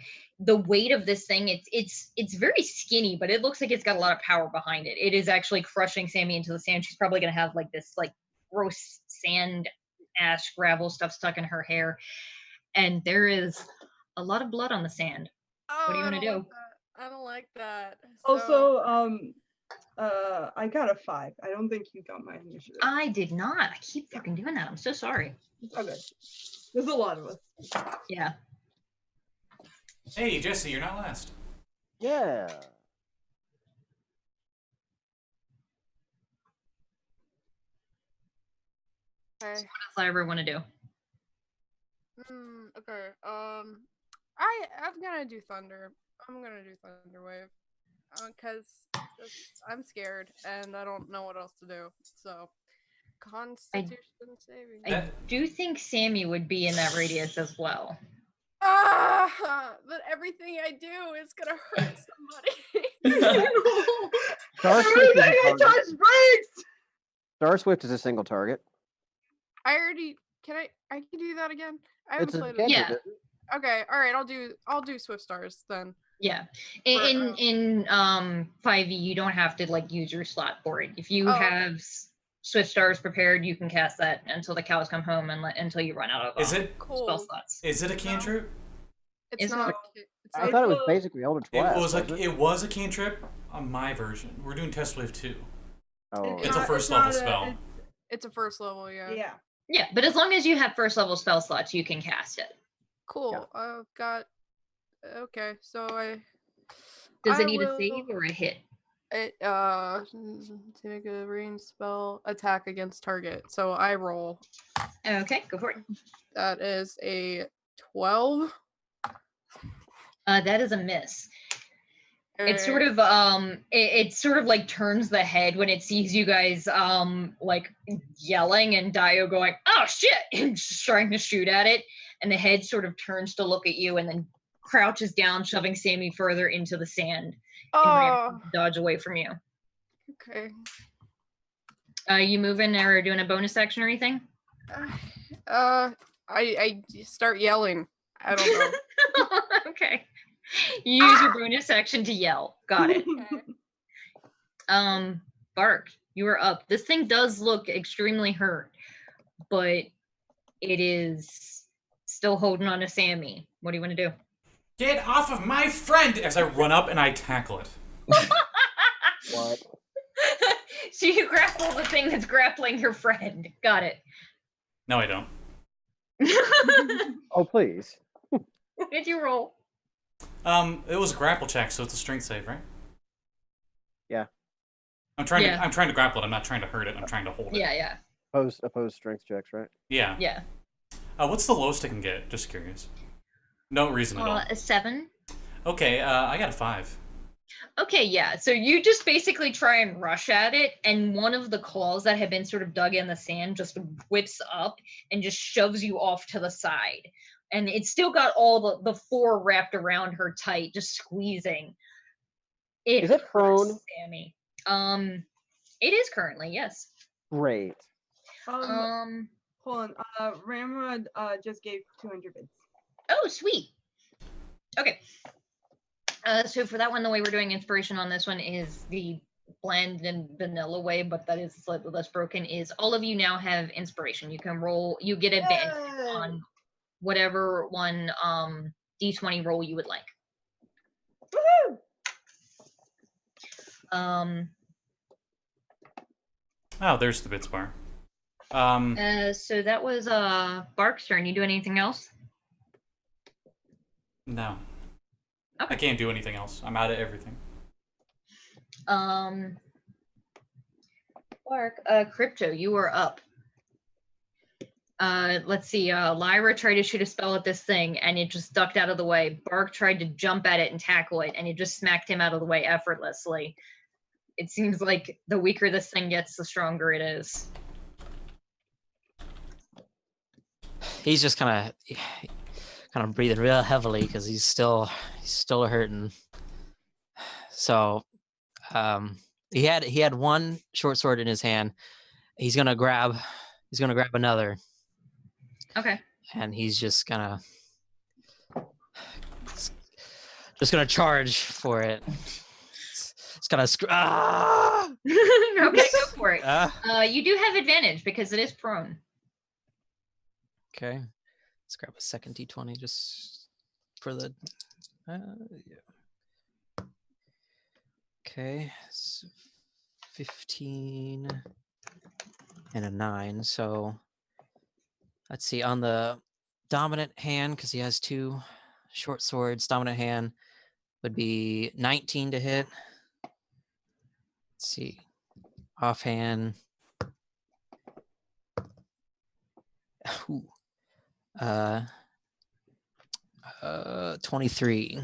weight of this thing. It's very skinny, but it looks like it's got a lot of power behind it. It is actually crushing Sammi into the sand. She's probably gonna have like this like gross sand, ash, gravel stuff stuck in her hair, and there is a lot of blood on the sand. What do you want to do? I don't like that. Also, I got a 5. I don't think you got my initiative. I did not. I keep fucking doing that. I'm so sorry. Okay. There's a lot of us. Yeah. Hey, Jesse, you're not last. Yeah. Okay. What does Lyra want to do? Okay. I'm gonna do thunder. I'm gonna do thunder wave. Cause I'm scared and I don't know what else to do. So, Constitution saving. I do think Sammi would be in that radius as well. But everything I do is gonna hurt somebody. Star Swift is Everything I a target. touch breaks! Star Swift is a single target. I already I can do that again. I haven't It's a played it. cantrip, Yeah. isn't it? Okay, all right. I'll do Swift Stars then. Yeah. In 5e, you don't have to like use your slot for it. If you have Swift Stars prepared, you can cast that until the cows come home and until you run out of Is it Cool. spell slots. is it a cantrip? It's Is it? not. It's I not. thought it was basically Eldritch It Blast. was wasn't it? it was a cantrip on my version. We're doing Test Wave 2. Oh, It's a not- first not level spell. It's a first level, yeah. Yeah. Yeah, but as long as you have first level spell slots, you can cast it. Cool. I've got. Okay, so Does I it need will- a save or a hit? It take a range spell attack against target. So I roll. Okay, go for it. That is a 12. That is a miss. It sort of it sort of like turns the head when it sees you guys like yelling and Daiyo going, oh shit, and just trying to shoot at it, and the head sort of turns to look at you and then crouches down, shoving Sammi further into the sand Oh, and dodge away from you. okay. You moving or doing a bonus action or anything? I start yelling. I don't know. Okay. You use your bonus action to yell. Got it. Okay. Bark, you are up. This thing does look extremely hurt, but it is still holding on to Sammi. What do you want to do? Get off of my friend! As I run up and I tackle it. what? So you grapple the thing that's grappling your friend. Got it. No, I don't. Oh, please. What did you roll? It was a grapple check, so it's a strength save, right? Yeah. I'm trying to grapple it. I'm not trying to hurt it. I'm trying to hold it. Yeah. Opposed strength checks, right? Yeah. Yeah. What's the lowest I can get? Just curious. No reason at all. A 7. Okay, I got a 5. Okay, yeah. So you just basically try and rush at it, and one of the claws that had been sort of dug in the sand just whips up and just shoves you off to the side. And it's still got all the four wrapped around her tight, just squeezing. Is it prone? hurts Sammi. It is currently, yes. Great. Um. Hold on. Rhymn just gave 200 bits. Oh, sweet. Okay. So for that one, the way we're doing inspiration on this one is the bland and vanilla way, but that is slightly less broken, is all of you now have inspiration. You can roll, you get advantage on whatever one d20 roll you would like. Woohoo! Oh, there's the bits bar. So that was Bark's turn. You do anything else? No. Okay. I can't do anything else. I'm out of everything. Bark, Crypto, you are up. Let's see, Lyra tried to shoot a spell at this thing and it just ducked out of the way. Bark tried to jump at it and tackle it and it just smacked him out of the way effortlessly. It seems like the weaker this thing gets, the stronger it is. He's just kind of breathing real heavily because he's still hurting. So he had one short sword in his hand. He's gonna grab another. Okay. And he's just gonna charge for it. It's gonna Okay, go for it. You do have advantage because it is prone. Okay, let's grab a second d20 just for the. Yeah. Okay, so 15 and a 9. So let's see, on the dominant hand, because he has two short swords, dominant hand would be 19 to hit. Let's see, offhand. Ooh. 23.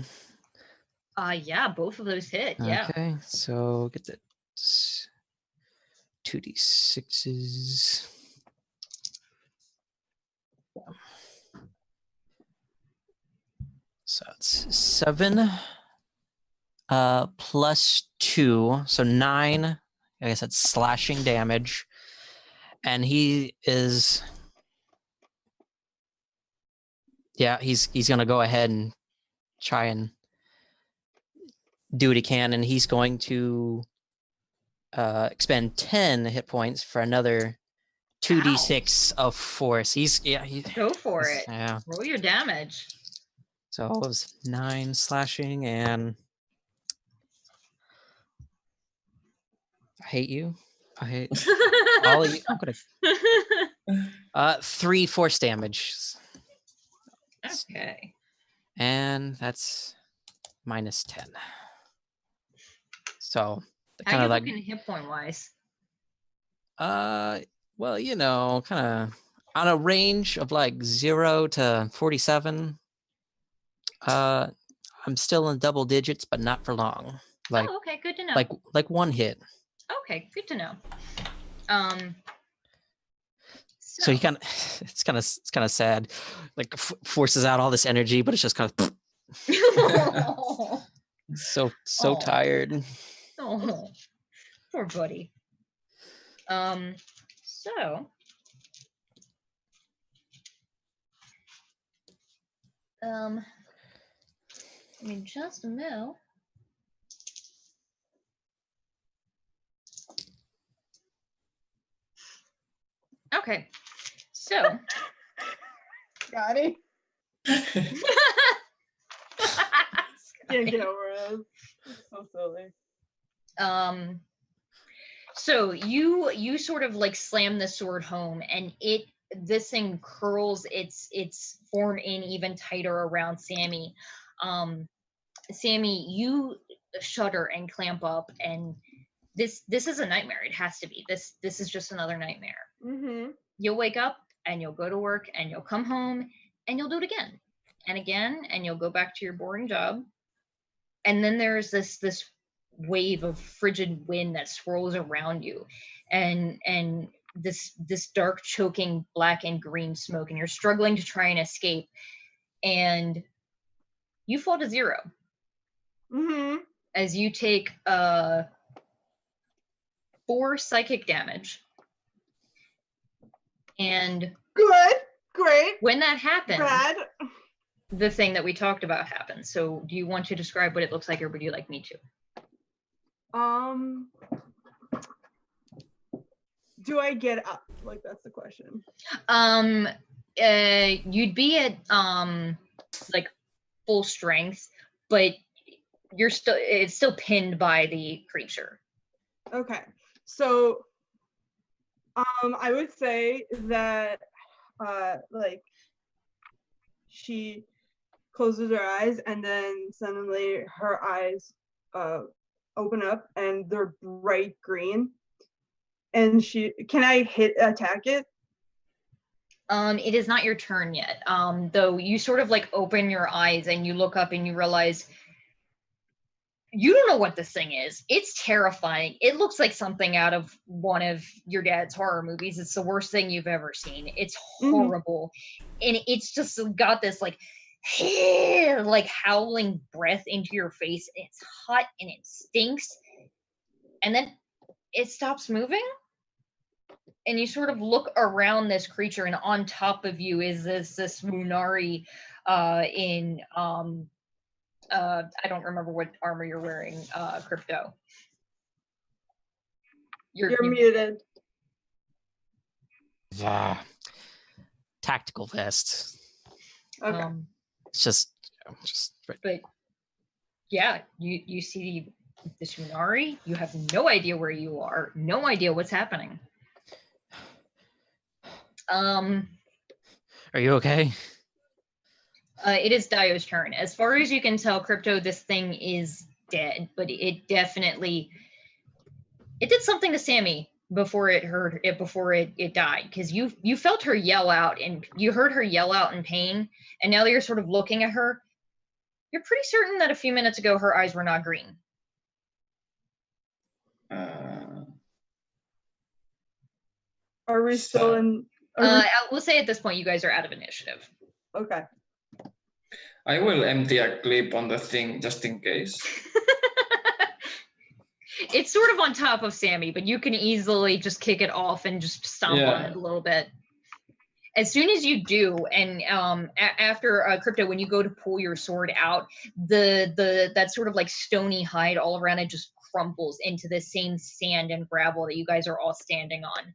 Yeah, both of those hit. Yeah. Okay, so get that 2d6s. So it's 7 plus 2, so 9. I guess that's slashing damage, and he is. Yeah, he's gonna go ahead and try and do what he can, and he's going to expend 10 hit points for another 2d6 of force. Go for it. Yeah. Roll your damage. So it was 9 slashing, and I hate you. I Ollie, I'm gonna 3 force damage. Okay. And that's -10. So How kind you of like looking hit point wise? well, you know, kind of on a range of like 0 to 47. I'm still in double digits, but not for long. Like Oh, okay, good to know. like 1 hit. Okay, good to know. So he kind of it's kind of sad. Like forces out all this energy, but it's just kind of so Aw. tired. Oh, poor buddy. So give me just a minute. Okay, so Scotty. Can't get over it. It's so silly. So you sort of like slam the sword home, and this thing curls its form in even tighter around Sammi. Sammi, you shudder and clamp up, and this is a nightmare. It has to be. This is just another nightmare. Mm-hmm. You'll wake up and you'll go to work and you'll come home and you'll do it again and again, and you'll go back to your boring job. And then there's this wave of frigid wind that swirls around you, and this dark choking black and green smoke, and you're struggling to try and escape, and you fall to 0 as you take 4 psychic damage. And Good, great, when that happens, bad. the thing that we talked about happens. So do you want to describe what it looks like, or would you like me to? Do I get up? Like, that's the question. You'd be at like full strength, but it's still pinned by the creature. Okay, so I would say that like she closes her eyes, and then suddenly her eyes open up and they're bright green, and can I attack it? It is not your turn yet, though. You sort of like open your eyes and you look up and you realize you don't know what this thing is. It's terrifying. It looks like something out of one of your dad's horror movies. It's the worst thing you've ever seen. It's horrible. And it's just got this like howling breath into your face. It's hot and it stinks. And then it stops moving. And you sort of look around this creature, and on top of you is this Munari in I don't remember what armor you're wearing, Crypto. You're muted. Tactical vest. Okay. It's just But yeah, you see this Munari. You have no idea where you are, no idea what's happening. Are you okay? It is Daiyo's turn. As far as you can tell, Crypto, this thing is dead, but it did something to Sammi before it died, because you felt her yell out, and you heard her yell out in pain, and now that you're sort of looking at her, you're pretty certain that a few minutes ago her eyes were not green. Are we still in? We'll say at this point you guys are out of initiative. Okay. I will empty a clip on the thing just in case. It's sort of on top of Sammi, but you can easily just kick it off and just stomp on it a little bit. As soon as you do, and after Crypto, when you go to pull your sword out, that sort of like stony hide all around it just crumples into the same sand and gravel that you guys are all standing on.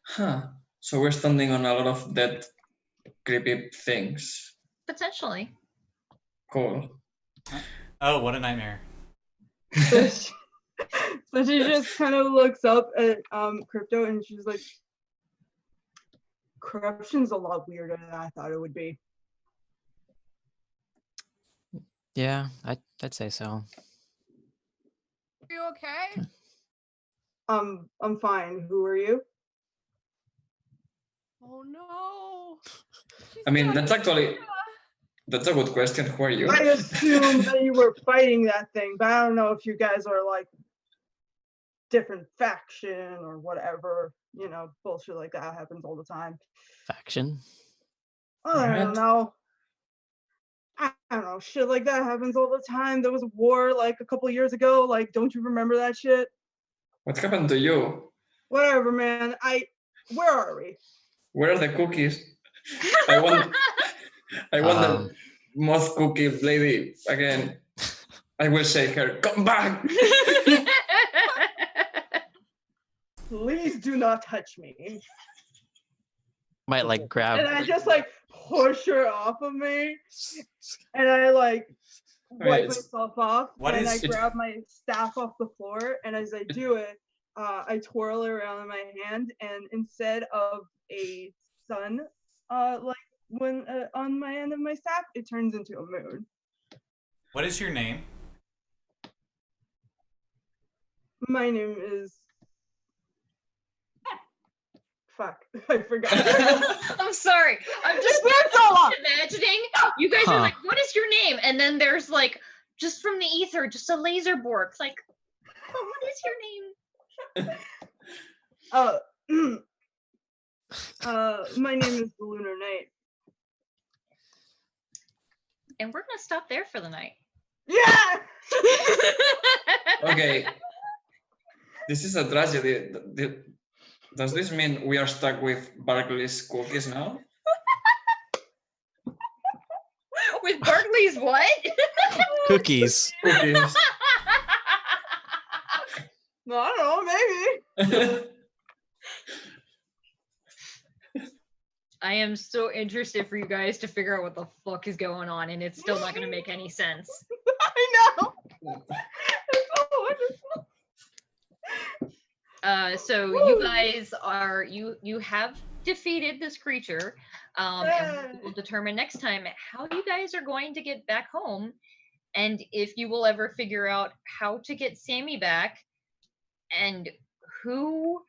Huh. So we're standing on a lot of dead, creepy things. Potentially. Cool. Oh, what a nightmare. So she just kind of looks up at Crypto and she's like, corruption's a lot weirder than I thought it would be. Yeah, I'd say so. Are you okay? I'm fine. Who are you? Oh no. I mean, that's a good question. Who are you? I assumed that you were fighting that thing, but I don't know if you guys are like different faction or whatever. You know, bullshit like that happens all the time. Faction. I don't know. I don't know. Shit like that happens all the time. There was a war like a couple years ago. Like, don't you remember that shit? What happened to you? Whatever, man. Where are we? Where are the cookies? I want the moth cookie lady again. I will say her, come back. Please do not touch me. Might like grab. And I just like push her off of me, and I like wipe myself off, and I grab my staff off the floor, and as I do it, I twirl it around in my hand, and instead of a sun, like when on my end of my staff, it turns into a moon. What is your name? My name is. Fuck, I forgot. I'm sorry. I'm just imagining you guys are like, what is your name? And then there's like, just from the ether, just a laser bork. Like, oh, what is your name? My name is the Lunar Knight. And we're gonna stop there for the night. Yeah. Okay. This is a tragedy. Does this mean we are stuck with Barclay's cookies now? With Barclay's what? Cookies. Cookies. No, I don't know, maybe. I am so interested for you guys to figure out what the fuck is going on, and it's still not gonna make any sense. I know. It's so wonderful. So you guys are you have defeated this creature, and we'll determine next time how you guys are going to get back home, and if you will ever figure out how to get Sammi back, and who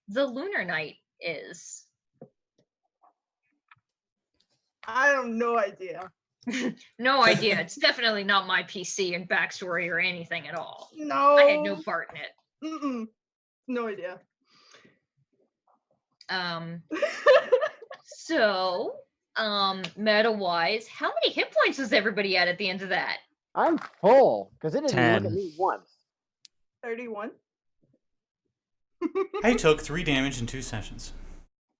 the Lunar Knight is. I have no idea. No idea. It's definitely not my PC and backstory or anything at all. No. I had no part in it. Mm-mm. No idea. So, meta-wise, how many hit points was everybody at the end of that? I'm full because it didn't look 10. at me once. 31. I took 3 damage in 2 sessions.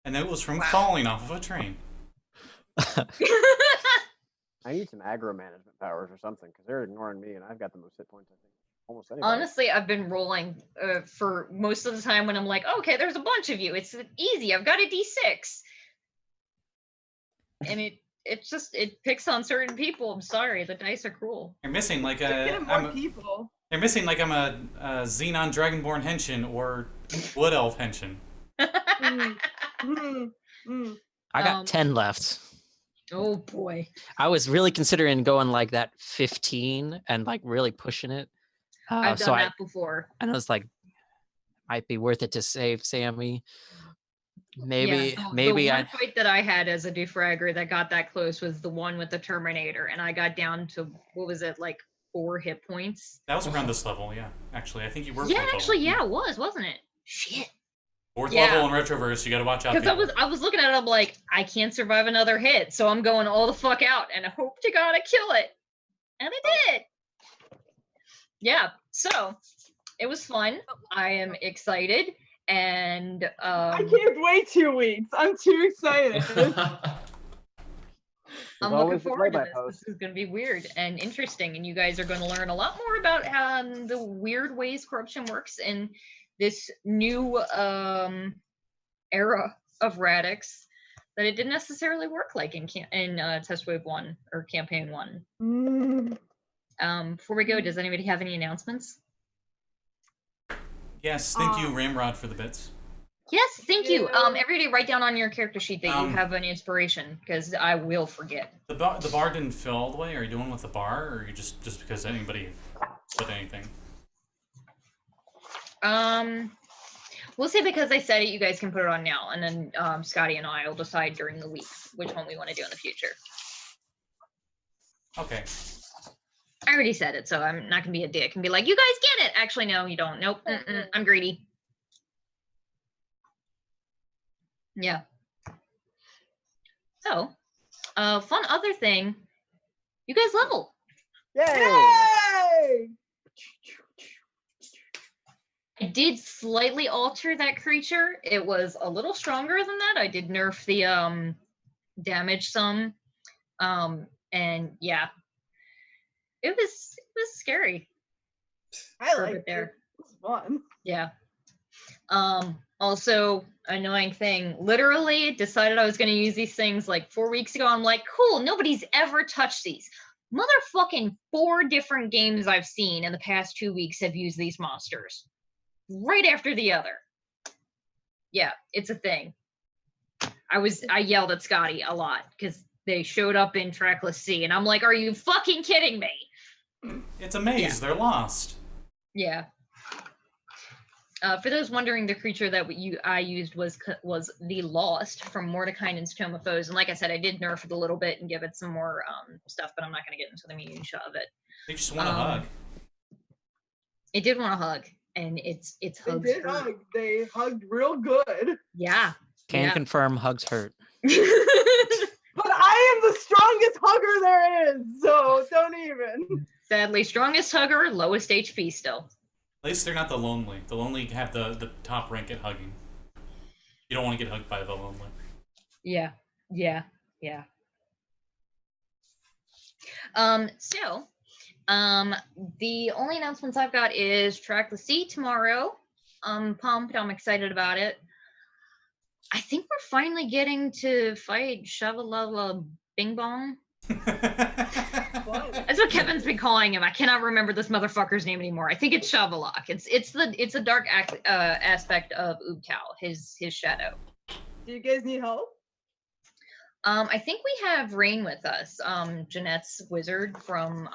And that was from falling off of a train. I need some aggro management powers or something because they're ignoring me and I've got the most hit points, I think. Almost anybody. Honestly, I've been rolling for most of the time when I'm like, okay, there's a bunch of you. It's easy. I've got a D6. And it picks on certain people. I'm sorry, the dice are cruel. You're missing like people. You're missing like I'm a Xenon Dragonborn Henshin or Wood Elf Henshin. I got 10 left. Oh boy. I was really considering going like that 15 and like really pushing it. I've done that before. And I was like, might be worth it to save Sammi. Maybe the one fight that I had as a De-Fragger that got that close was the one with the Terminator, and I got down to, what was it, like 4 hit points? That was around this level, yeah. Actually, I think you were. Yeah, actually, yeah, it was, wasn't it? Shit. 4th level in Retroverse, you gotta watch out. Because I was looking at it, I'm like, I can't survive another hit, so I'm going all the fuck out, and I hope to God I kill it. And I did. Yeah, so it was fun. I am excited, and I can't wait 2 weeks. I'm too excited. I'm looking forward to this. This is going to be weird and interesting, and you guys are going to learn a lot more about the weird ways corruption works in this new era of Radix that it didn't necessarily work like in Test Wave 1 or Campaign 1. Before we go, does anybody have any announcements? Yes, thank you, Ramrod, for the bits. Yes, thank you. Yeah. Everybody write down on your character sheet that you have an inspiration, because I will forget. The bar didn't fill all the way. Are you doing with the bar, or are you just because anybody put anything? We'll say because I said it, you guys can put it on now, and then Scotty and I will decide during the week which one we want to do in the future. Okay. I already said it, so I'm not gonna be a dick and be like, you guys get it. Actually, no, you don't. Nope. I'm greedy. Yeah. So, fun other thing, you guys level. Yay! I did slightly alter that creature. It was a little stronger than that. I did nerf the damage some. And yeah. It was scary. I like it. There. It was fun. Yeah. Also, annoying thing, literally decided I was going to use these things like 4 weeks ago. I'm like, cool, nobody's ever touched these. Motherfucking 4 different games I've seen in the past 2 weeks have used these monsters. Right after the other. Yeah, it's a thing. I yelled at Scotty a lot because they showed up in Trackless Sea, and I'm like, are you fucking kidding me? It's a maze. Yeah. They're lost. Yeah. For those wondering, the creature that I used was the Lost from Mordekainen's Tome of Foes, and like I said, I did nerf it a little bit and give it some more stuff, but I'm not going to get into the minutia of it. They just want a hug. It did want a hug, and it's hugs. They did hug. They hugged real good. Yeah. Can confirm hugs hurt. But I am the strongest hugger there is, so don't even. Sadly, strongest hugger, lowest HP still. At least they're not the lonely. The lonely have the top rank at hugging. You don't want to get hugged by the lonely. Yeah. The only announcements I've got is Trackless Sea tomorrow. I'm pumped. I'm excited about it. I think we're finally getting to fight Shavalala Bing Bong. That's what Kevin's been calling him. I cannot remember this motherfucker's name anymore. I think it's Shavalak. It's a dark aspect of Ubtao, his shadow. Do you guys need help? I think we have Rain with us. Jeanette's wizard from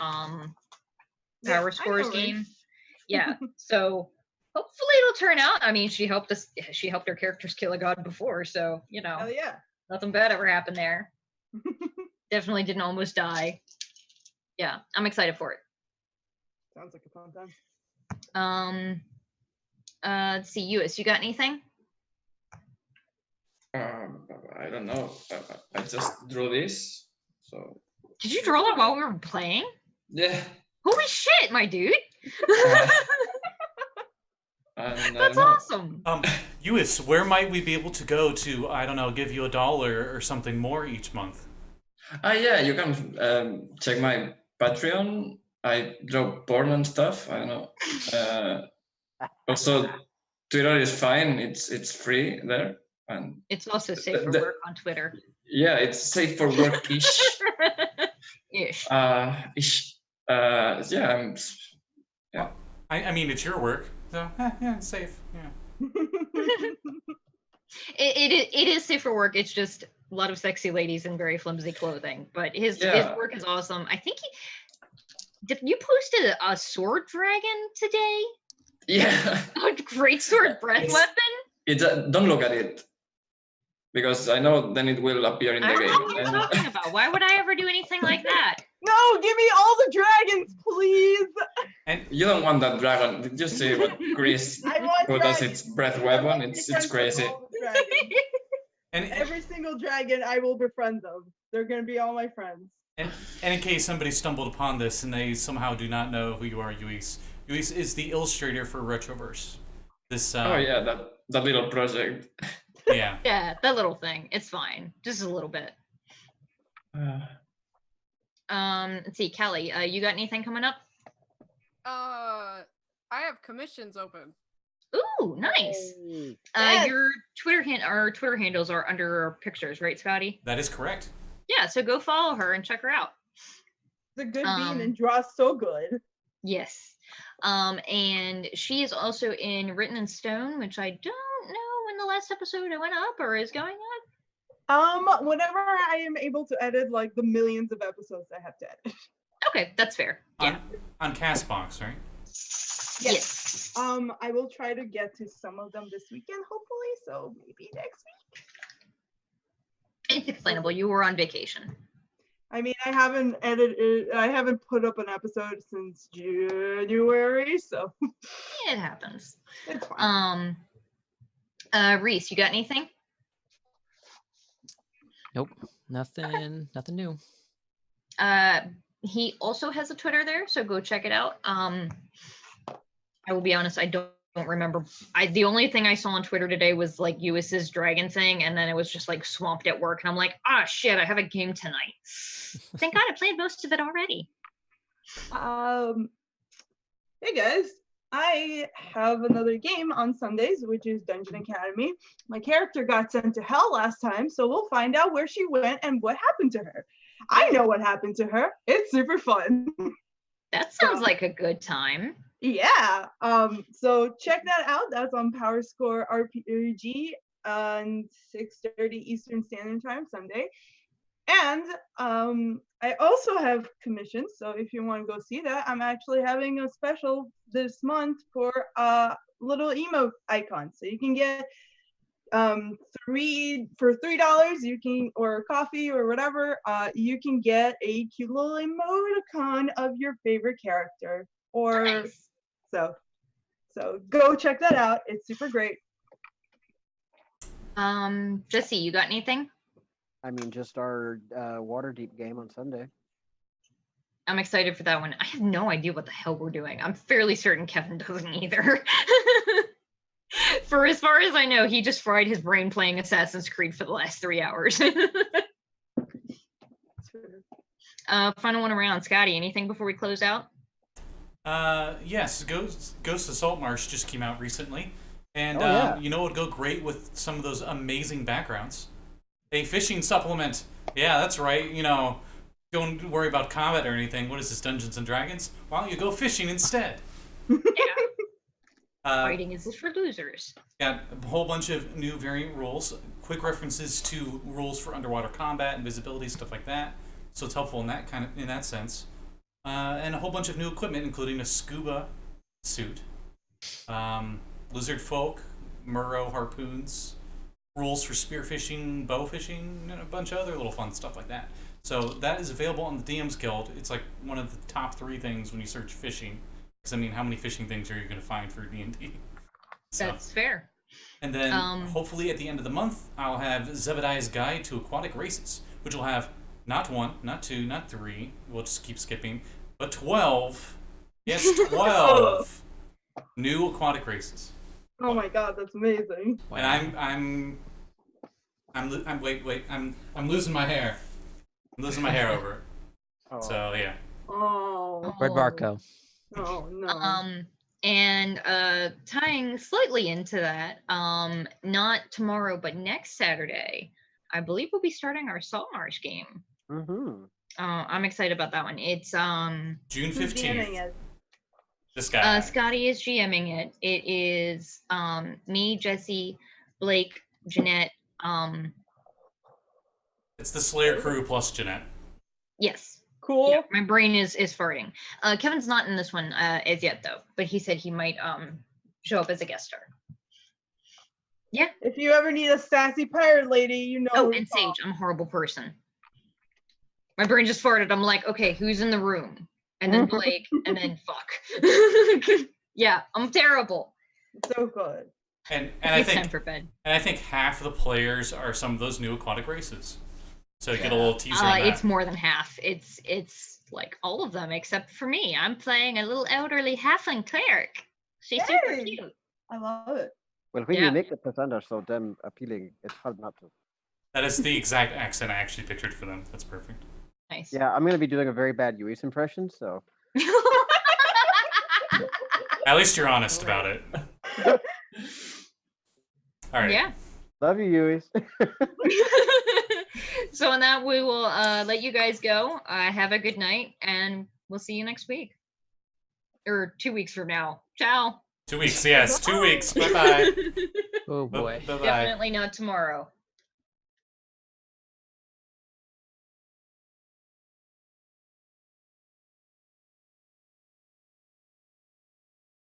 Power Scores game. Yeah. So hopefully it'll turn out. I mean, she helped her characters kill a god before, so Hell yeah. Nothing bad ever happened there. Definitely didn't almost die. Yeah, I'm excited for it. Sounds like a fun time. Let's see, Lluis, you got anything? I don't know. I just drew this. So. Did you draw it while we were playing? Yeah. Holy shit, my dude! That's awesome. Lluis, where might we be able to go to, I don't know, give you $1 or something more each month? Yeah, you can check my Patreon. I draw porn and stuff. I don't know. Also, Twitter is fine. It's free there, and it's also safe for work on Twitter. Yeah, it's safe for work ish. Ish. Ish. Yeah. Well, I mean, it's your work, so yeah, it's safe. Yeah. It is safe for work. It's just a lot of sexy ladies in very flimsy clothing, but his work is awesome. I think you posted a sword dragon today? Yeah. A great sword breath weapon? Don't look at it, because I know then it will appear in the game. I don't know what you're talking about. Why would I ever do anything like that? No, give me all the dragons, please. And you don't want that dragon. Did you see what Chris put as its breath weapon? It's crazy. And every single dragon, I will befriend them. They're going to be all my friends. And in case somebody stumbled upon this and they somehow do not know who you are, Lluis is the illustrator for Retroverse. This. Oh yeah, that little project. Yeah. Yeah, that little thing. It's fine. Just a little bit. Let's see, Callie, you got anything coming up? I have commissions open. Ooh, nice. Yes. Your Twitter handles are under our pictures, right, Scotty? That is correct. Yeah, so go follow her and check her out. It's a good bean and draws so good. Yes. And she is also in Written in Stone, which I don't know when the last episode went up or is going on. Whenever I am able to edit like the millions of episodes I have to edit. Okay, that's fair. Yeah. On Castbox, right? Yes. I will try to get to some of them this weekend, hopefully. So maybe next week. It's explainable. You were on vacation. I mean, I haven't put up an episode since January, so It happens. it's fine. Reese, you got anything? Nope. Nothing new. He also has a Twitter there, so go check it out. I will be honest, I don't remember. The only thing I saw on Twitter today was like Lluis's dragon thing, and then it was just like swamped at work, and I'm like, ah, shit, I have a game tonight. Thank God I played most of it already. Hey guys, I have another game on Sundays, which is Dungeon Academy. My character got sent to hell last time, so we'll find out where she went and what happened to her. I know what happened to her. It's super fun. That sounds like a good time. Yeah. So check that out. That's on Power Score RPG on 6:30 Eastern Standard Time Sunday. And I also have commissions. So if you want to go see that, I'm actually having a special this month for little emote icons. So you can get $3 you can, or coffee or whatever, you can get a cute little emoticon of your favorite character. Or Nice. so go check that out. It's super great. Jesse, you got anything? I mean, just our Waterdeep game on Sunday. I'm excited for that one. I have no idea what the hell we're doing. I'm fairly certain Kevin doesn't either. For as far as I know, he just fried his brain playing Assassin's Creed for the last 3 hours. Final one around. Scotty, anything before we close out? Yes, Ghost of Saltmarsh just came out recently. And you know what would go great with some of those amazing backgrounds? A fishing supplement. Yeah, that's right. You know, don't worry about combat or anything. What is this, Dungeons and Dragons? Why don't you go fishing instead? Yeah. Fighting is for losers. Got a whole bunch of new variant rules, quick references to rules for underwater combat, invisibility, stuff like that. So it's helpful in that sense. And a whole bunch of new equipment, including a scuba suit, lizard folk, Murrow harpoons, rules for spearfishing, bow fishing, and a bunch of other little fun stuff like that. So that is available on the DM's Guild. It's like one of the top 3 things when you search fishing. Because I mean, how many fishing things are you going to find for D&D? So, that's fair. And then hopefully at the end of the month, I'll have Zebediah's Guide to Aquatic Races, which will have not 1, not 2, not 3. We'll just keep skipping, but 12. Yes, 12 new aquatic races. Oh my god, that's amazing. Wow. And I'm losing my hair. I'm losing my hair over it. Oh. So yeah. Oh. Where'd Bart go? Oh no. And tying slightly into that, not tomorrow, but next Saturday, I believe we'll be starting our Saltmarsh game. Mm-hmm. I'm excited about that one. It's June Who's 15th. DMing it? This guy. Scotty is GMing it. It is me, Jesse, Blake, Jeanette. It's the Slayer crew plus Jeanette. Yes. Cool. Yeah, my brain is farting. Kevin's not in this one as yet though, but he said he might show up as a guest star. Yeah. If you ever need a sassy pirate lady, you know. Oh, and Sage, I'm a horrible person. My brain just farted. I'm like, okay, who's in the room? And then Blake, and then fuck. Yeah, I'm terrible. So good. And It's I time think for bed. half of the players are some of those new aquatic races. So you get a little teaser on that. It's more than half. It's like all of them except for me. I'm playing a little elderly halfling cleric. She's super Hey! cute. I love it. Well, when Yeah. you make the presenter so damn appealing, it's hard not to. That is the exact accent I actually pictured for them. That's perfect. Nice. Yeah, I'm going to be doing a very bad Lluis impression, so. At least you're honest about it. All right. Yeah. Love you, Lluis. So on that, we will let you guys go. Have a good night, and we'll see you next week. or 2 weeks from now. Ciao. 2 weeks, yes, 2 weeks. Bye bye. Oh boy. Bye bye. Definitely not tomorrow.